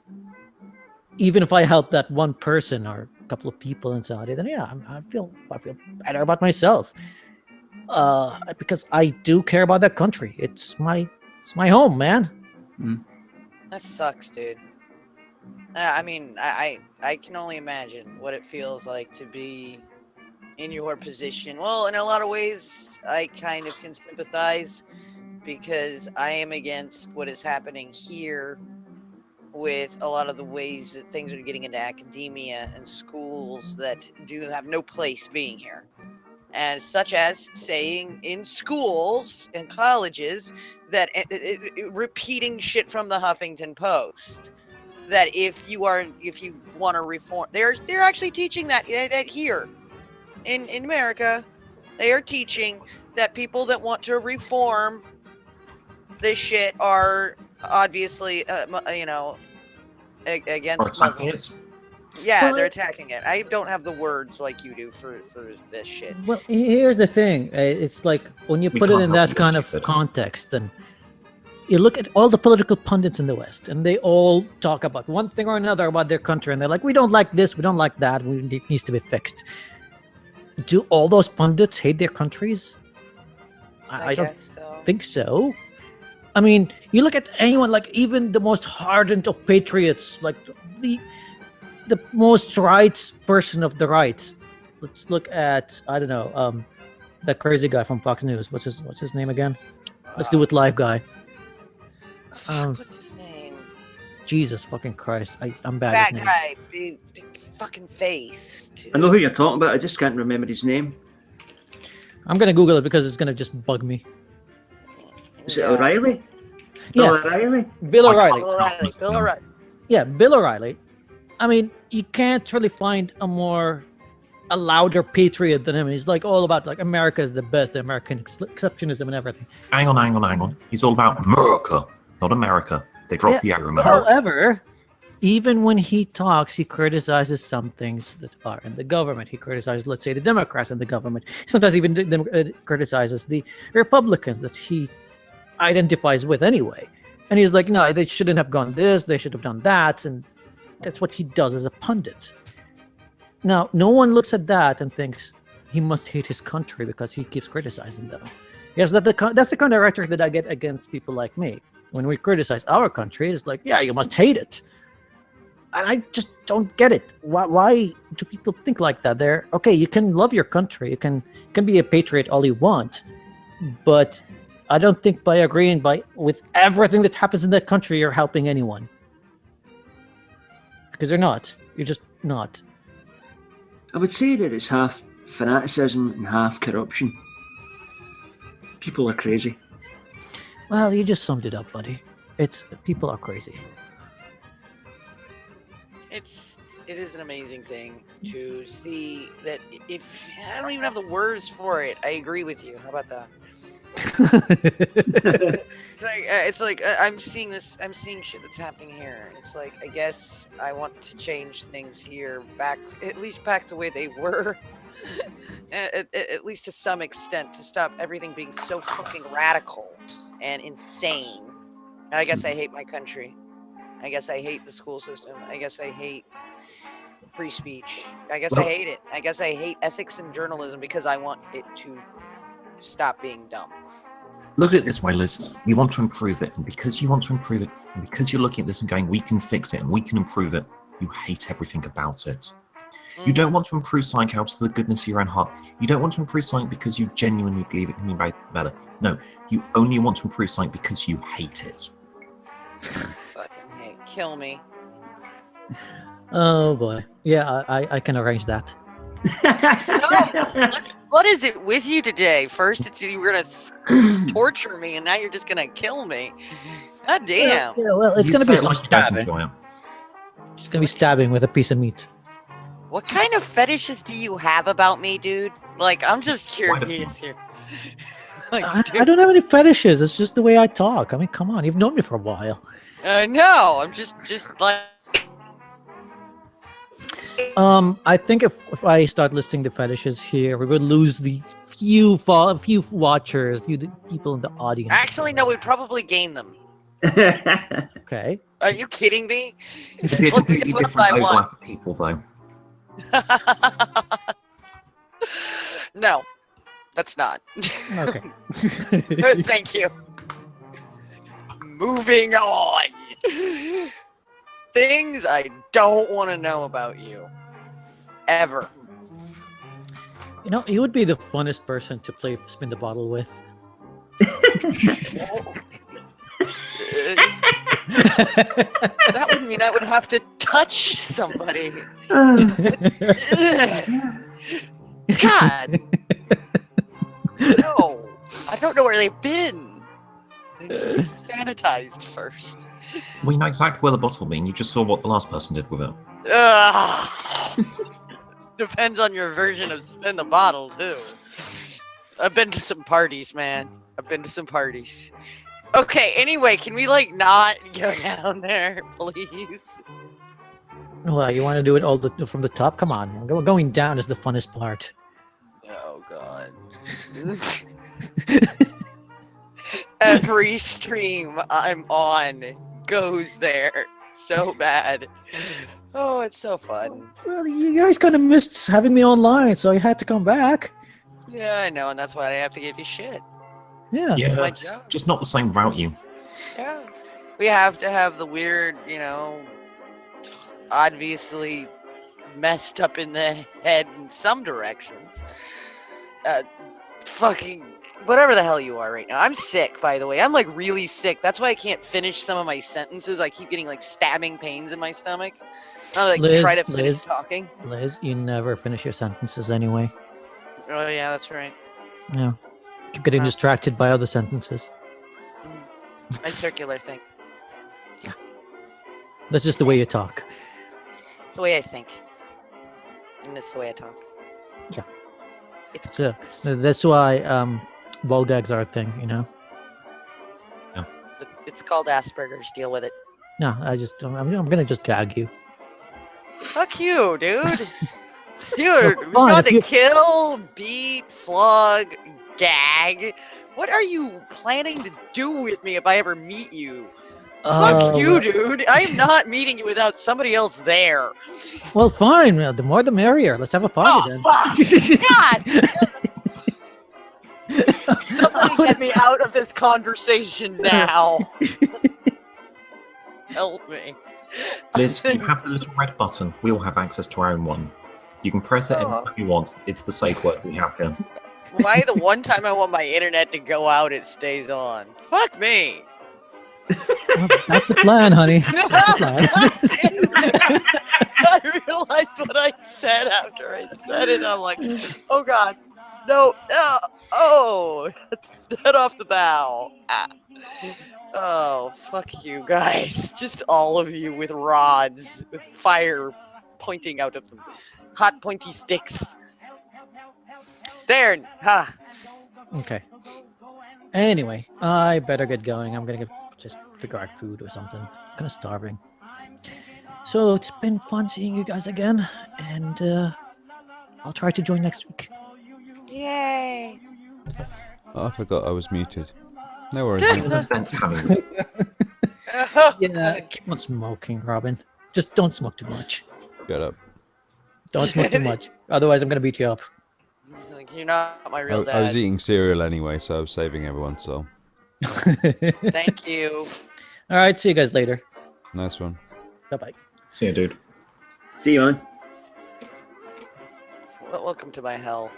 even if I help that one person or a couple of people in Saudi, then yeah, I feel better about myself. Because I do care about that country. It's my home, man. That sucks, dude. I mean, I can only imagine what it feels like to be in your position. Well, in a lot of ways, I kind of can sympathize because I am against what is happening here with a lot of the ways that things are getting into academia and schools that do have no place being here. And such as saying in schools and colleges that repeating shit from the Huffington Post, that if you want to reform, they're actually teaching that here. In America, they are teaching that people that want to reform this shit are obviously, against Muslims. Yeah, Well, they're attacking it. I don't have the words like you do for this shit. Well, here's the thing. It's like when you put it in that kind of context, and you look at all the political pundits in the West, and they all talk about one thing or another about their country, and they're like, we don't like this, we don't like that, it needs to be fixed. Do all those pundits hate their countries? I don't think so. I mean, you look at anyone, like even the most hardened of patriots, like the most rights person of the rights. Let's look at, I don't know, that crazy guy from Fox News. What's his name again? Let's do it live, guy. What's his name? Jesus fucking Christ! I'm bad. Fat at names. guy, big fucking face. Dude. I know who you're talking about. I just can't remember his name. I'm gonna Google it because it's gonna just bug me. Is it O'Reilly? Bill Yeah, O'Reilly? Bill O'Reilly. Bill O'Reilly. Bill O'Reilly. Yeah, Bill O'Reilly. I mean, you can't really find a louder patriot than him. He's like all about like America is the best, the American exceptionism and everything. Hang on. He's all about America, not America. They dropped the arrow. However, even when he talks, he criticizes some things that are in the government. He criticizes, let's say, the Democrats in the government. Sometimes even criticizes the Republicans that he identifies with anyway. And he's like, no, they shouldn't have gone this, they should have done that. And that's what he does as a pundit. Now, no one looks at that and thinks he must hate his country because he keeps criticizing them. Yes, that's the kind of rhetoric that I get against people like me. When we criticize our country, it's like, yeah, you must hate it. And I just don't get it. Why do people think like that? They're okay. You can love your country. You can be a patriot all you want, but I don't think by agreeing with everything that happens in that country, you're helping anyone. Because you're not. You're just not. I would say that it's half fanaticism and half corruption. People are crazy. Well, you just summed it up, buddy. People are crazy. It is an amazing thing to see that. If I don't even have the words for it, I agree with you. How about that? It's like I'm seeing shit that's happening here. It's like, I guess I want to change things here at least back the way they were. at least to some extent, to stop everything being so fucking radical and insane. And I guess I hate my country. I guess I hate the school system. I guess I hate free speech. I guess I hate it. I guess I hate ethics and journalism because I want it to stop being dumb. Look at it this way, Liz. You want to improve it, and because you want to improve it, and because you're looking at this and going, we can fix it and we can improve it, you hate everything about it. You don't want to improve something out of the goodness of your own heart. You don't want to improve something because you genuinely believe it can be better. No, you only want to improve something because you hate it. Fucking hate. Kill me. Oh boy. Yeah, I can arrange that. No, what is it with you today? First, you were gonna torture me, and now you're just gonna kill me. God damn. Yeah, well, it's gonna be some stabbing. It's gonna be stabbing with a piece of meat. What kind of fetishes do you have about me, dude? Like, I'm just curious here. Like, I don't have any fetishes. It's just the way I talk. I mean, come on, you've known me for a while. No, I'm just like. I think if I start listing the fetishes here, we would lose the few watchers, few people in the audience. Actually, no, we'd probably gain them. Okay. Are you kidding me? It's Look, guess what I want. People, though. No, that's not. Okay. Thank you. Moving on. Things I don't want to know about you. Ever. You know, you would be the funnest person to play Spin the Bottle with. That would mean I would have to touch somebody. God. No. I don't know where they've been. They need to be sanitized first. We know exactly where the bottle mean. You just saw what the last person did with it. Depends on your version of Spin the Bottle, too. I've been to some parties, man. I've been to some parties. Okay, anyway, can we, like, not go down there, please? Well, you want to do it all from the top? Come on. Going down is the funnest part. Oh, God. Every stream I'm on goes there so bad. Oh, it's so fun. Well, you guys kind of missed having me online, so you had to come back. Yeah, I know, and that's why I have to give you shit. Yeah. Yeah, my it's job. just not the same without you. Yeah. We have to have the weird, obviously messed up in the head in some directions. Fucking whatever the hell you are right now. I'm sick, by the way. I'm like really sick. That's why I can't finish some of my sentences. I keep getting like stabbing pains in my stomach. I try to finish talking. Liz, you never finish your sentences anyway. Oh yeah, that's right. Yeah. Keep getting distracted by other sentences. I circular think. That's just the way you talk. It's the way I think. And it's the way I talk. Yeah. It's That's why ball gags are a thing, you know. it's called Asperger's. Deal with it. No, I'm gonna just gag you. Fuck you, dude. Dude, we fine, got if to you- kill, beat, flog, gag. What are you planning to do with me if I ever meet you? Fuck you, well- dude. I am not meeting you without somebody else there. Well, fine. The more the merrier. Let's have a party then. Fuck! God! Somebody get me out of this conversation now. Help me. Liz, you have the little red button. We all have access to our own one. You can press it anytime you want. It's the safe word we have here. Why the one time I want my internet to go out, it stays on? Fuck me. Well, that's the plan, honey. That's the plan. I realized what I said after I said it. I'm like, oh god, no, oh, head off the bow. Ah. Oh, fuck you guys. Just all of you with rods, with fire pointing out of them. Hot pointy sticks. There, ha. Okay. Anyway, I better get going. I'm gonna just figure out food or something. I'm kind of starving. So it's been fun seeing you guys again, and I'll try to join next week. Yay. Oh, I forgot I was muted. No worries. Yeah, keep on smoking, Robin. Just don't smoke too much. Shut up. Don't smoke too much. Otherwise, I'm gonna beat you up. He's like, you're not my real dad. I was eating cereal anyway, so I was saving everyone's soul. Thank you. All right, see you guys later. Nice one. Bye-bye. See you, dude. See you, man. Well, welcome to my hell.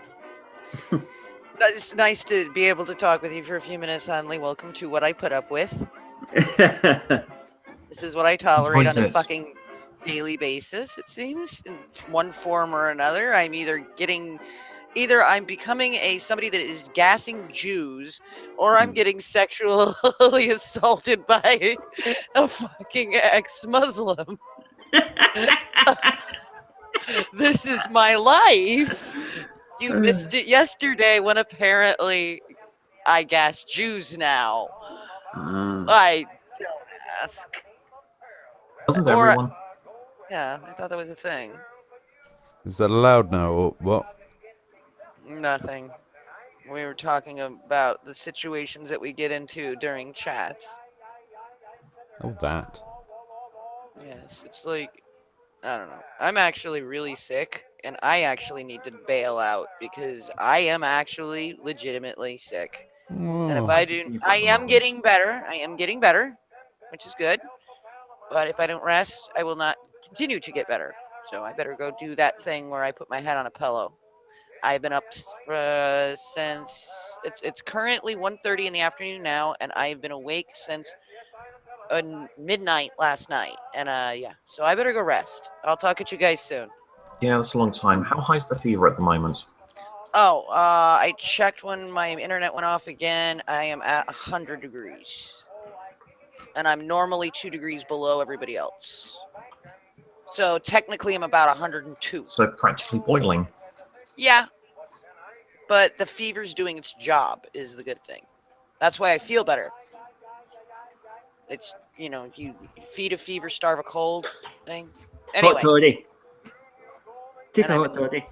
It's nice to be able to talk with you for a few minutes, Hanley. Welcome to what I put up with. This is what I tolerate on a fucking daily basis, it seems. In one form or another. I'm either I'm becoming somebody that is gassing Jews, or I'm getting sexually assaulted by a fucking ex-Muslim. This is my life. You missed it yesterday when apparently I gas Jews now. I don't ask. Wasn't everyone? Yeah, I thought that was a thing. Is that allowed now, or what? Nothing. We were talking about the situations that we get into during chats. Oh, that. Yes, it's like, I don't know. I'm actually really sick, and I actually need to bail out because I am actually legitimately sick. And if I do, I am getting better. I am getting better, which is good. But if I don't rest, I will not continue to get better. So I better go do that thing where I put my head on a pillow. I've been up since it's currently 1:30 in the afternoon now, and I've been awake since midnight last night. And yeah, so I better go rest. I'll talk at you guys soon. Yeah, that's a long time. How high is the fever at the moment? Oh, I checked when my internet went off again. I am at 100 degrees. And I'm normally 2 degrees below everybody else. So technically I'm about 102. So practically boiling. Yeah. But the fever's doing its job is the good thing. That's why I feel better. It's, if you feed a fever, starve a cold thing. Anyway. Hot toddy. Take a hot toddy.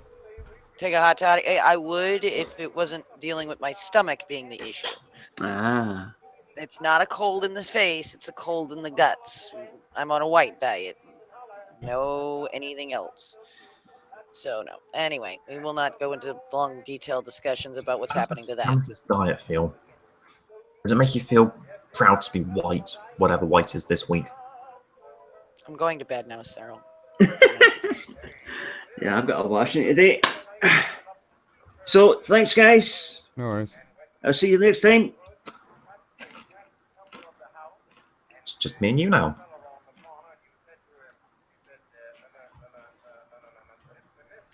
Take a hot toddy. I would if it wasn't dealing with my stomach being the issue. Ah. It's not a cold in the face, it's a cold in the guts. I'm on a white diet. No anything else. So, no. Anyway, we will not go into long, detailed discussions about what's happening to How that. does this diet feel? Does it make you feel proud to be white, whatever white is this week? I'm going to bed now, Cyril. Yeah, I've got a washing today. So, thanks, guys. No worries. I'll see you next time. It's just me and you now.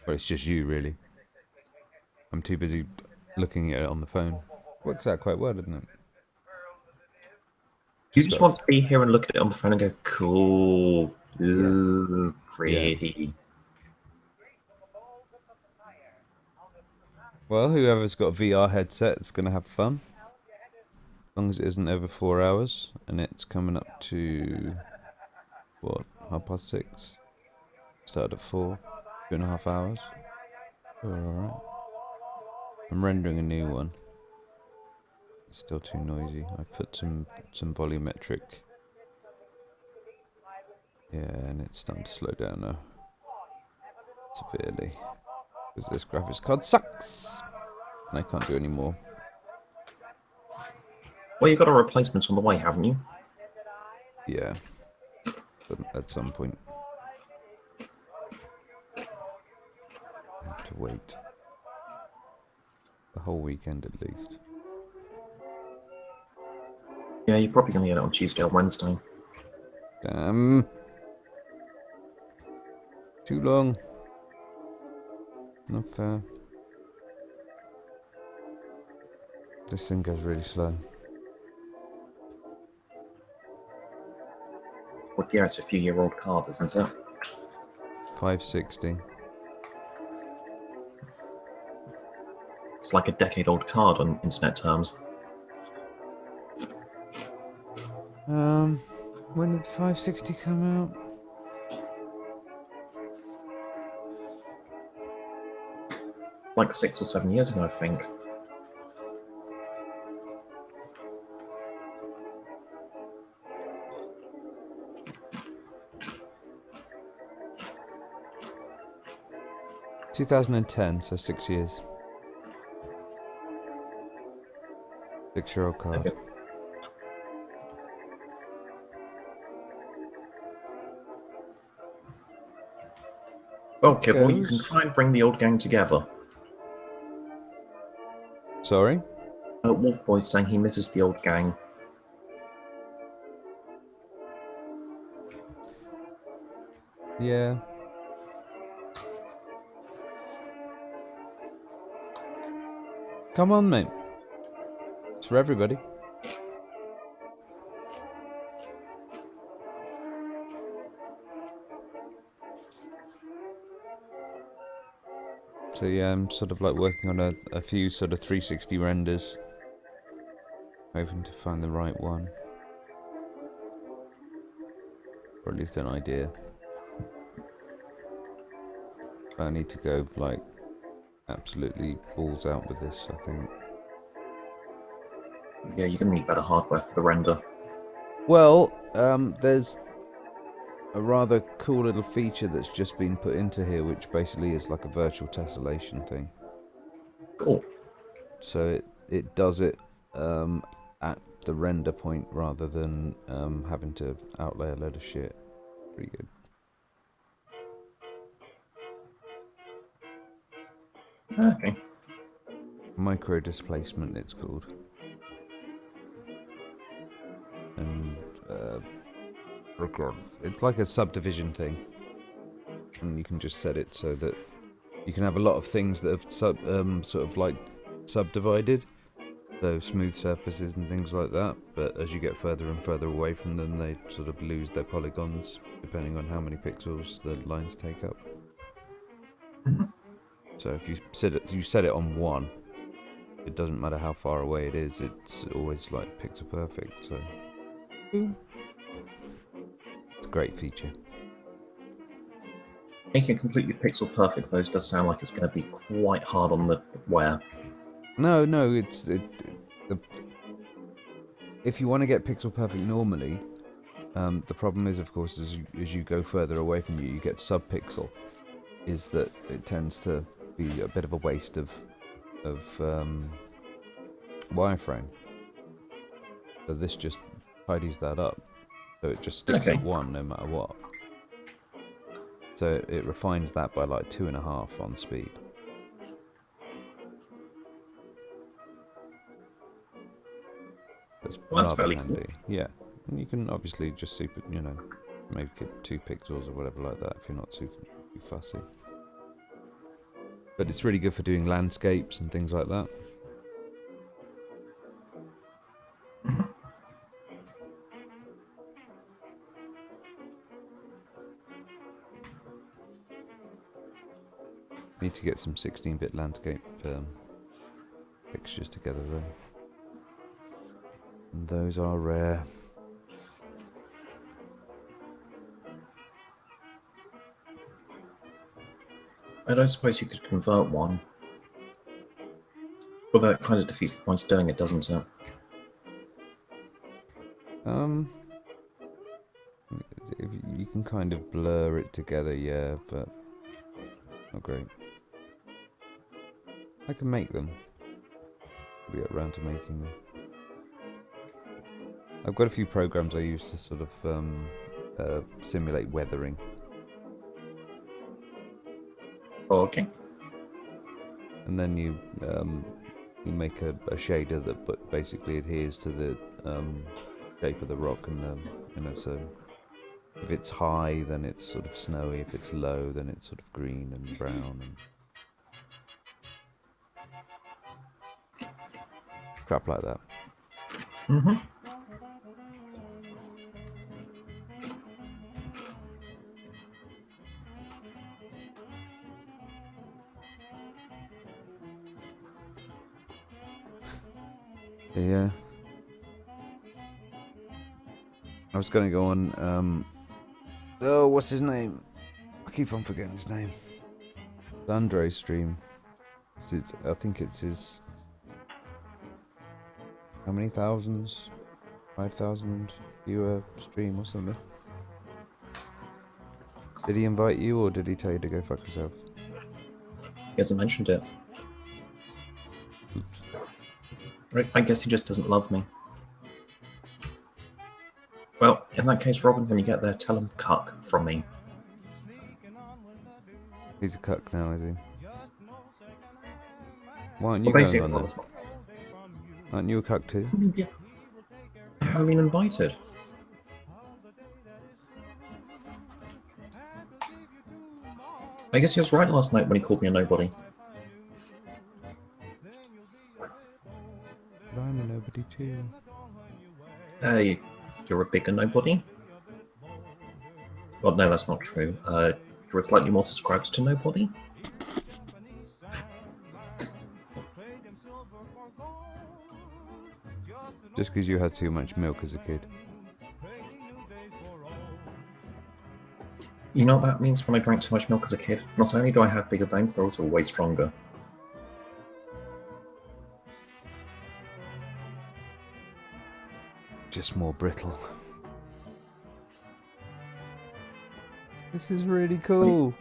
Well, it's just you, really. I'm too busy looking at it on the phone. Works out quite well, doesn't it? You just want to be here and look at it on the phone and go, cool, ooh, pretty. Well, whoever's got a VR headset is going to have fun. As long as it isn't over 4 hours, and it's coming up to, what, 6:30? Started at 4, 2.5 hours. Alright. I'm rendering a new one. It's still too noisy. I put some volumetric. Yeah, and it's starting to slow down now. Severely. Because this graphics card sucks! And I can't do any more. Well, you've got a replacement on the way, haven't you? Yeah. At some point. I have to wait. The whole weekend at least. Yeah, you're probably going to get it on Tuesday or Wednesday. Damn. Too long. Not fair. This thing goes really slow. Well, yeah, it's a few-year-old card, isn't it? 560. It's like a decade-old card on internet terms. When did the 560 come out? Like 6 or 7 years ago, I think. – 2010, so 6 years. 6-year-old card. Okay. Okay, well, you can try and bring the old gang together. Sorry? Wolf Boy's saying he misses the old gang. Yeah. Come on, mate. It's for everybody. So yeah, I'm sort of like working on a few sort of 360 renders. Hoping to find the right one. Or at least an idea. I need to go like absolutely balls out with this, I think. Yeah, you're going to need better hardware for the render. Well, there's a rather cool little feature that's just been put into here, which basically is like a virtual tessellation thing. Cool. So it does it at the render point rather than having to outlay a load of shit. Pretty good. Okay. Micro displacement, it's called. And it's like a subdivision thing, and you can just set it so that you can have a lot of things that have sort of like subdivided, so smooth surfaces and things like that. But as you get further and further away from them, they sort of lose their polygons depending on how many pixels the lines take up. So if you set it on 1, it doesn't matter how far away it is. It's always like pixel perfect. So. Boom. It's a great feature. Making it completely pixel perfect, though, does sound like it's going to be quite hard on the wear. No, if you want to get pixel perfect normally, the problem is, of course, as you go further away from you get sub-pixel. Is that it tends to be a bit of a waste of wireframe. So this just tidies that up, so it just sticks at 1 no matter what. So it refines that by like 2.5 on speed. That's fairly handy. cool. Yeah, and you can obviously just make it 2 pixels or whatever like that if you're not too fussy. But it's really good for doing landscapes and things like that. Need to get some 16-bit landscape textures together though. And those are rare. I don't suppose you could convert one. Well, that kind of defeats the point of doing it, doesn't it? You can kind of blur it together, yeah, but not great. I can make them. We'll get around to making them. I've got a few programs I use to sort of simulate weathering. Okay. And then you make a shader that basically adheres to the shape of the rock, and you know, so if it's high, then it's sort of snowy. If it's low, then it's sort of green and brown and crap like that. Mm-hmm. Yeah. I was going to go on, oh, what's his name? I keep on forgetting his name. Andre's stream. I think it's his... How many thousands? 5,000 viewer stream or something. Did he invite you, or did he tell you to go fuck yourself? He hasn't mentioned it. Oops. I guess he just doesn't love me. Well, in that case, Robin, when you get there, tell him cuck from me. He's a cuck now, is he? Why aren't you going on there? Aren't you a cuck too? Yeah. I haven't been invited. I guess he was right last night when he called me a nobody. I'm a nobody too. Hey, you're a bigger nobody? Well, no, that's not true. You're slightly more subscribers to nobody? Just because you had too much milk as a kid. You know what that means when I drank too much milk as a kid? Not only do I have bigger bones, they're also way stronger. Just more brittle. This is really cool.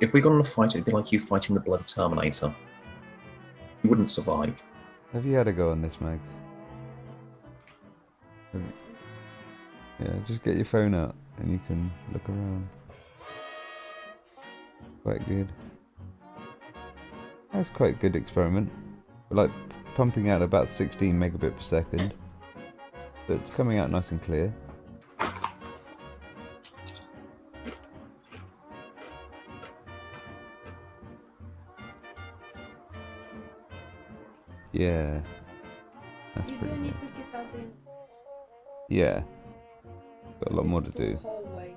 If we got in a fight, it'd be like you fighting the bloody Terminator. You wouldn't survive. Have you had a go on this, Mags? Yeah, just get your phone out and you can look around. Quite good. That's quite a good experiment. We're like pumping out about 16 megabit per second. So it's coming out nice and clear. Yeah. That's You pretty do need good. to get out in. Yeah. Got a lot more to do. Hallway.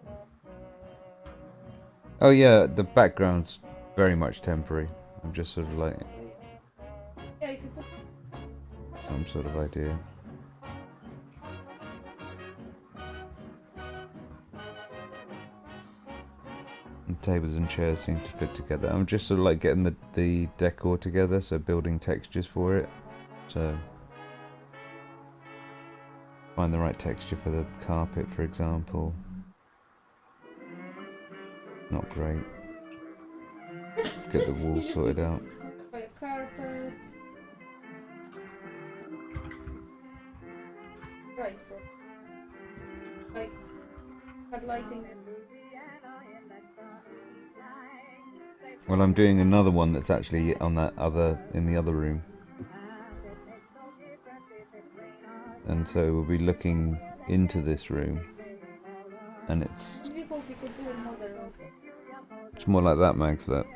Oh yeah, the background's very much temporary. I'm just sort of like Yeah, if you put. some sort of idea. And tables and chairs seem to fit together. I'm just sort of like getting the decor together, so building textures for it. So find the right texture for the carpet, for example. Not great. Get the walls sorted out. By a carpet. Right for. Like. Had lighting. Well, I'm doing another one that's actually on that in the other room. And so we'll be looking into this room. And it's more like that, Mags, look.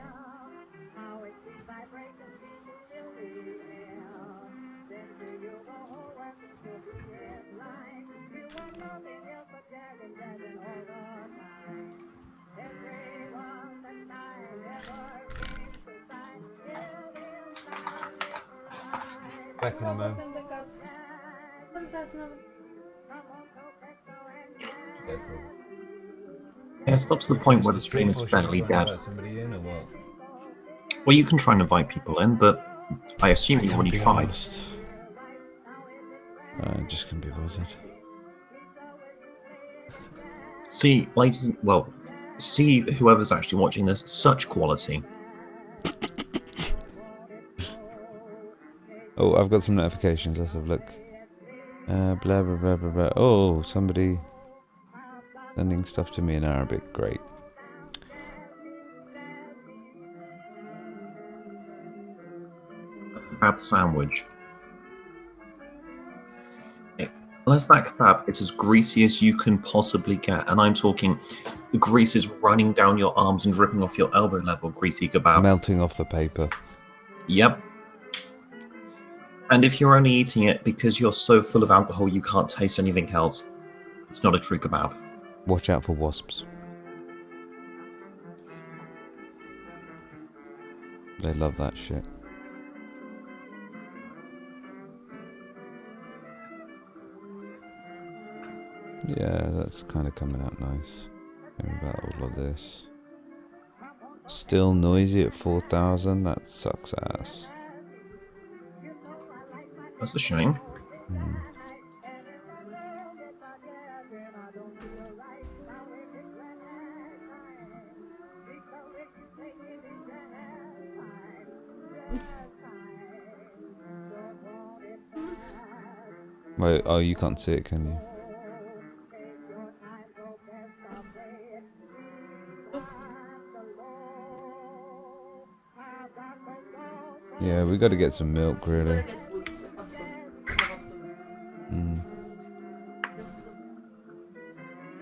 Back in a moment. Yeah, it's up to the point where the stream is fairly dead. Somebody in or what? Well, you can try and invite people in, but I assume you already tried. I'm just gonna be bothered. See, ladies, well, see whoever's actually watching this, such quality. Oh, I've got some notifications. Let's have a look. Blah blah blah blah blah. Oh, somebody sending stuff to me in Arabic. Great. Kebab sandwich. Unless that kebab is as greasy as you can possibly get, and I'm talking the grease is running down your arms and dripping off your elbow level greasy kebab. Melting off the paper. Yep. And if you're only eating it because you're so full of alcohol you can't taste anything else, it's not a true kebab. Watch out for wasps. They love that shit. Yeah, that's kind of coming out nice. Hearing about all of this. Still noisy at 4,000? That sucks ass. That's a shame. Hmm. Wait, oh, you can't see it, can you? Yeah, we got to get some milk, really.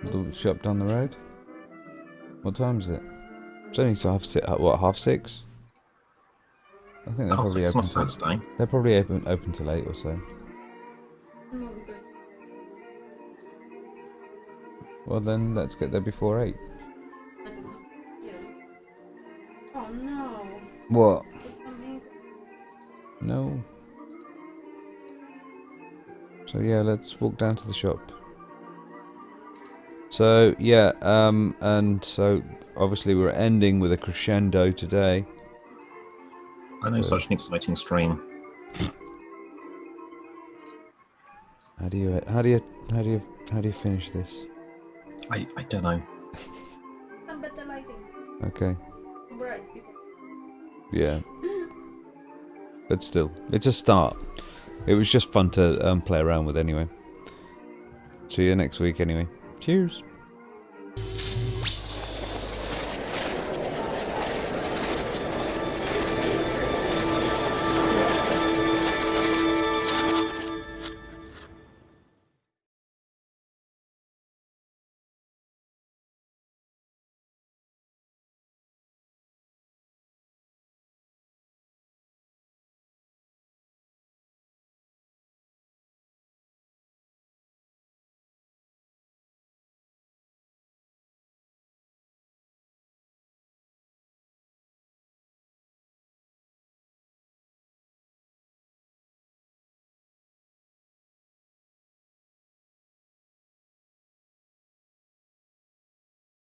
Little shop down the road. What time is it? It's only what, 6:30? I think they're probably open. They're probably open till 8 or so. Well then, let's get there before 8. Oh no. What? No. So yeah, let's walk down to the shop. So yeah, and so obviously we're ending with a crescendo today. I know, such an exciting stream. How do you finish this? I don't know. Some better lighting. Okay. Bright people. Yeah. But still, it's a start. It was just fun to play around with anyway. See you next week anyway. Cheers.